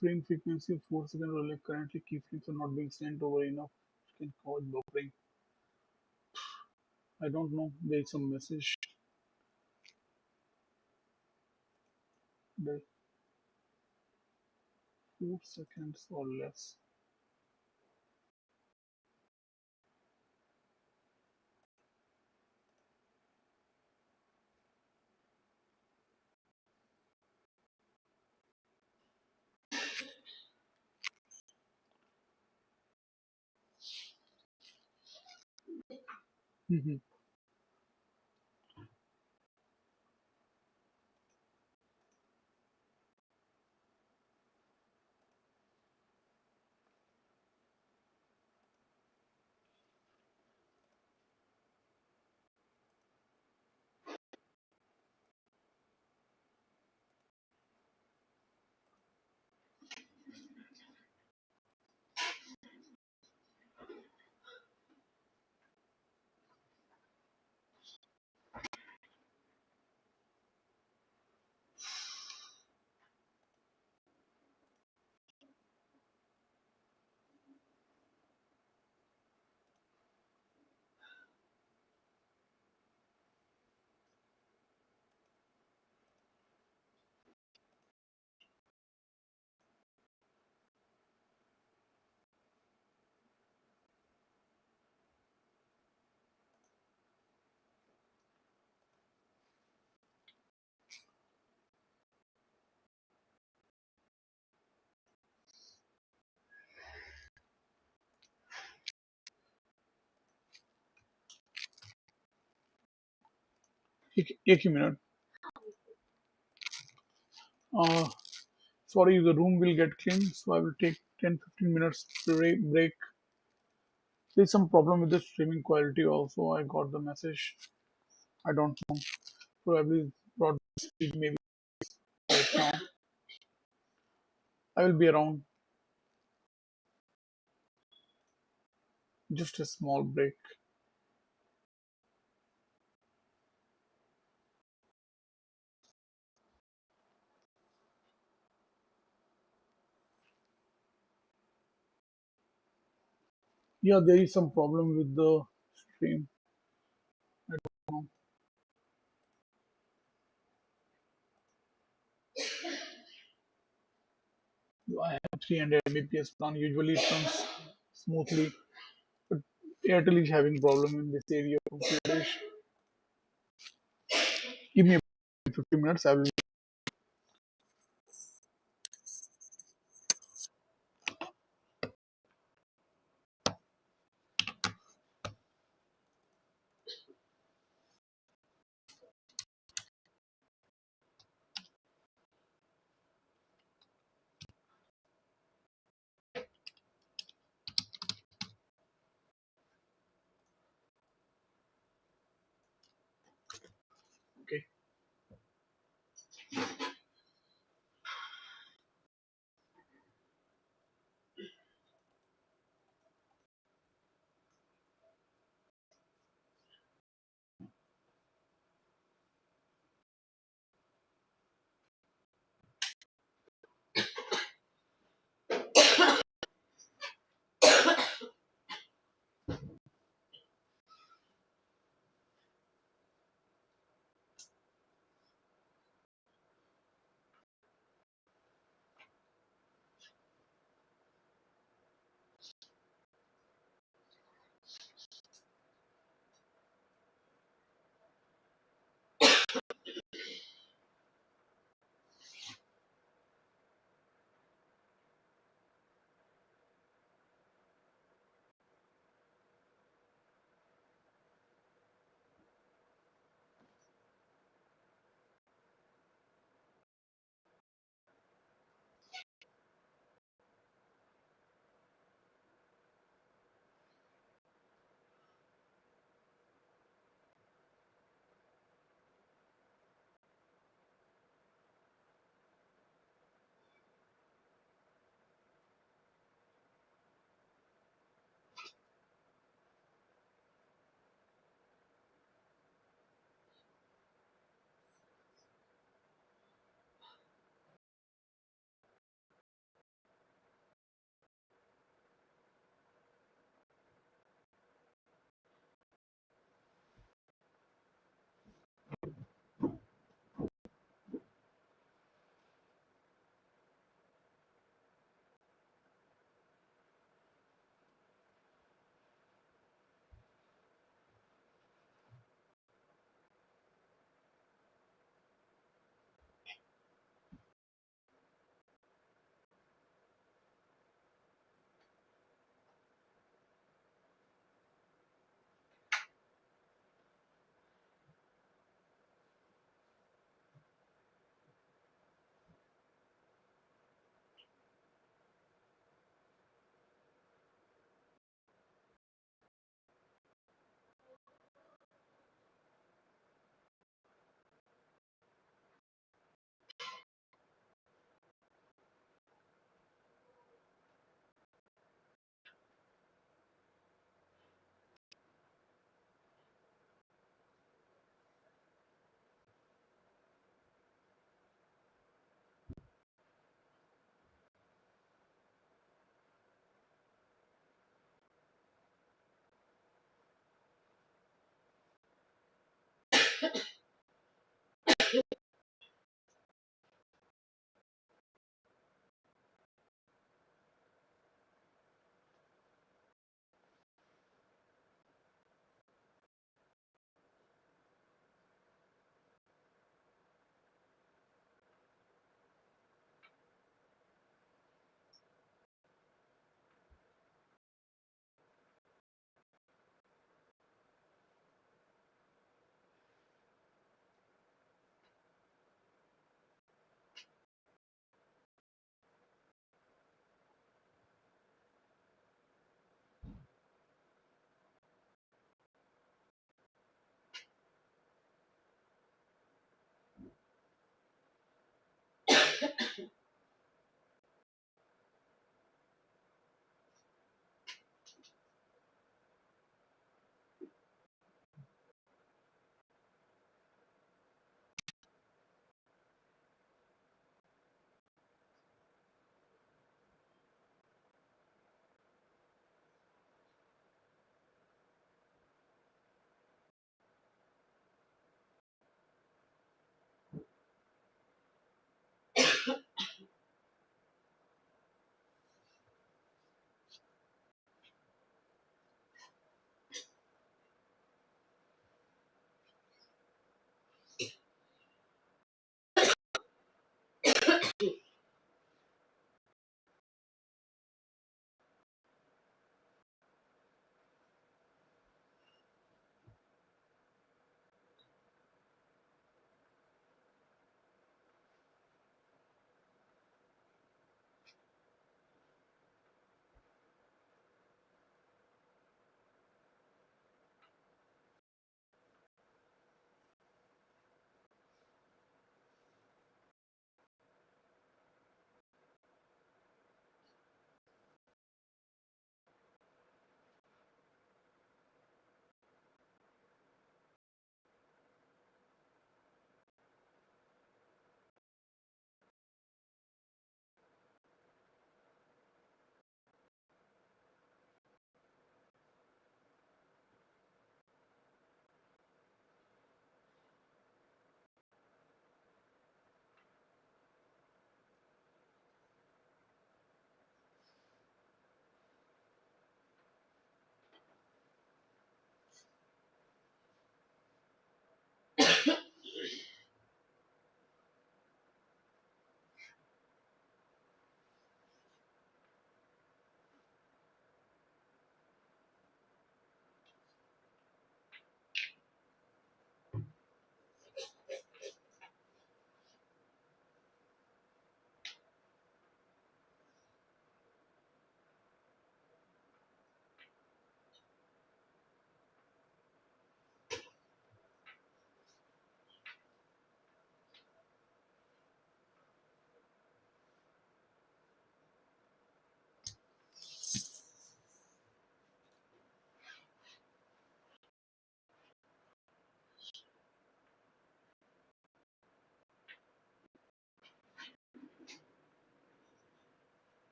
frame frequency of 4 seconds or like currently keyframes are not being sent over enough. It can cause buffering. I don't know. There is some message that 4 seconds or less. Mhm. एक ही minute. Uh, Sorry, the room will get clean, so I will take 10-15 minutes break. There's some problem with the streaming quality also. I got the message. I don't know. Probably broadband speed maybe right now. I will be around. Just a small break. Yeah, there is some problem with the stream. I don't know. I have 300 Mbps plan. Usually it runs smoothly, but Airtel is having problem in this area of Pradesh. Give me 50 minutes. I will. Okay.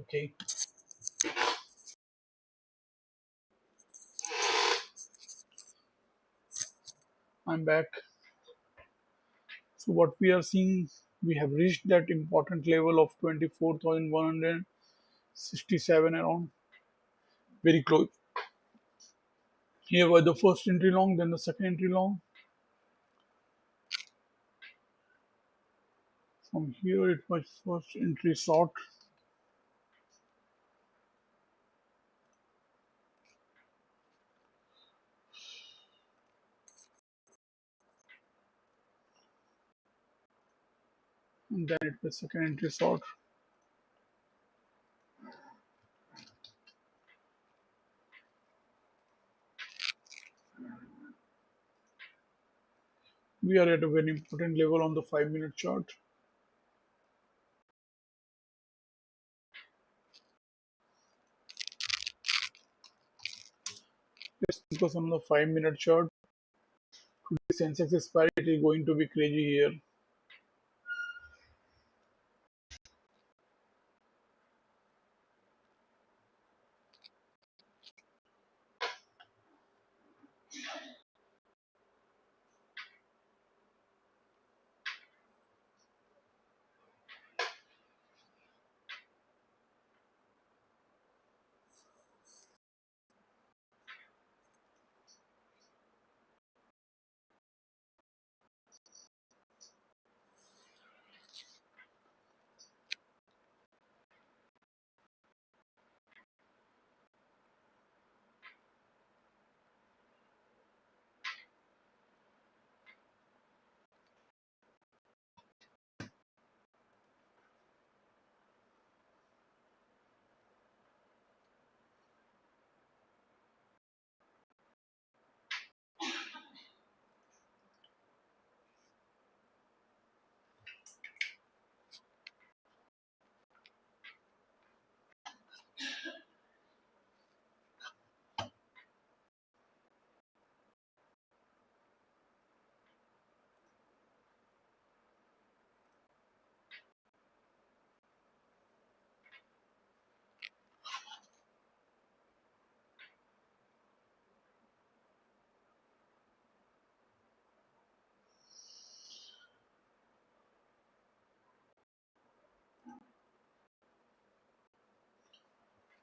Okay, I'm back. So what we are seeing, we have reached that important level of 24,167 around, very close. Here was the first entry long, then the second entry long. From here it was first entry short, and then it was second entry short. We are at a very important level on the 5 minute chart. Let's focus on the 5 minute chart. The Sensex expiry is going to be crazy here.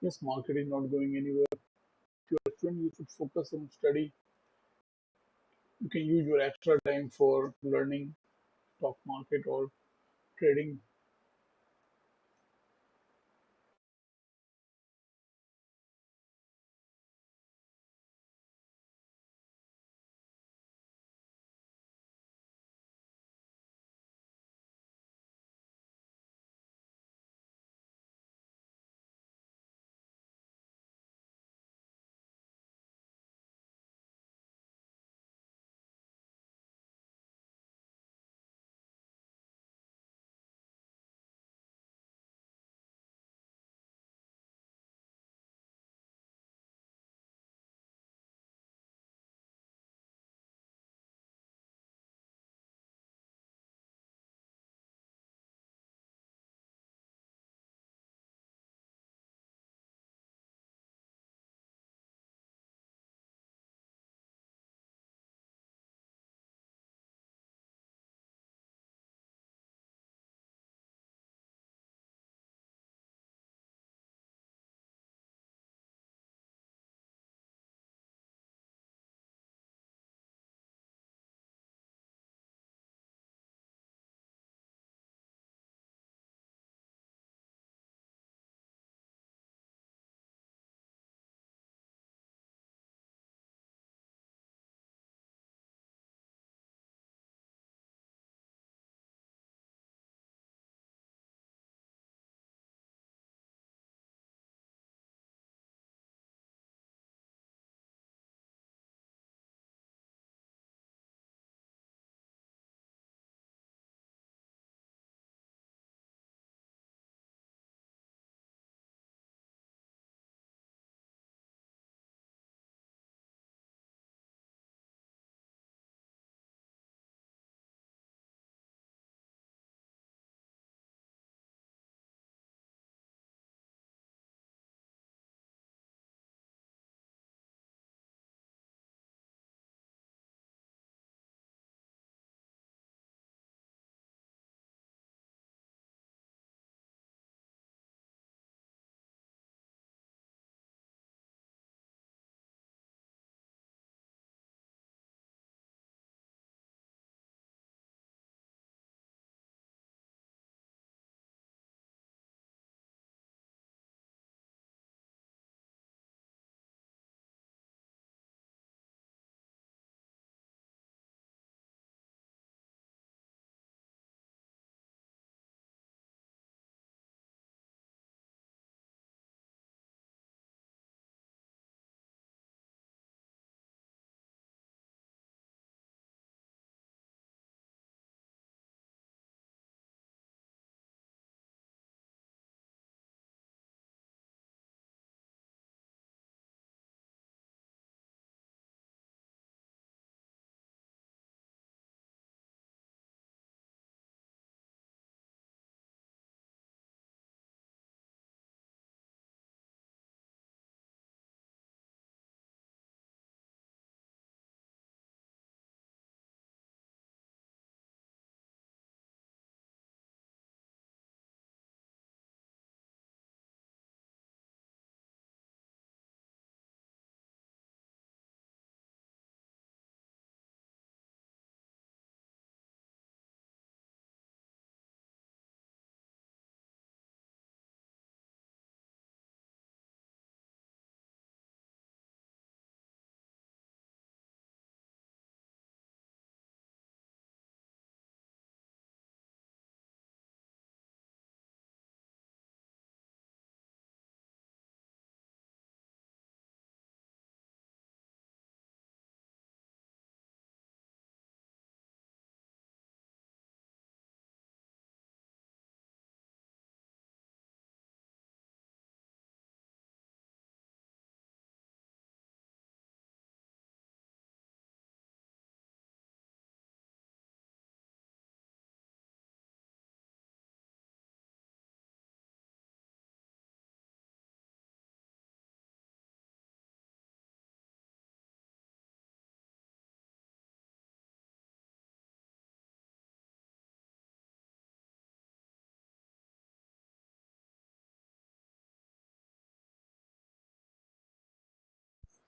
Yes, market is not going anywhere. If you are a student, you should focus on study. You can use your extra time for learning stock market or trading.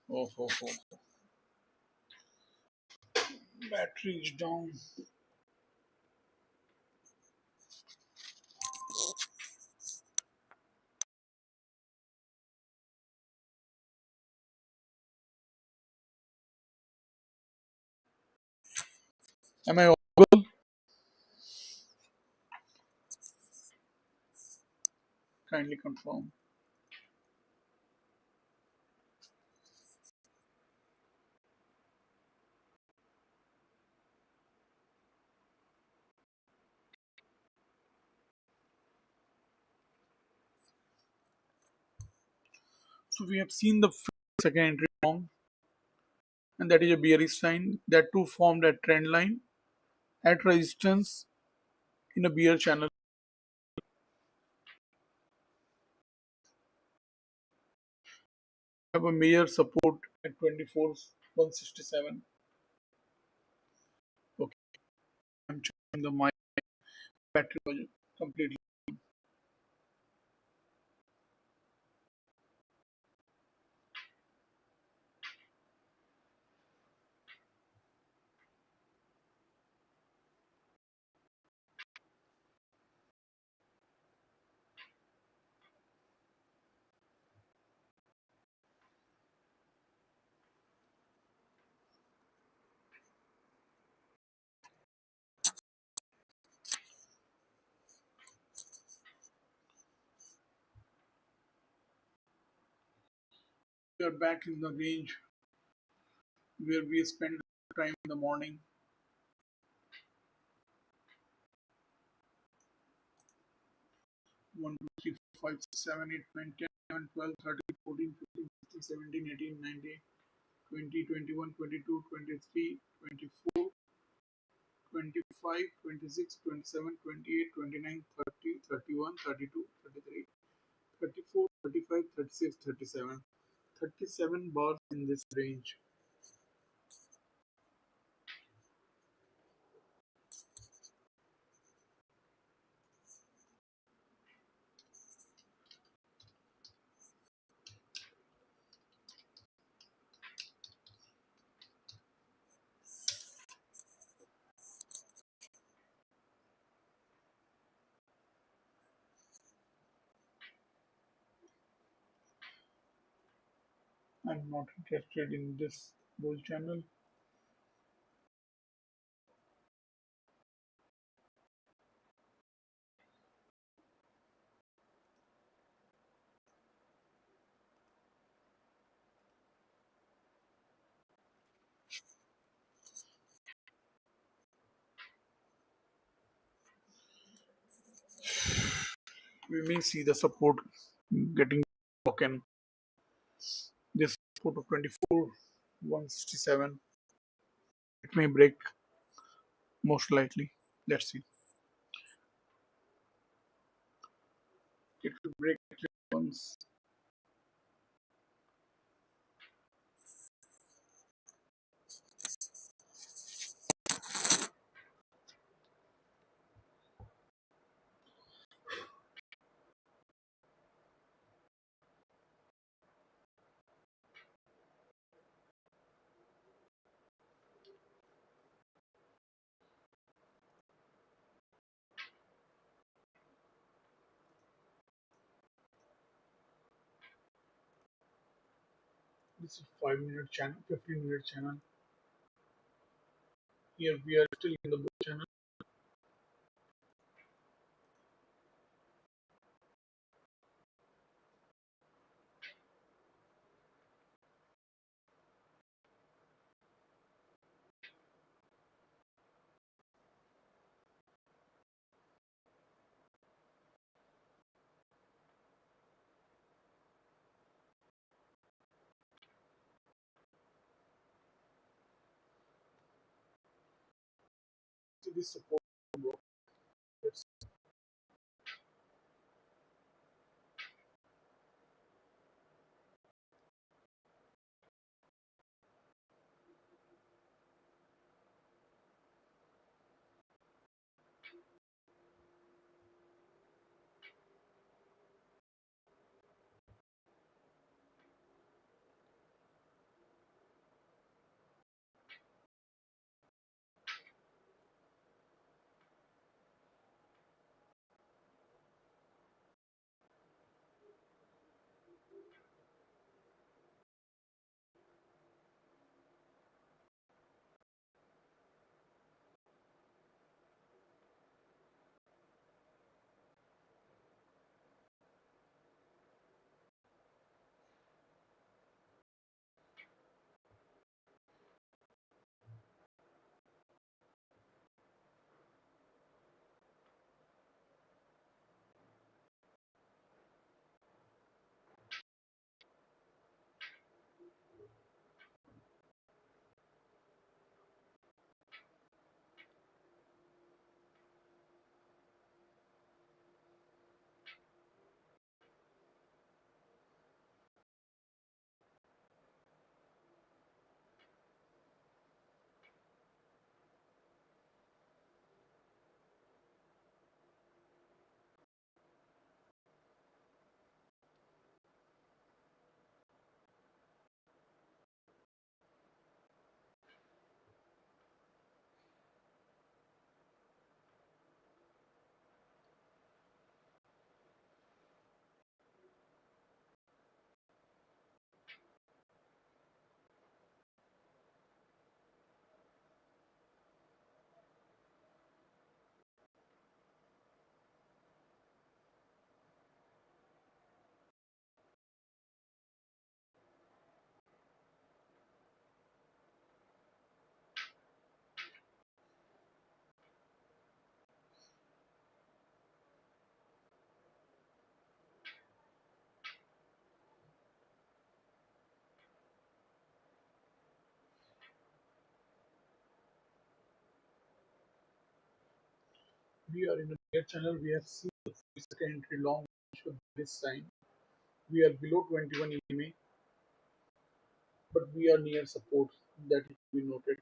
Oh, oh, oh. Battery is down. Am I audible? Kindly confirm. So we have seen the second entry form, and that is a bearish sign. That too formed at trend line at resistance in a bear channel. We have a major support at 24 167. Okay, I'm checking the my battery was completely. We are back in the range where we spend time in the morning. 1, 2, 3, 4, 5, 6, 7, 8, 9, 10, 11, 12, 13, 14, 15, 16, 17, 18, 19, 20, 21, 22, 23, 24, 25, 26, 27, 28, 29, 30, 31, 32, 33, 34, 35, 36, 37. 37 bars in this range. I'm not interested in this bull channel. We may see the support getting broken. This support of 24, 167. It may break most likely. Let's see. It will break once. This is 5 minute channel, 15-minute channel. Here we are still in the bull channel. See this support broke. Let's We are in a near channel. We have seen the second entry long of this sign. We are below 21 EMA, but we are near support. That is to be noted.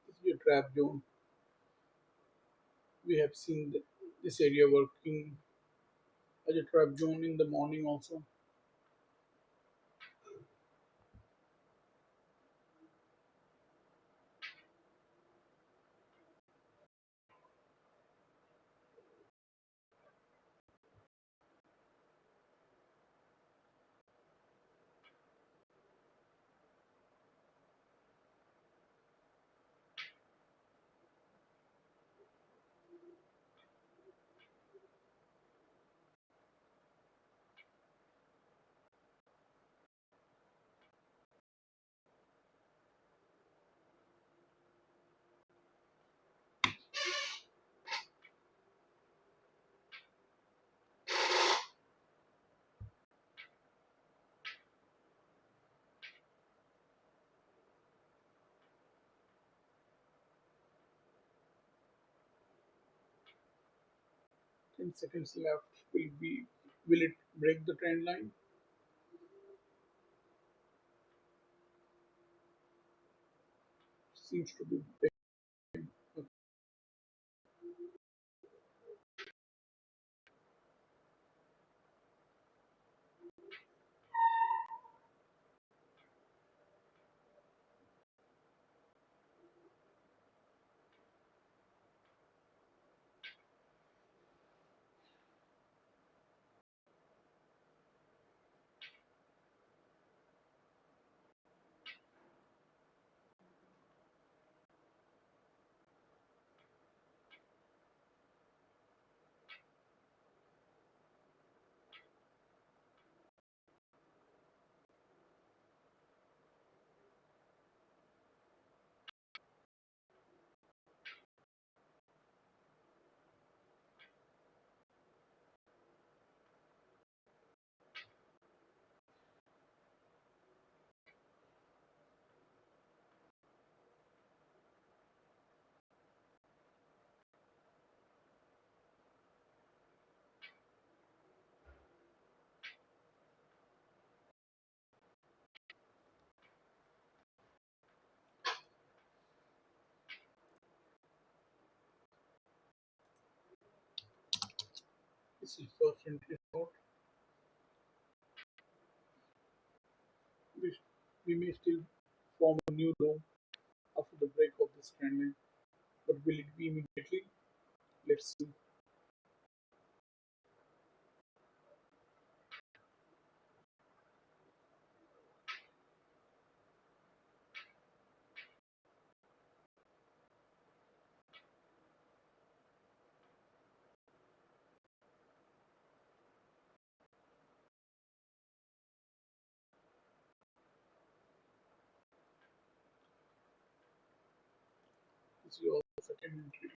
This is a trap zone. We have seen this area working as a trap zone in the morning also. Ten seconds left. Will it break the trend line? Seems to be breaking. 'This is first entry short. We, we may still form a new low after the break of this trend line, but will it be immediately? Let's see. This is your second entry.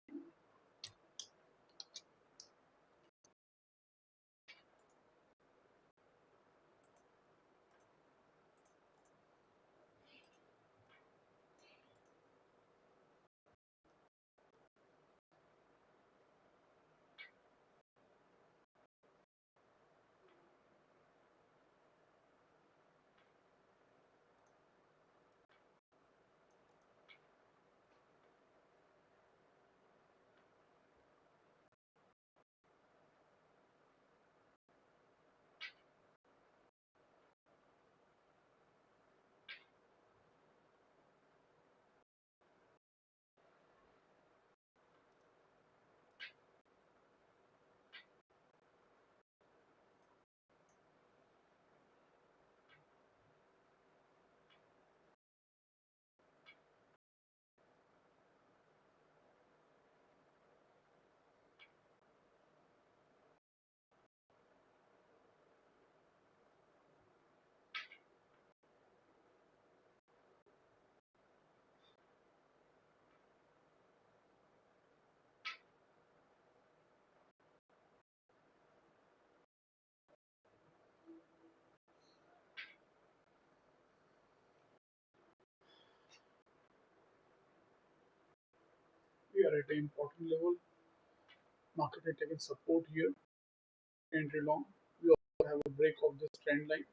at an important level. Market had taken support here, entry long. We also have a break of this trend line.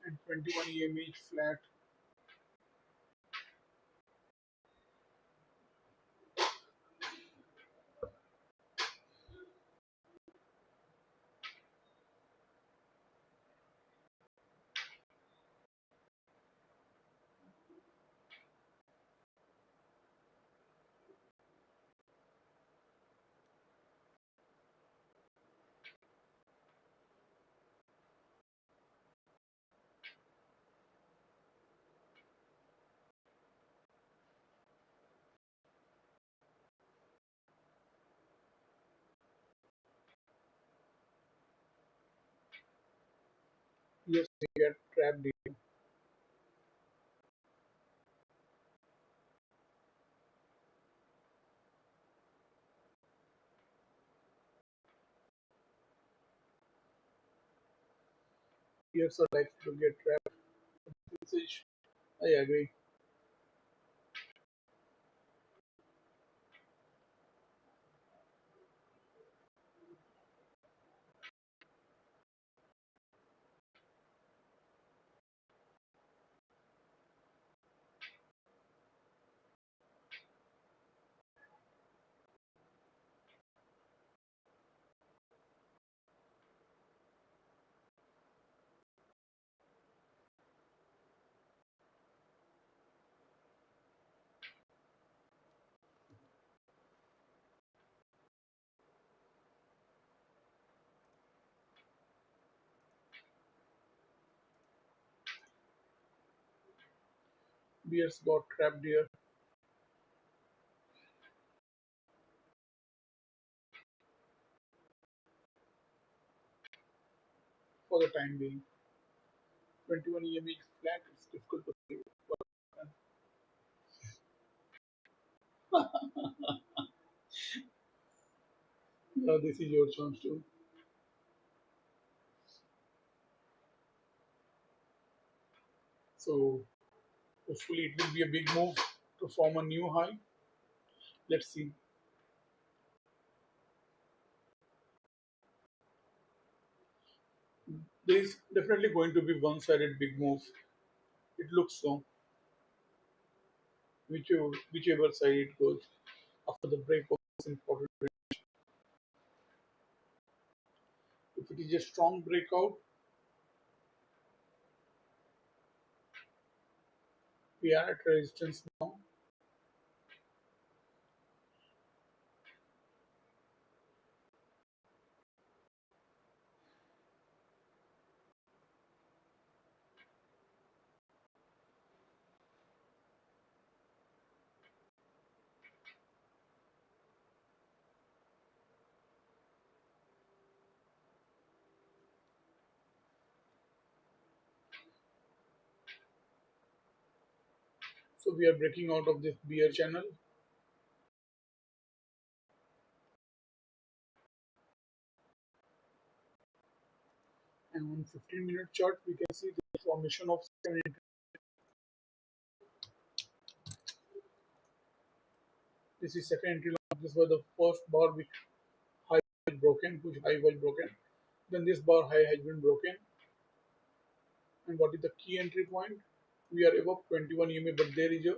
And 21 EMA is flat. Yes, we get trapped here. Here's are likely to get trapped. This is, I agree. Bears got trapped here for the time being. 21 EMA is flat. It's difficult to say. Yeah, this is your chance too. So hopefully it will be a big move to form a new high. Let's see. There is definitely going to be one-sided big move. It looks so, whichever side it goes after the break of this important. If it is a strong breakout, we are at resistance now. So we are breaking out of this bear channel, and on 15-minute chart we can see the formation of second entry. This is second entry line. This was the first bar which high was broken, which high was broken. Then this bar high has been broken. And what is the key entry point? We are above 21 EMA, but there is a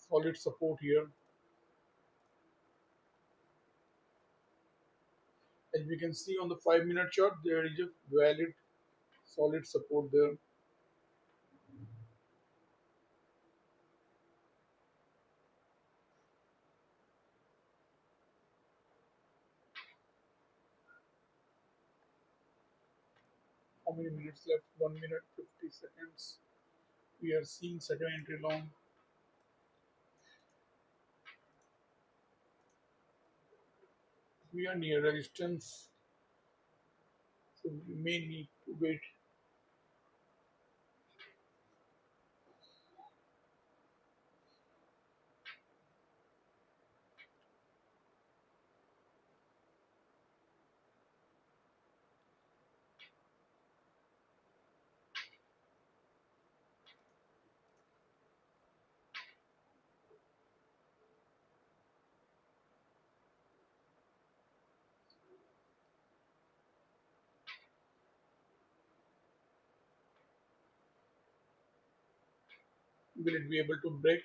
solid support here. As we can see on the 5-minute chart, there is a valid solid support there. How many minutes left? 1 minute 50 seconds. We are seeing second entry long. We are near resistance, so we may need to wait. Will it be able to break?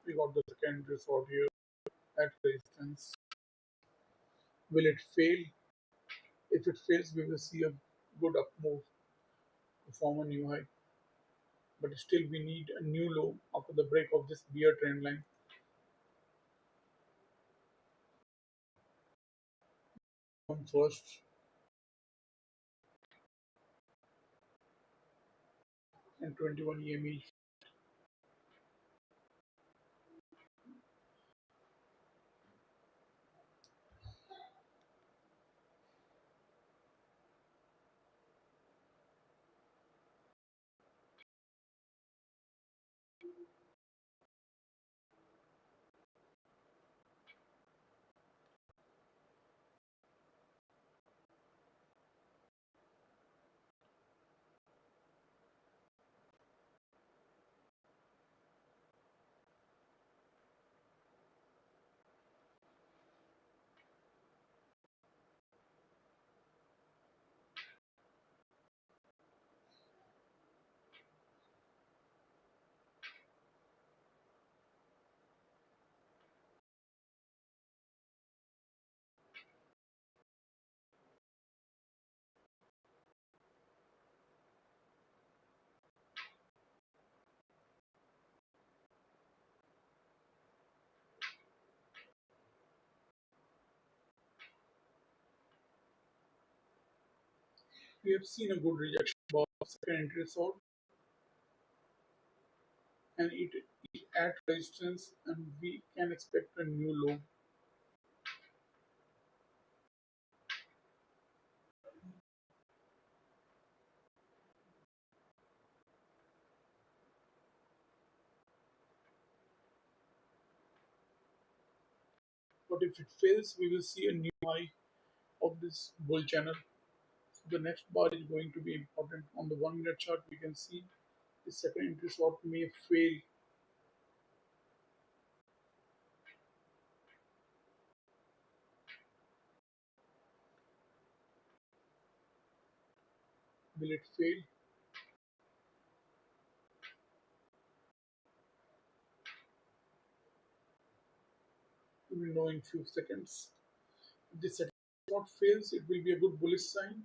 We got the second resort here at resistance. Will it fail? If it fails, we will see a good up move to form a new high. But still, we need a new low after the break of this bear trend line. Come first and 21 EME. We have seen a good rejection of second entry resort and it is at resistance and we can expect a new low. But if it fails, we will see a new high of this bull channel. So the next bar is going to be important. On the 1 minute chart, we can see the second entry slot may fail. Will it fail? We will know in few seconds. If the second slot fails, it will be a good bullish sign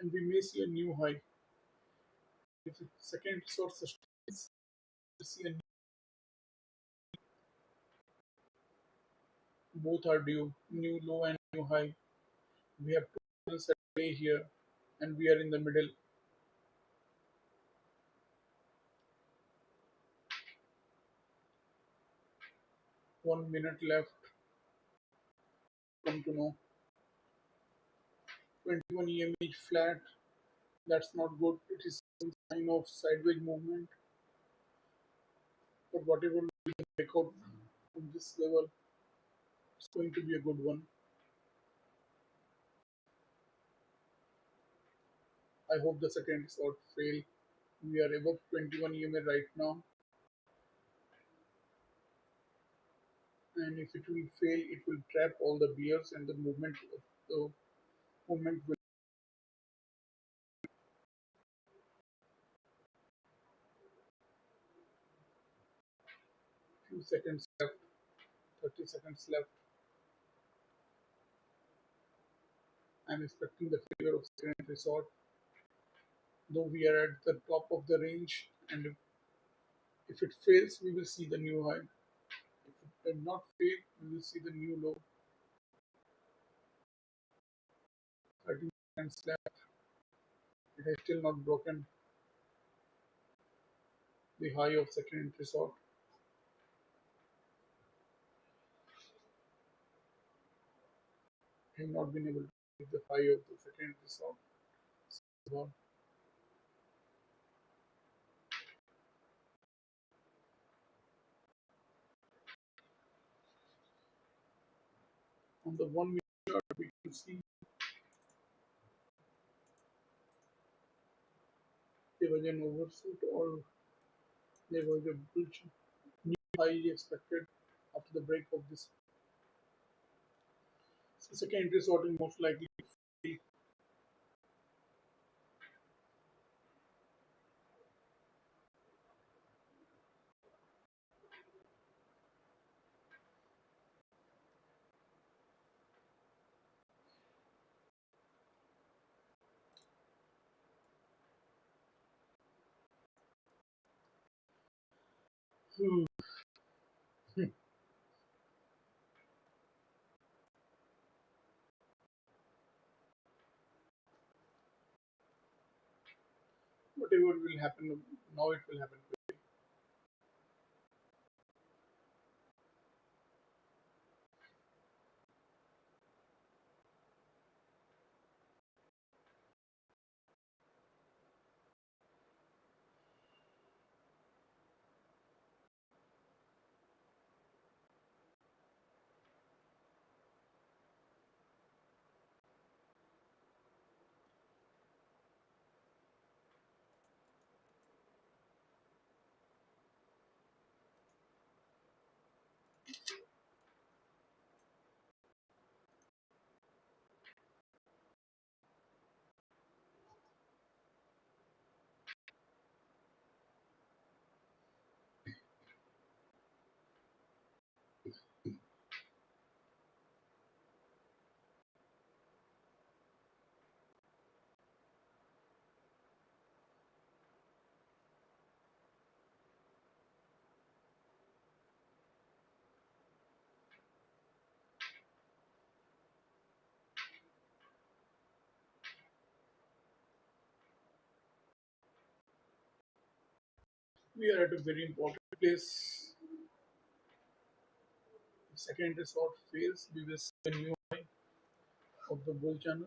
and we may see a new high. If the second slot sustains, we see a both are due, new low and new high. We have two levels at play here and we are in the middle. 1 minute left. Come to know. 21 EMH flat. That's not good. It is some sign of sideways movement. But whatever we can break out, on this level, it's going to be a good one. I hope the second resort fail. We are above 21 EMA right now, and if it will fail, it will trap all the bears and the movement will few seconds left, 30 seconds left. I'm expecting the failure of second resort, though we are at the top of the range, and if it fails, we will see the new high. If it does not fail, we will see the new low. 30 seconds left. It has still not broken the high of second resort. Have not been able to hit the high of the second resort. So, on the 1 minute chart, we can see there was an overshoot or there was a bullish new high expected after the break of this. So second resort is most likely to fail. Hmm. Whatever will happen now, it will happen. We are at a very important place. If second resort fails, we will see a new high of the bull channel.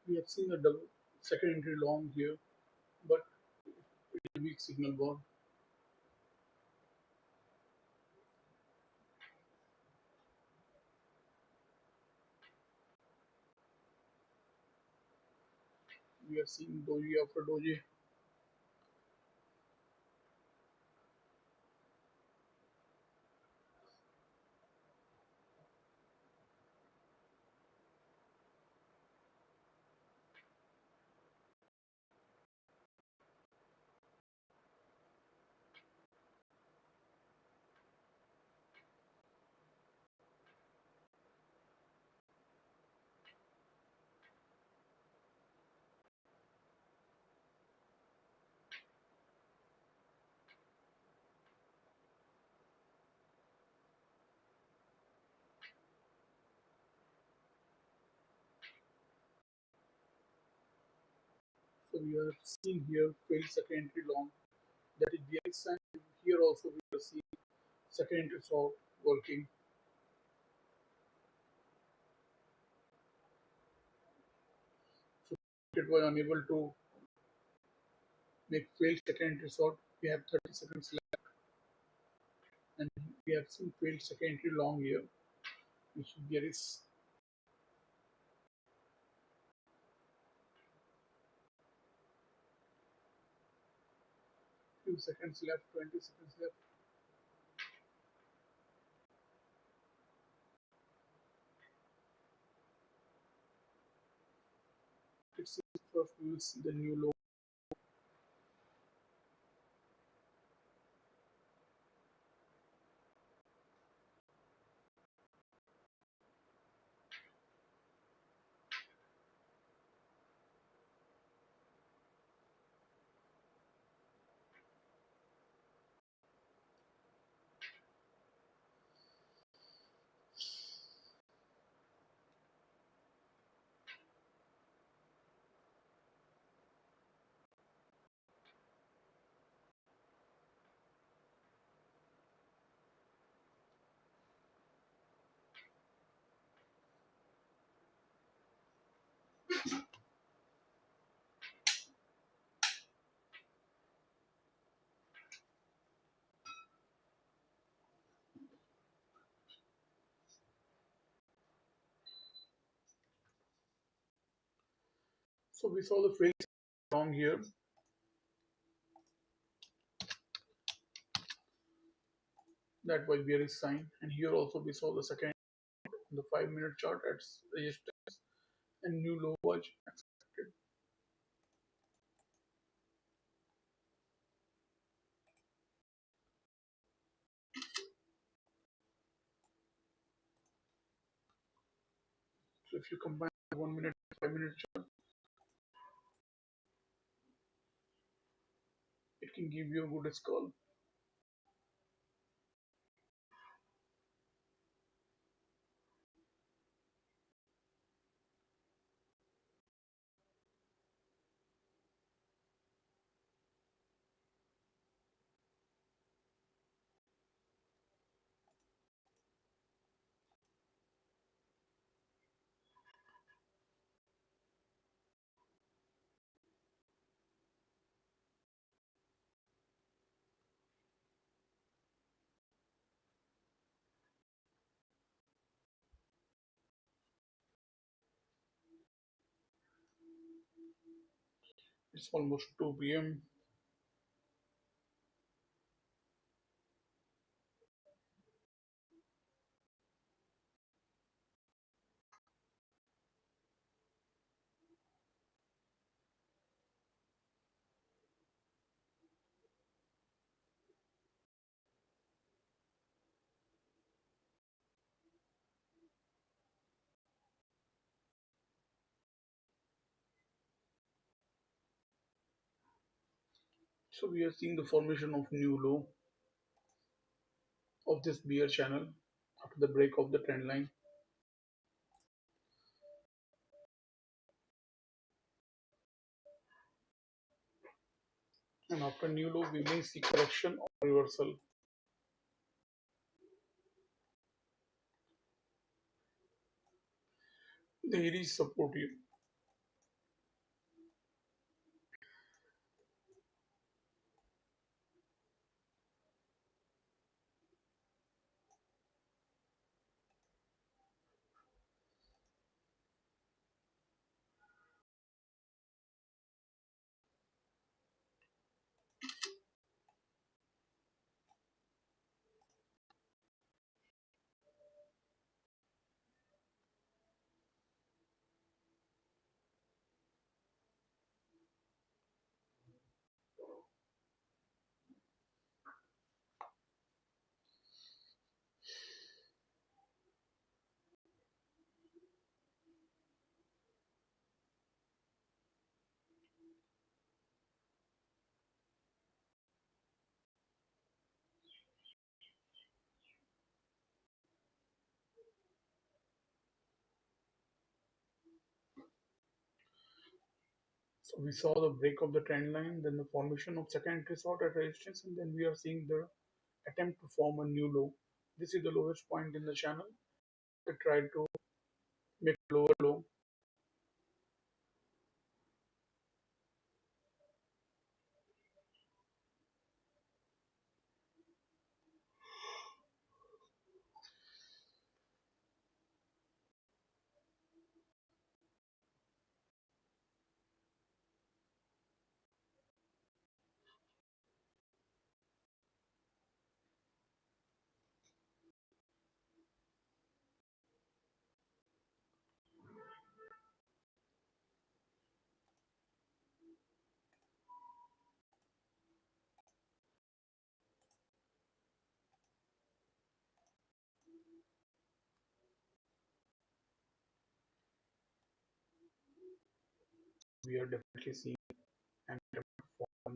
We have seen a double second entry long here, but a weak signal bar. We are seeing doji after doji. So we are seeing here failed secondary long, that is bearish sign. Here also we are seeing secondary short working. So it was unable to make failed secondary short. We have 30 seconds left, and we have seen failed secondary long here, which is bearish. Few seconds left, 20 seconds left. Let's see first we will see the new low. So we saw the failed long here. That was bearish sign, and here also we saw the second on the 5-minute chart at resistance, and new low was expected. So if you combine 1 minute, 5-minute chart, it can give you a good skull. It's almost 2 p.m. So we are seeing the formation of new low of this bear channel after the break of the trend line. And after new low, we may see correction or reversal. There is support here. So we saw the break of the trend line, then the formation of second entry sort at resistance, and then we are seeing the attempt to form a new low. This is the lowest point in the channel. I tried to make lower low. We are definitely seeing an attempt to form.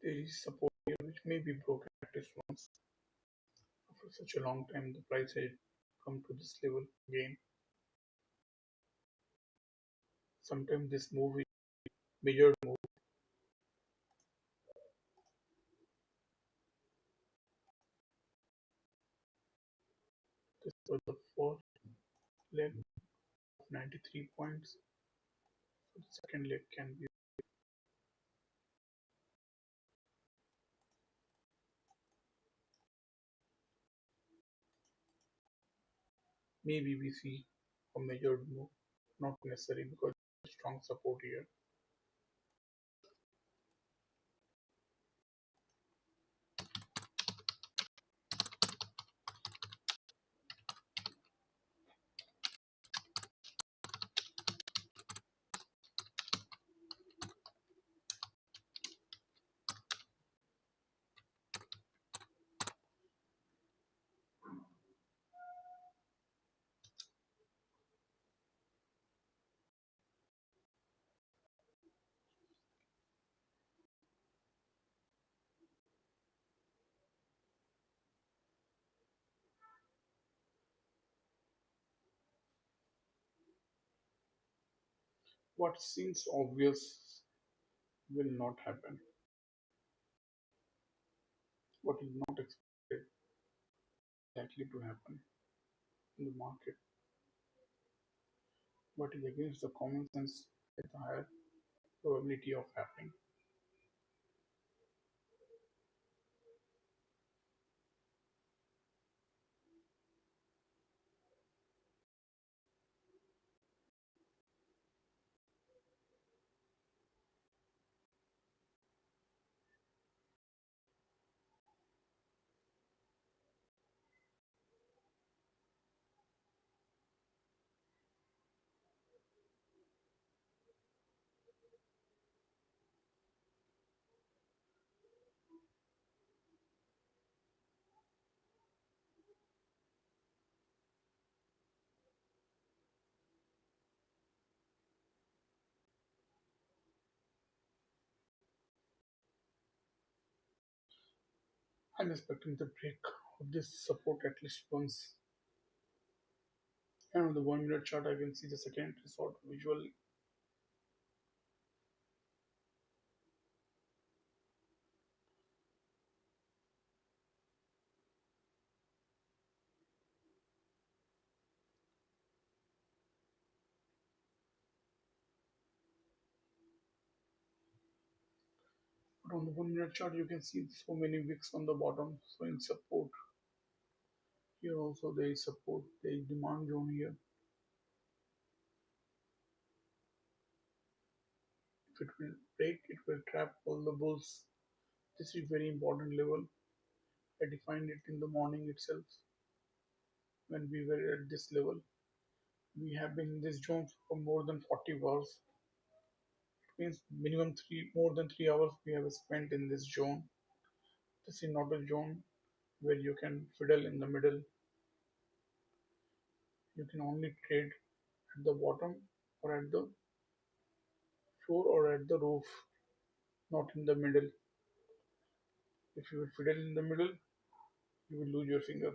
There is support here which may be broken at this once. For such a long time, the price had come to this level again. Sometimes this move is measured move. This was the first leg of 93 points. So the second leg can be. Maybe we see a measured move, not necessary because strong support here. What seems obvious will not happen. What is not expected likely to happen in the market. What is against the common sense has a higher probability of happening. I'm expecting the break of this support at least once. And on the 1 minute chart, I can see the second sort visually. But on the 1 minute chart, you can see so many wicks on the bottom showing support. Here also there is support, there is demand zone here. If it will break, it will trap all the bulls. This is very important level. I defined it in the morning itself when we were at this level. We have been in this zone for more than 40 hours. It means minimum more than 3 hours we have spent in this zone. This is not a zone where you can fiddle in the middle. You can only trade at the bottom or at the floor or at the roof, not in the middle. If you will fiddle in the middle, you will lose your finger.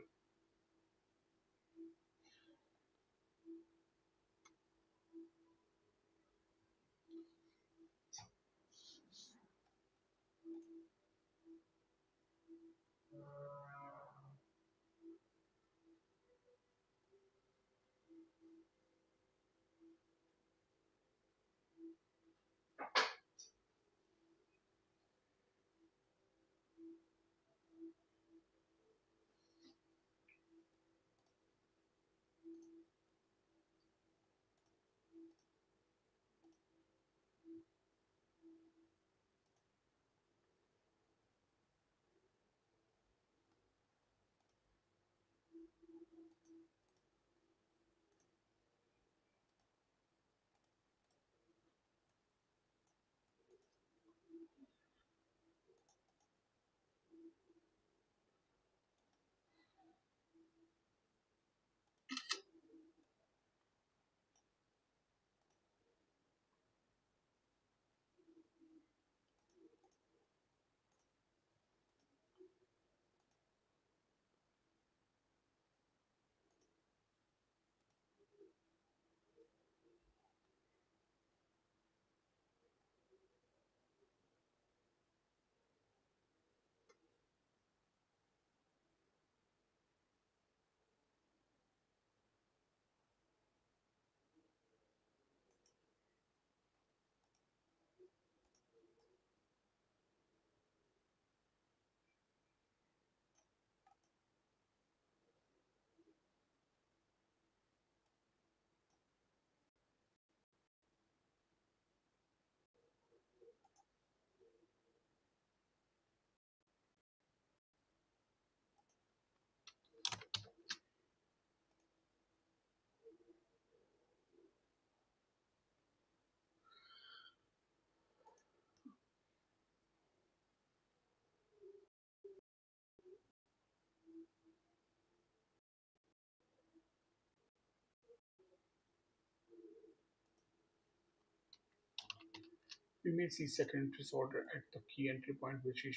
We may see second disorder at the key entry point, which is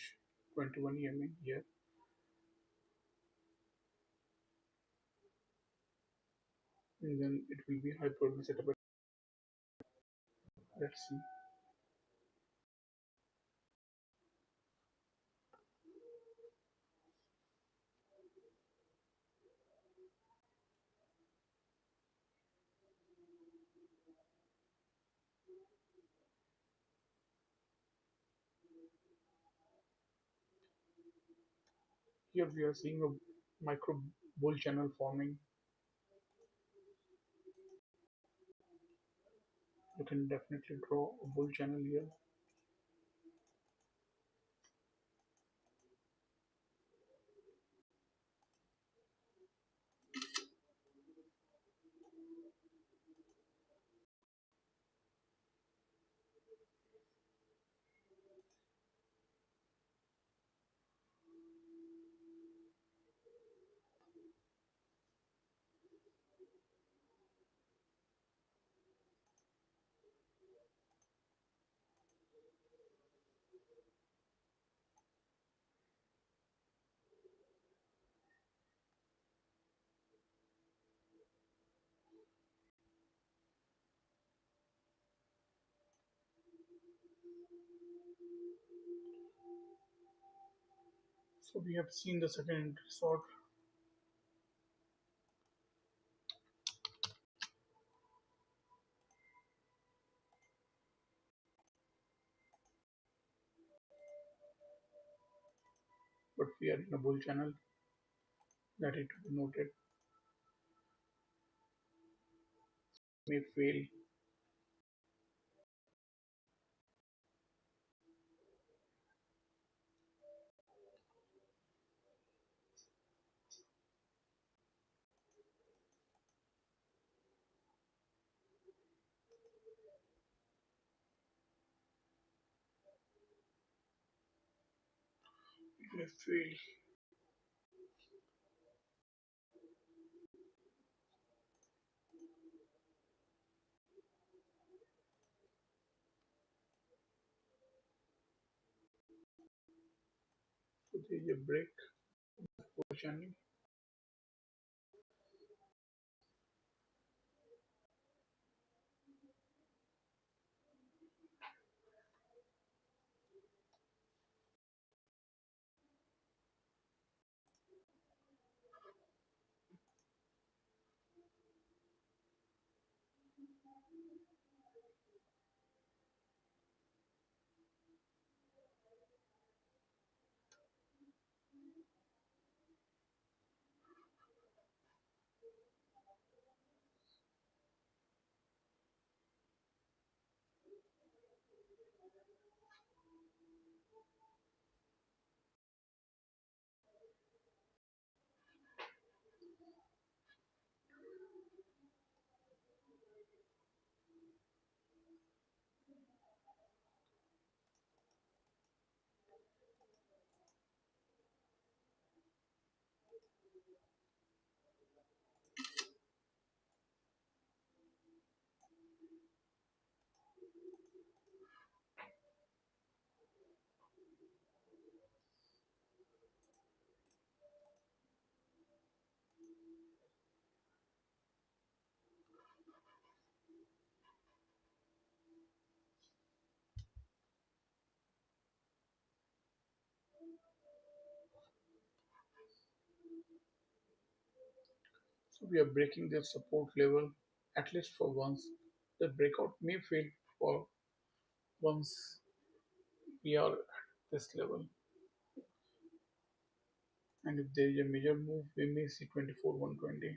21 EMA here. And then it will be high probability setup. Let's see. Here we are seeing a micro bull channel forming. You can definitely draw a bull channel here. So we have seen the second sort, but we are in a bull channel. That it to be noted. May fail. It may fail. So there is a break. Bull channel. So we are breaking the support level at least for once. The breakout may fail for once we are at this level. And if there is a major move, we may see 24 120.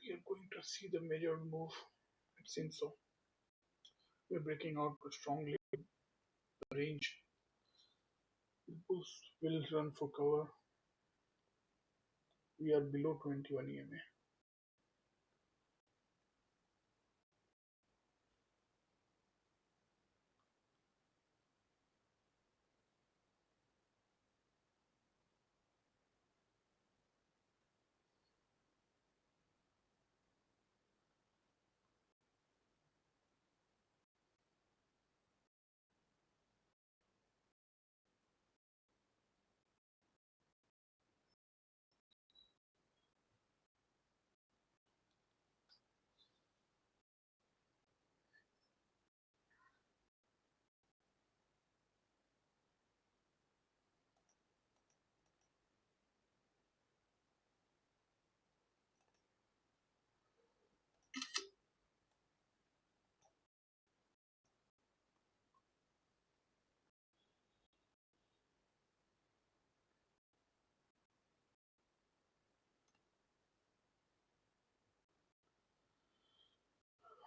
We are going to see the major move. It seems so. We're breaking out strongly the range. The bulls will run for cover. We are below 21 EMA.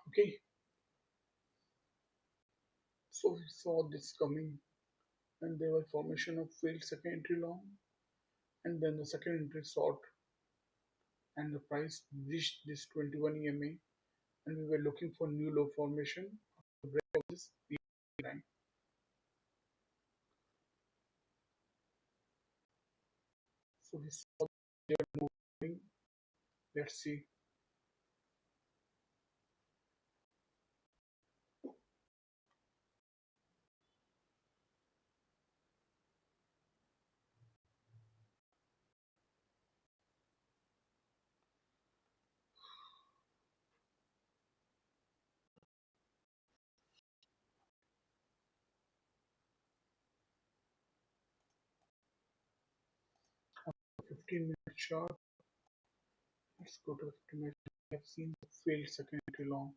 Okay, so we saw this coming, and there was formation of failed second entry long, and then the second entry short, and the price reached this 21 EMA, and we were looking for new low formation to break of this PE line. So we saw they are moving. Let's see. 15-minute chart. Let's go to 15 minute. We have seen the failed second entry long.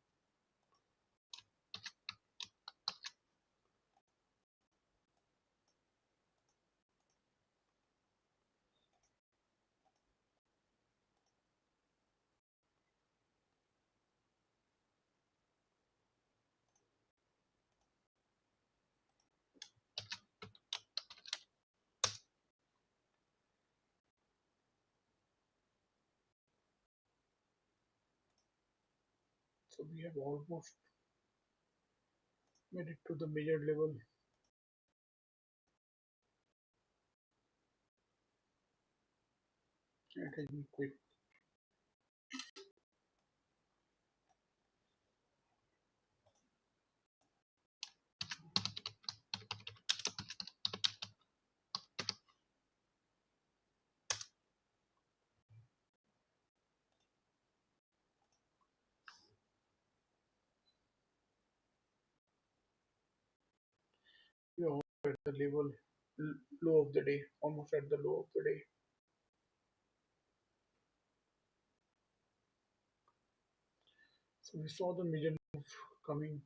So we have almost made it to the major level. It has been quick. We are at the level low of the day, almost at the low of the day. So we saw the major move coming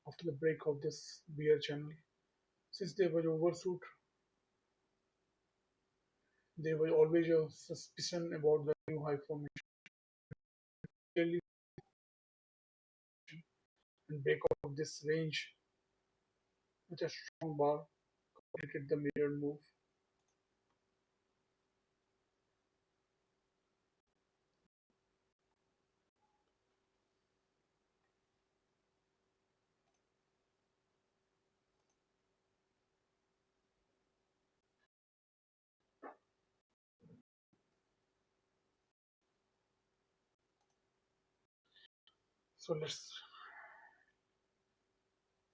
after the break of this bear channel. Since there was overshoot, there was always a suspicion about the new high formation. Clearly, and break out of this range with a strong bar completed the major move. So let's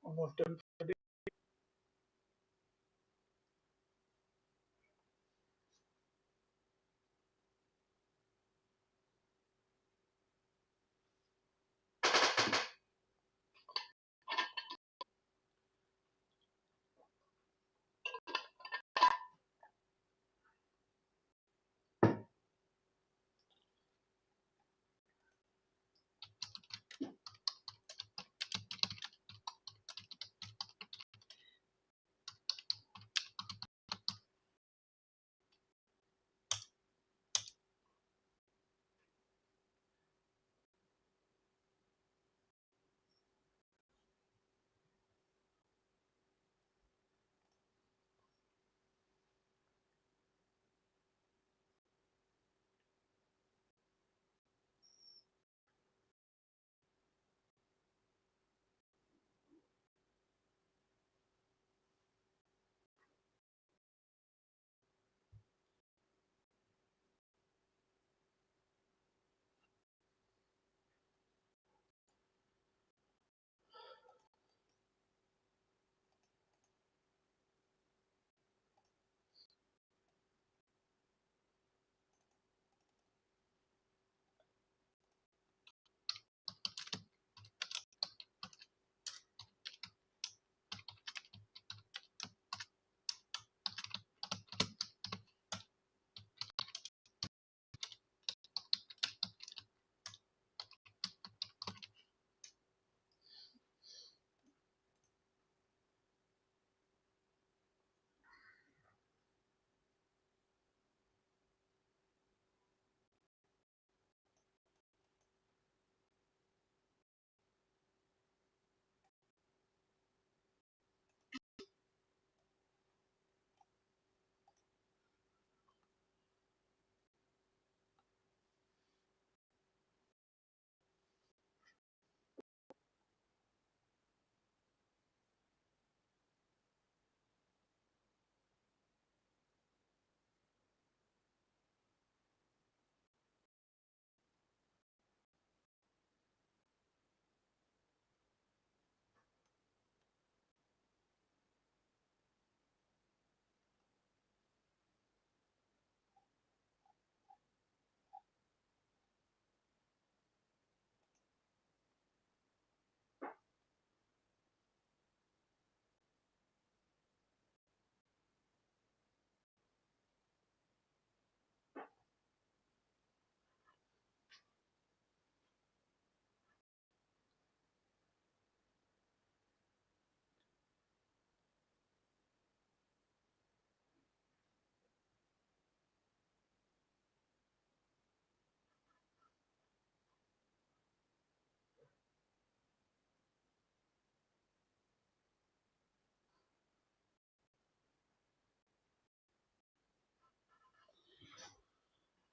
almost done for the day.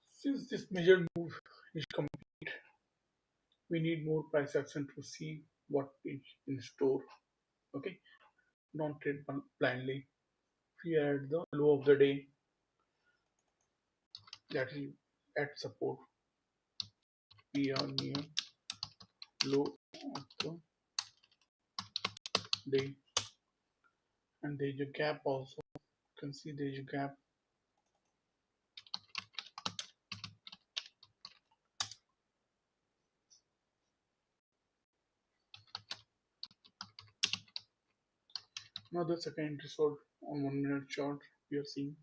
Since this major move is complete, We need more price action to see what is in store. Okay, don't trade blindly. If we are at the low of the day, that is at support. We are near low of the day, and there is a gap also. You can see there is a gap. Now the second result on 1 minute chart we are seeing.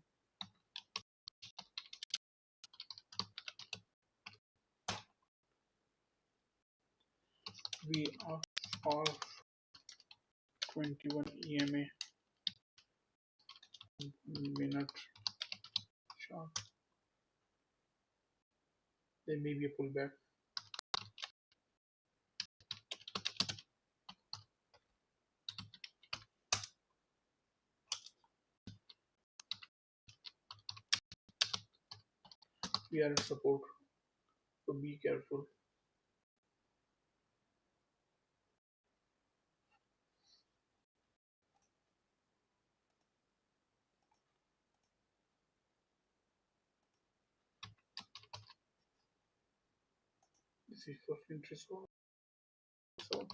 We are off 21 EMA 1 minute chart. There may be a pullback. We are at support, so be careful. This is first interest rate. So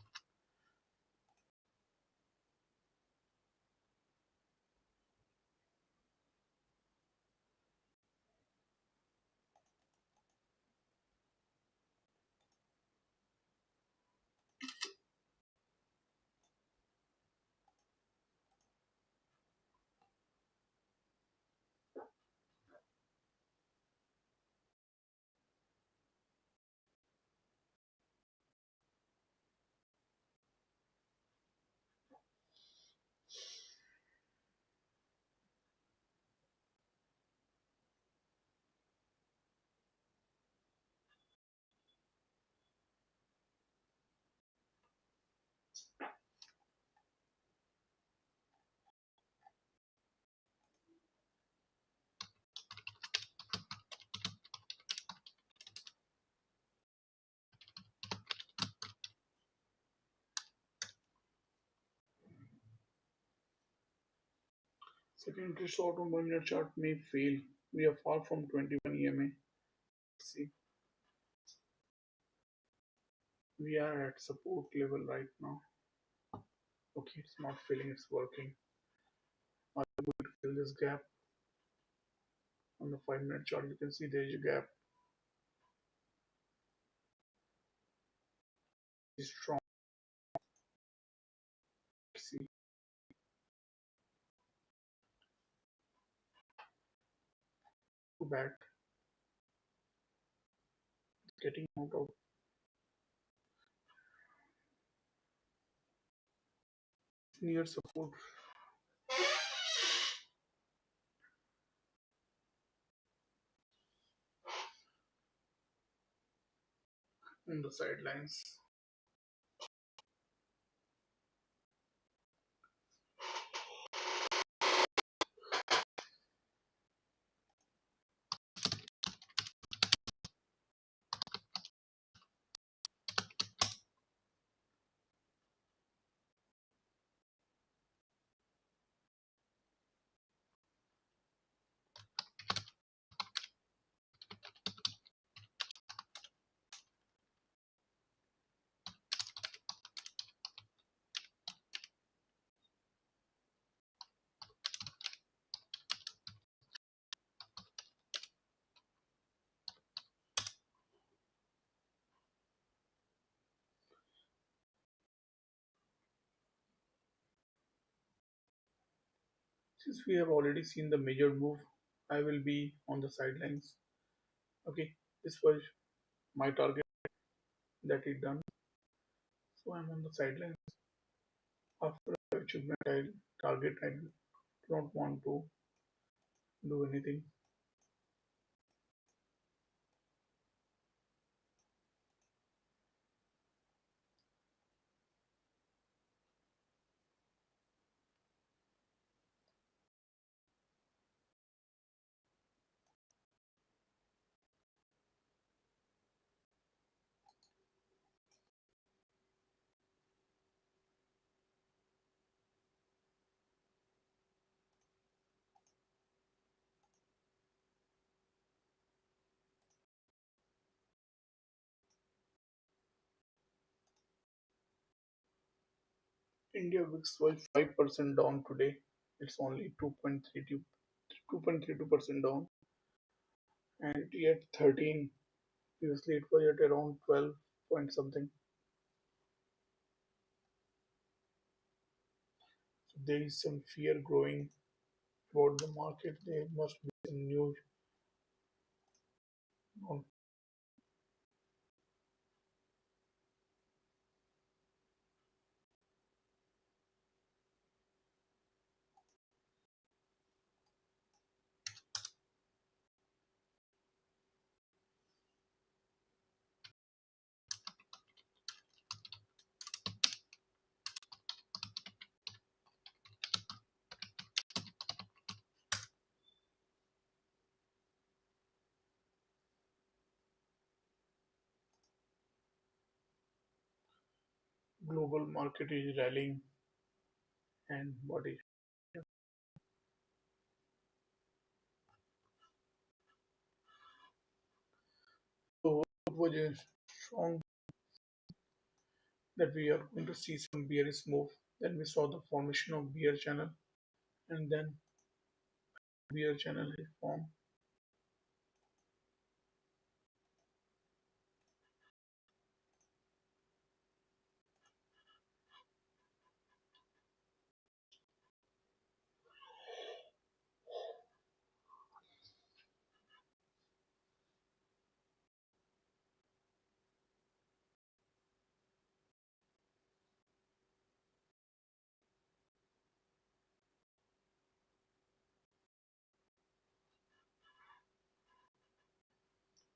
second interest short on 1 minute chart may fail. We are far from 21 EMA. See, we are at support level right now. Okay, it's not failing, it's working. Are we going to fill this gap? On the 5 minute chart, you can see there is a gap. It's strong. See, too bad. Getting out of near support on the sidelines. Since we have already seen the major move, I will be on the sidelines. Okay, this was my target that it done. So I'm on the sidelines. After I achieve my target, I do not want to do anything. India VIX was 5% down today. It's only 2.32% down, and yet 13. Previously, it was at around 12 point something. So there is some fear growing about the market. There must be some news on. Global market is rallying, and what is so what was a strong that we are going to see some bearish move. Then we saw the formation of bear channel, and then bear channel is formed.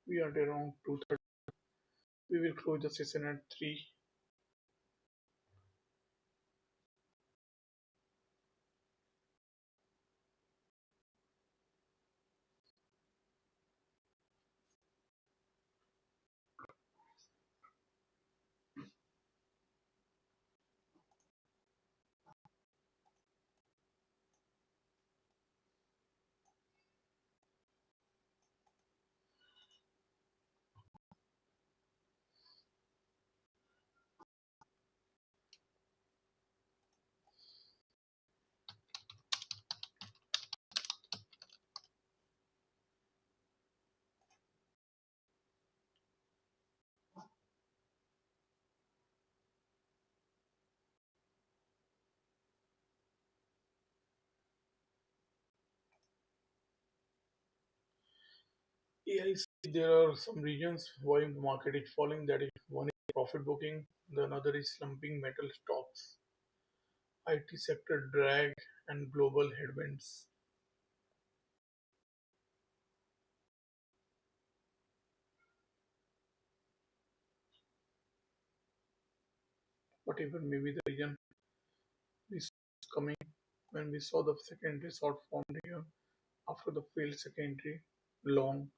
We are at around 2:30. We will close the session at 3. Yeah, I see there are some regions why the market is falling. That is one is profit booking, the another is slumping metal stocks, IT sector drag, and global headwinds. But even maybe the region is coming when we saw the secondary short formed here after the failed secondary long.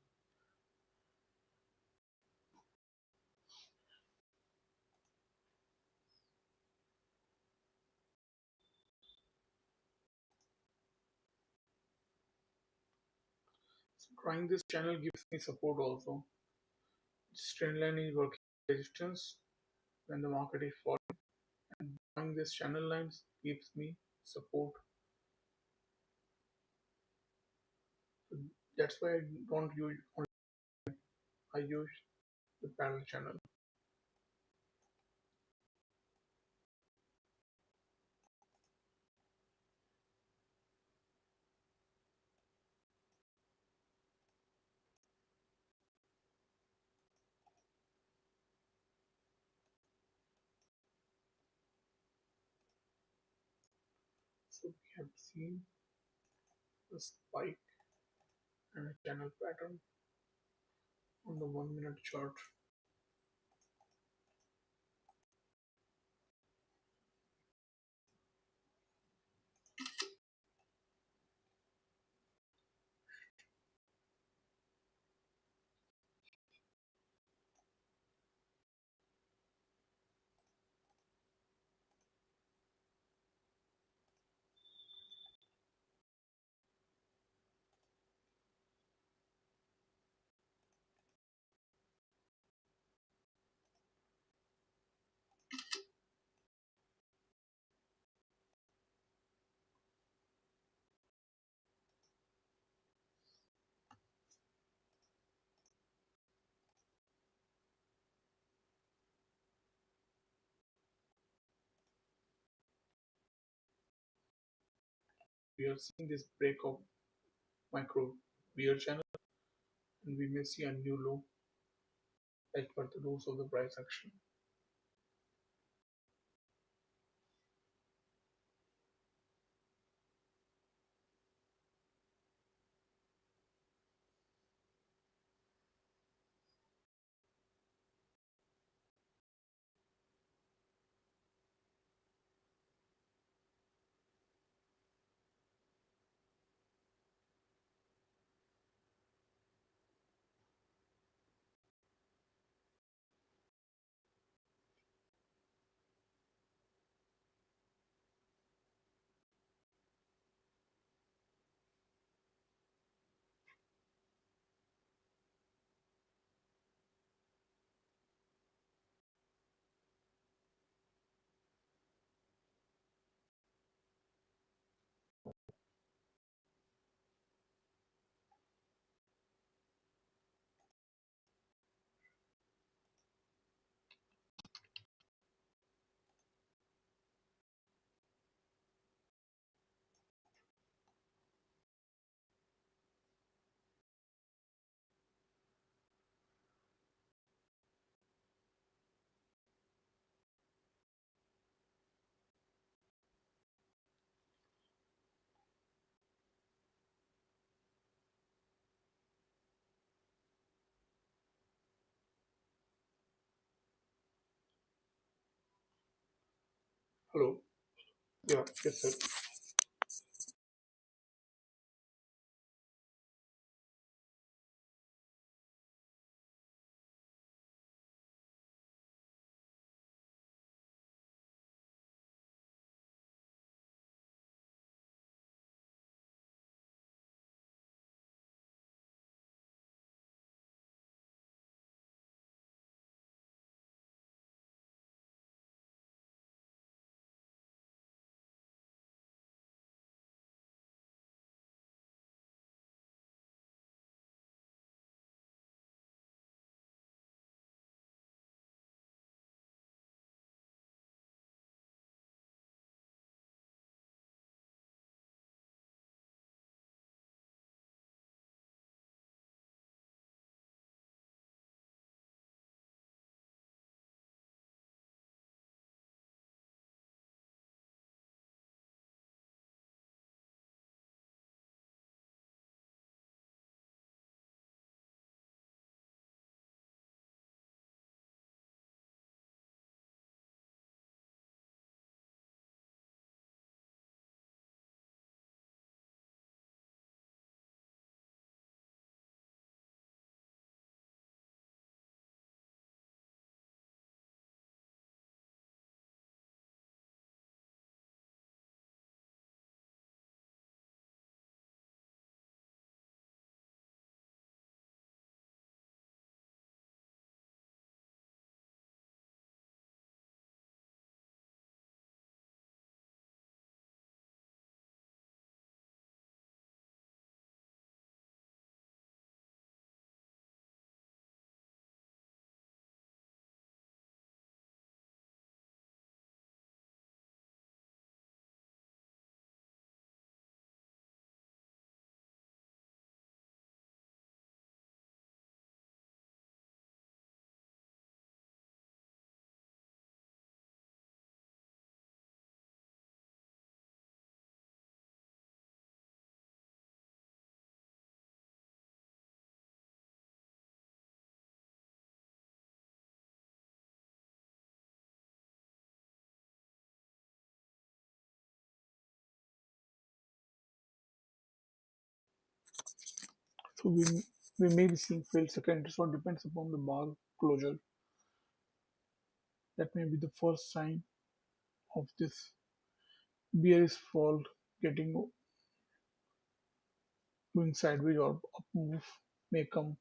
So trying this channel gives me support also. This trend line is working resistance when the market is falling. Drawing this channel lines gives me support. So that's why I don't use only I use the parallel channel. So we have seen the spike and a channel pattern on the 1 minute chart. We are seeing this break of micro bear channel, and we may see a new low as per the rules of the price action. Hello. Yeah, yes, sir. So we may be seeing failed second resort depends upon the bar closure. That may be the first sign of this bearish fall getting going sideways or up move may come.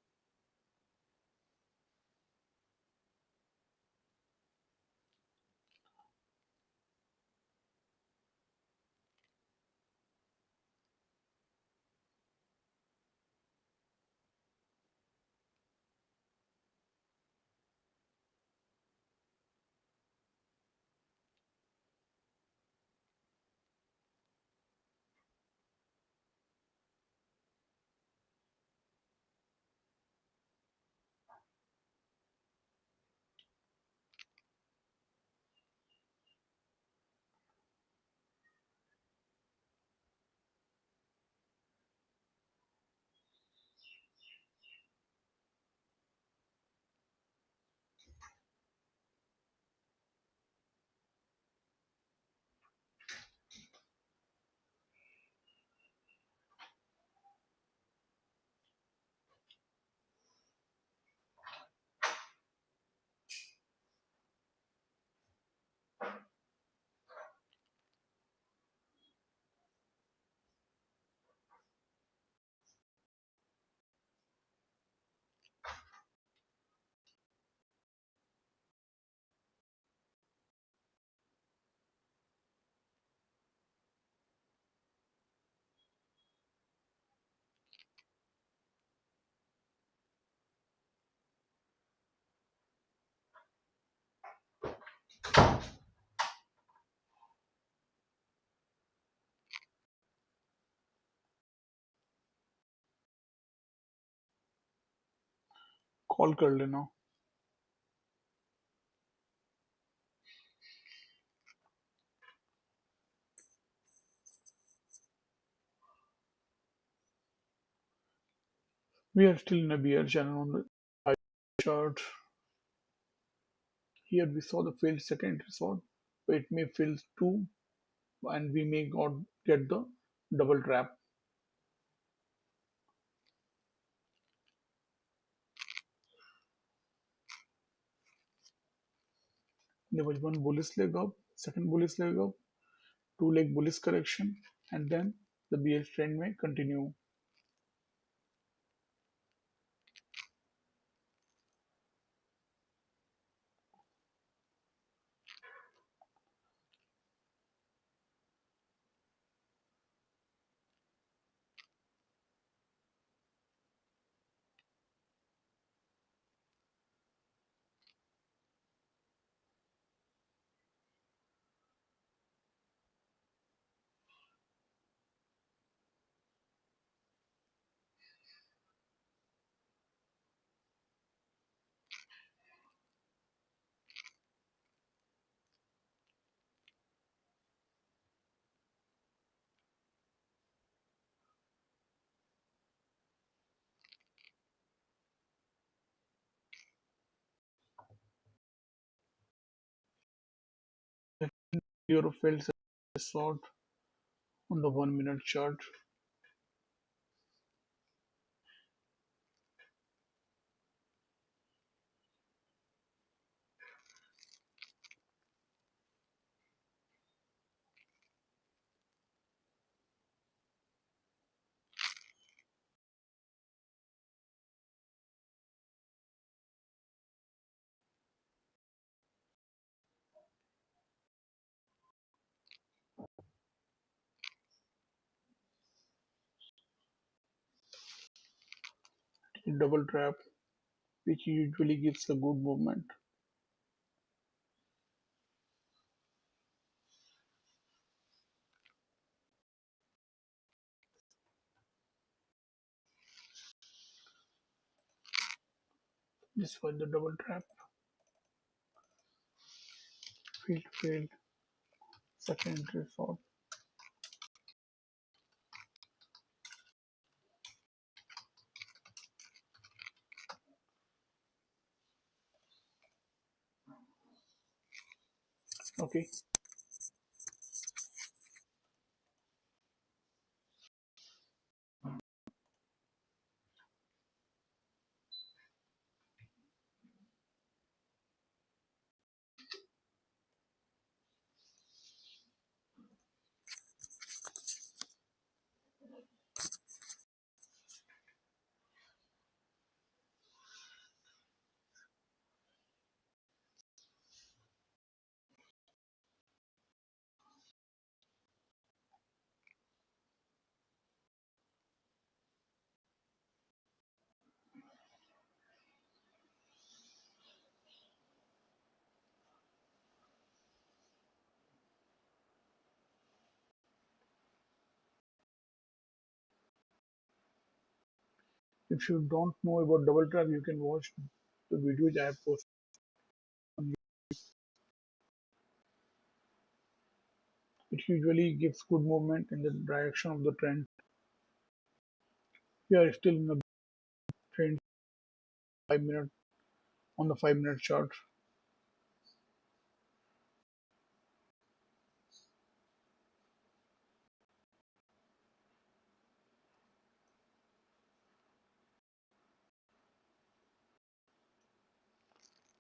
Call कर लेना. We are still in a bear channel on the chart. Here we saw the failed second resort, but it may fail too, and we may not get the double trap. There was one bullish leg up, second bullish leg up, two leg bullish correction, and then the bearish trend may continue. Euro failed resort on the 1 minute chart. Double trap, which usually gives a good movement. This was the double trap. Failed, second resort. Okay, if you don't know about double trap, you can watch the videos I have posted. It usually gives good movement in the direction of the trend. We are still in the trend 5 minute on the 5 minute chart.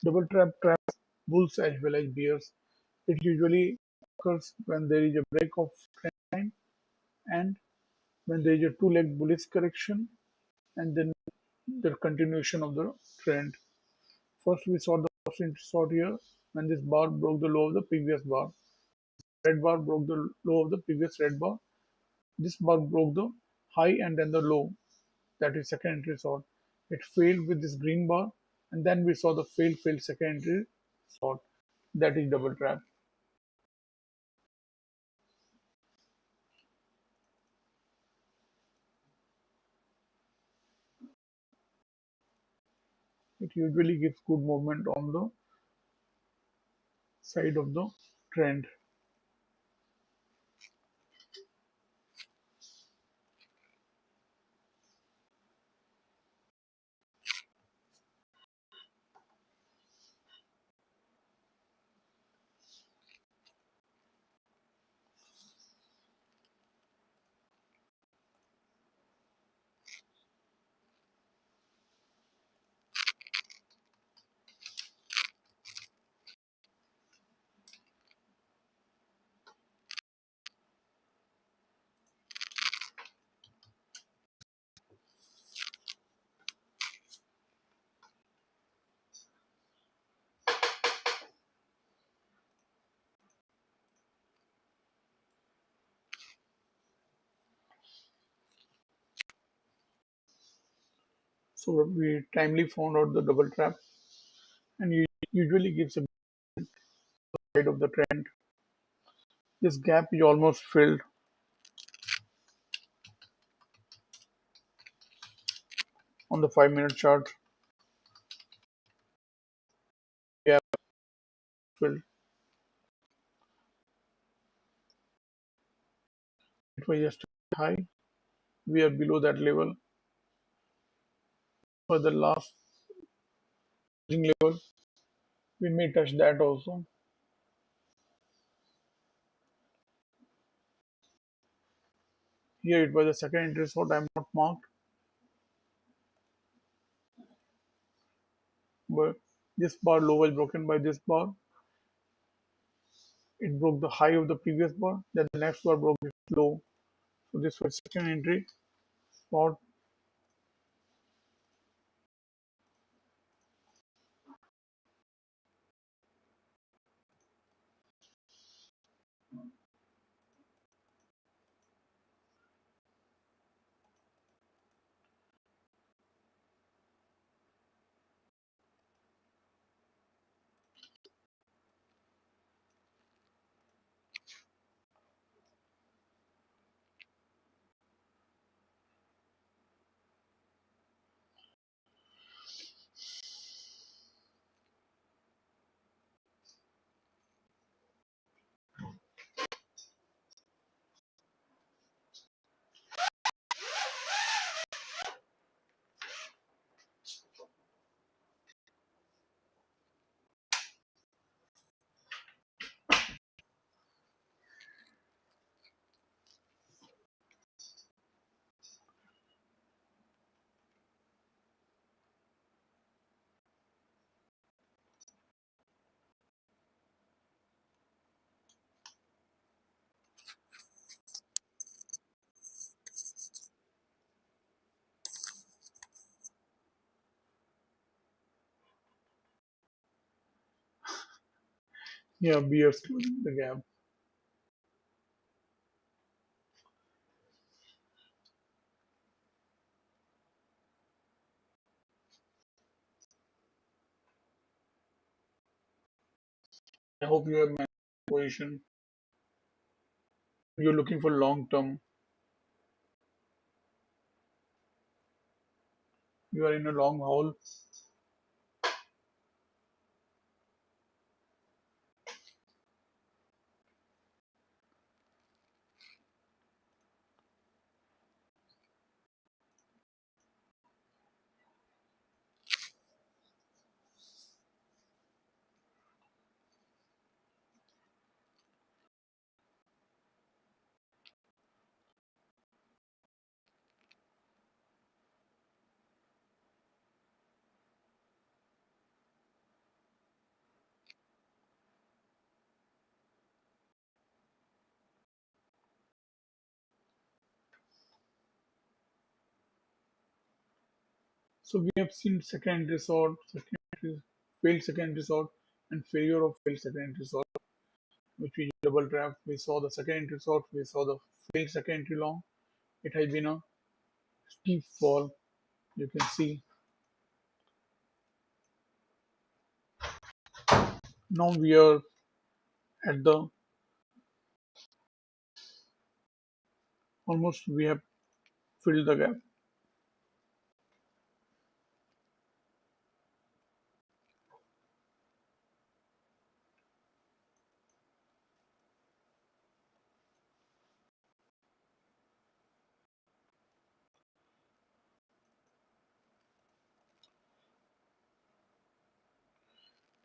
Double trap traps bulls as well as bears. It usually occurs when there is a break of trend line and when there is a two-leg bullish correction and then the continuation of the trend. First, we saw the first short here when this bar broke the low of the previous bar. Red bar broke the low of the previous red bar. This bar broke the high and then the low. That is second entry short. It failed with this green bar, and then we saw the failed second entry short. That is double trap. It usually gives good movement on the side of the trend. So we timely found out the double trap and usually gives a side of the trend. This gap is almost filled on the 5 minute chart. Gap filled. It was yesterday high. We are below that level. For the last level, we may touch that also. Here it was the second entry slot. I'm not marked, but this bar low was broken by this bar. It broke the high of the previous bar. Then the next bar broke its low. So this was second entry spot. Yeah, bears closing the gap. I hope you have my position. You're looking for long term. You are in a long haul. So we have seen second resort, failed second resort, and failure of failed second resort, which we double trap. We saw the second resort, we saw the failed second entry long. It has been a steep fall. You can see now we are at the almost we have filled the gap.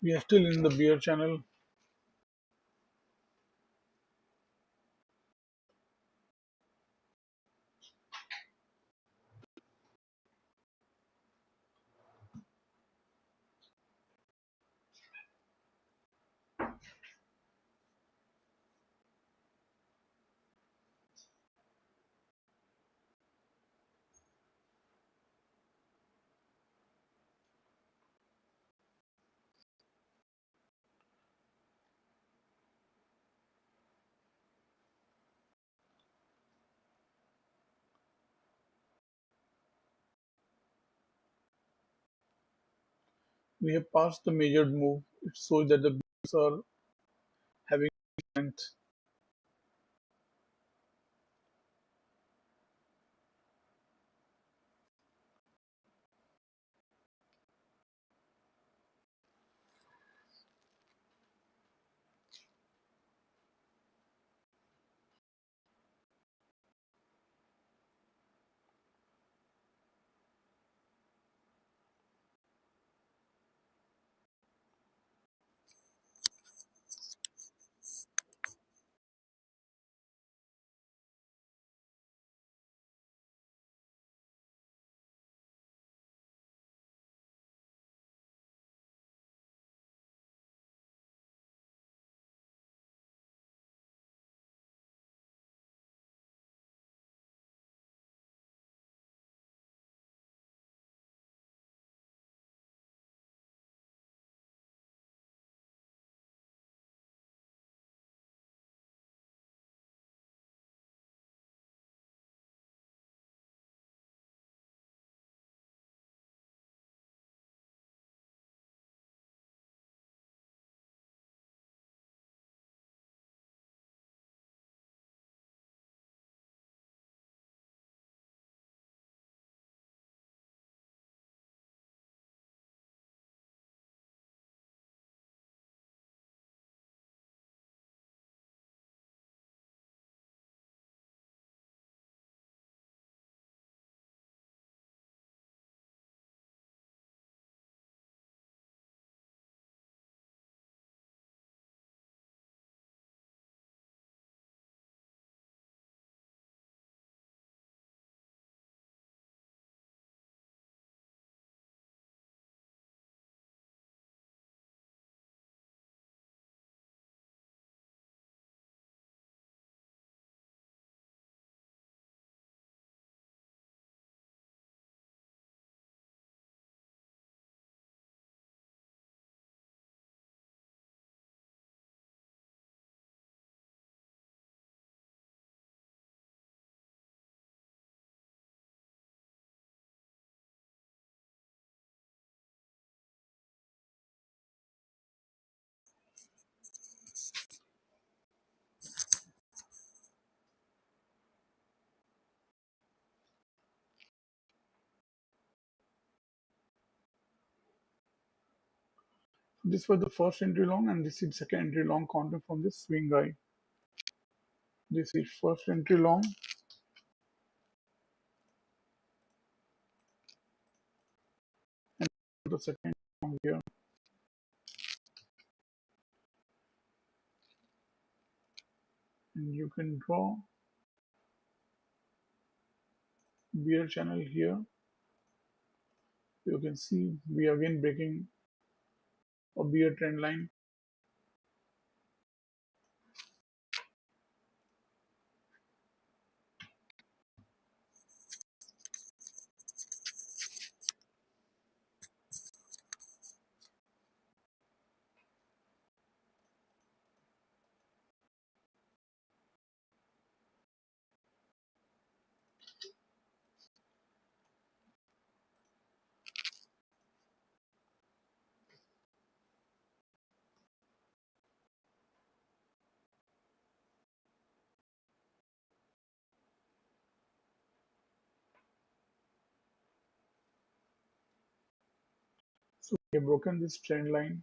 We are still in the bear channel. We have passed the measured move. It shows that the bears are having strength. This was the first entry long, and this is second entry long counting from this swing high. This is first entry long, the second long here, and you can draw bear channel here. You can see we are again breaking a bear trend line. So we have broken this trend line.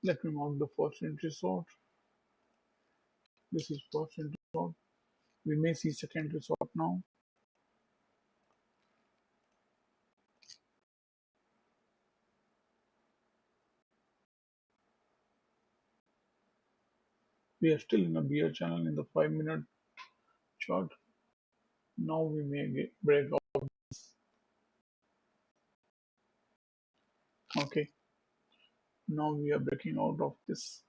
Let me mark the first entry sort. This is first entry sort. We may see second entry sort now. We are still in a bear channel in the 5 minute chart. Now we may break out. Okay, now we are breaking out of this.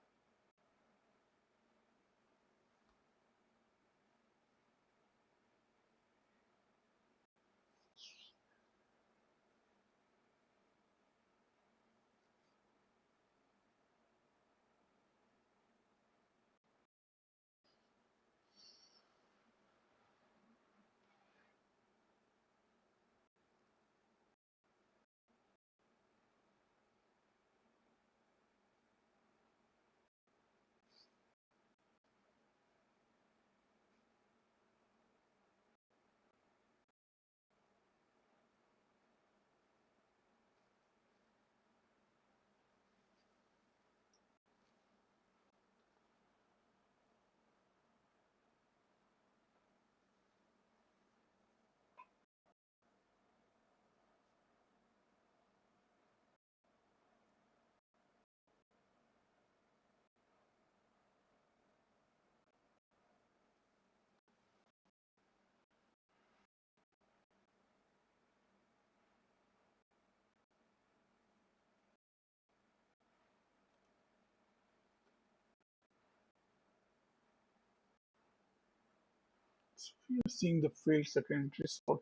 So we are seeing the failed second entry sort.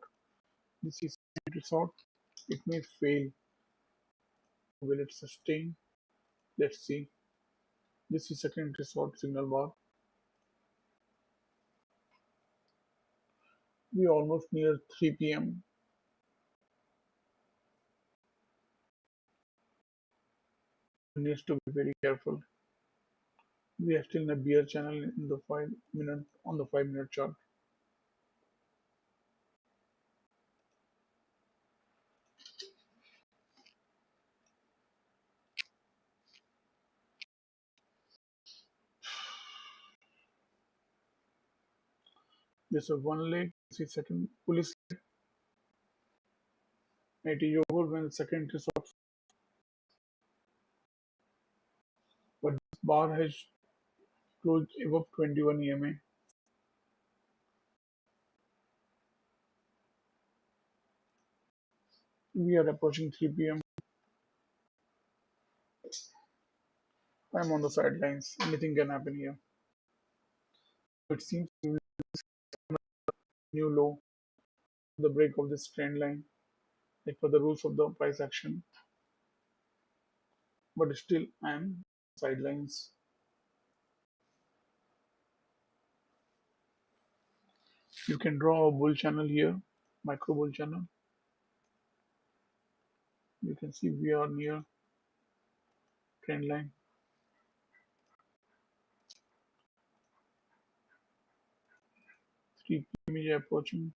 This is second entry sort. It may fail. Will it sustain? Let's see. This is second entry sort signal bar. We are almost near 3 p.m. Needs to be very careful. We are still in a bear channel in the 5 minute on the 5 minute chart. This is one leg. This is second bullish leg. It is over when the second entry sort. But this bar has closed above 21 EMA. We are approaching 3 p.m. I'm on the sidelines. Anything can happen here. It seems we will new low, the break of this trend line, like for the rules of the price action. But still, I'm sidelines. You can draw a bull channel here, micro bull channel. You can see we are near trend line. 3 p.m. is approaching.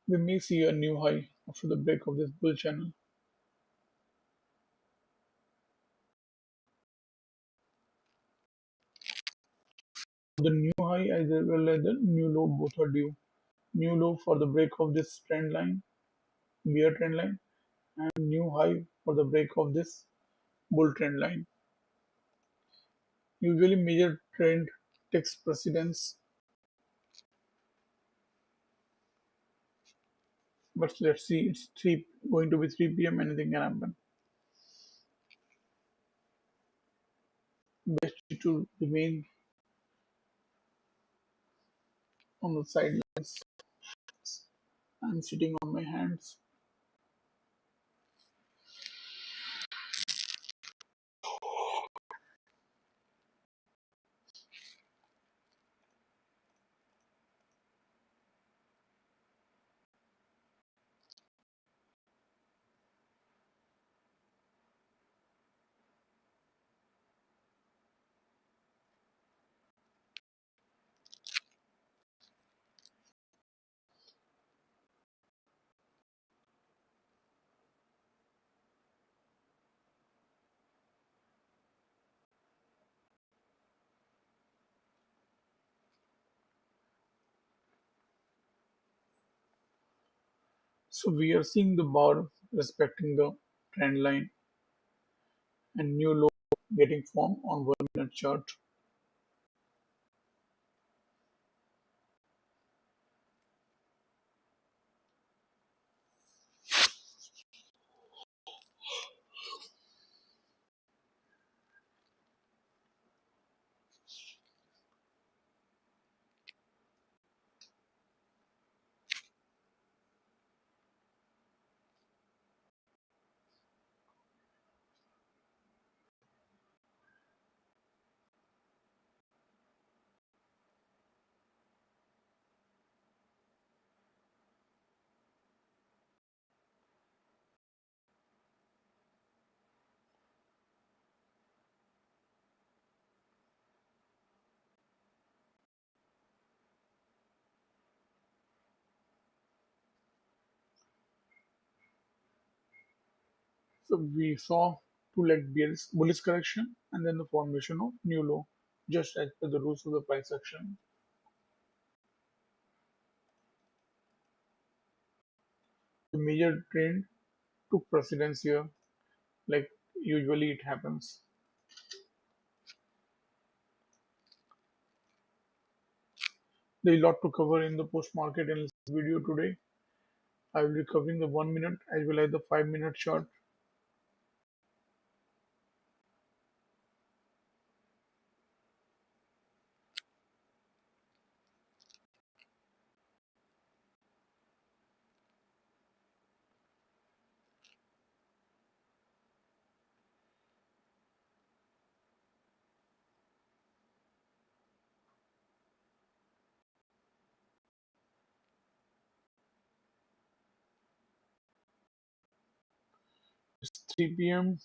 We may see a new high after the break of this bull channel. The new high as well as the new low both are due. New low for the break of this trend line, bear trend line, and new high for the break of this bull trend line. Usually major trend takes precedence, but let's see, it's three going to be 3 p.m. Anything can happen. Best to remain on the sidelines. I'm sitting on my hands. So we are seeing the bar respecting the trend line and new low getting formed on 1 minute chart. So we saw two leg bullish correction and then the formation of new low, just as per the rules of the price action. The major trend took precedence here, like usually it happens. There is a lot to cover in the post market analysis video today. I will be covering the 1 minute as well as the 5 minute chart. It's 3 p.m.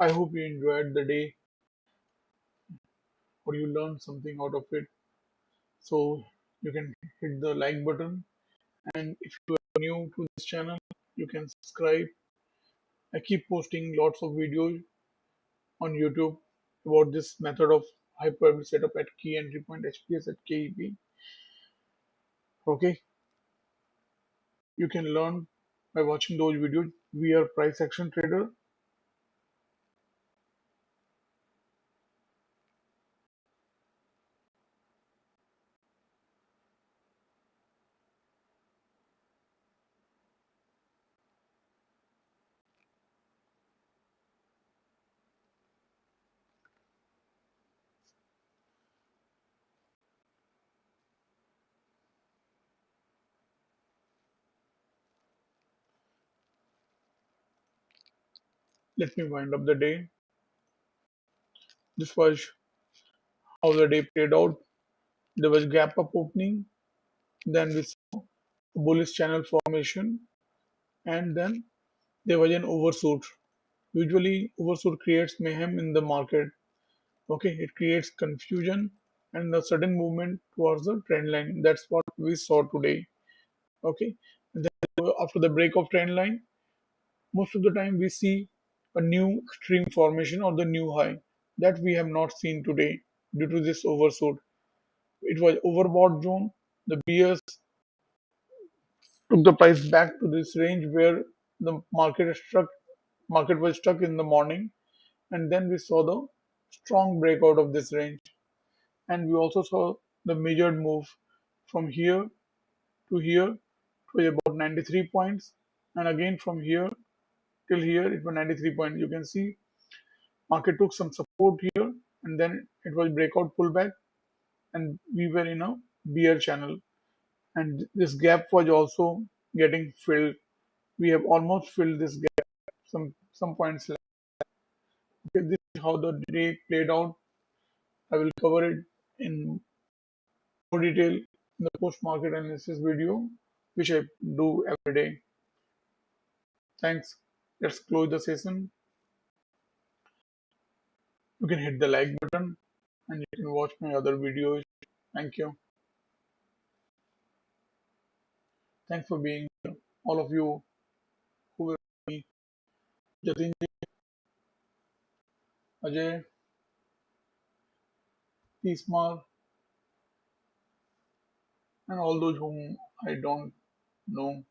I hope you enjoyed the day or you learned something out of it. So you can hit the like button, and if you are new to this channel, you can subscribe. I keep posting lots of videos on YouTube about this method of hyper setup at key entry point HPS at KEP. Okay, you can learn by watching those videos. We are price action trader. Let me wind up the day. This was how the day played out. There was gap up opening, then we saw bullish channel formation, and then there was an overshoot. Usually, overshoot creates mayhem in the market. Okay, it creates confusion and a sudden movement towards the trend line. That's what we saw today. Okay, and then after the break of trend line, most of the time we see a new extreme formation or the new high that we have not seen today due to this overshoot. It was overbought zone. The bears took the price back to this range where the market was stuck in the morning, and then we saw the strong breakout of this range, and we also saw the measured move from here to here to about 93 points, and again from here till here it was 93 points. You can see market took some support here, and then it was breakout pullback, and we were in a bear channel. and this gap was also getting filled. We have almost filled this gap. Some points left. Okay, this is how the day played out. I will cover it in more detail in the post market analysis video, which I do every day. Thanks. Let's close the session. You can hit the like button and you can watch my other videos. Thank you. Thanks for being here. All of you who were with me, Jatin, Ajay, Tismar, and all those whom I don't know.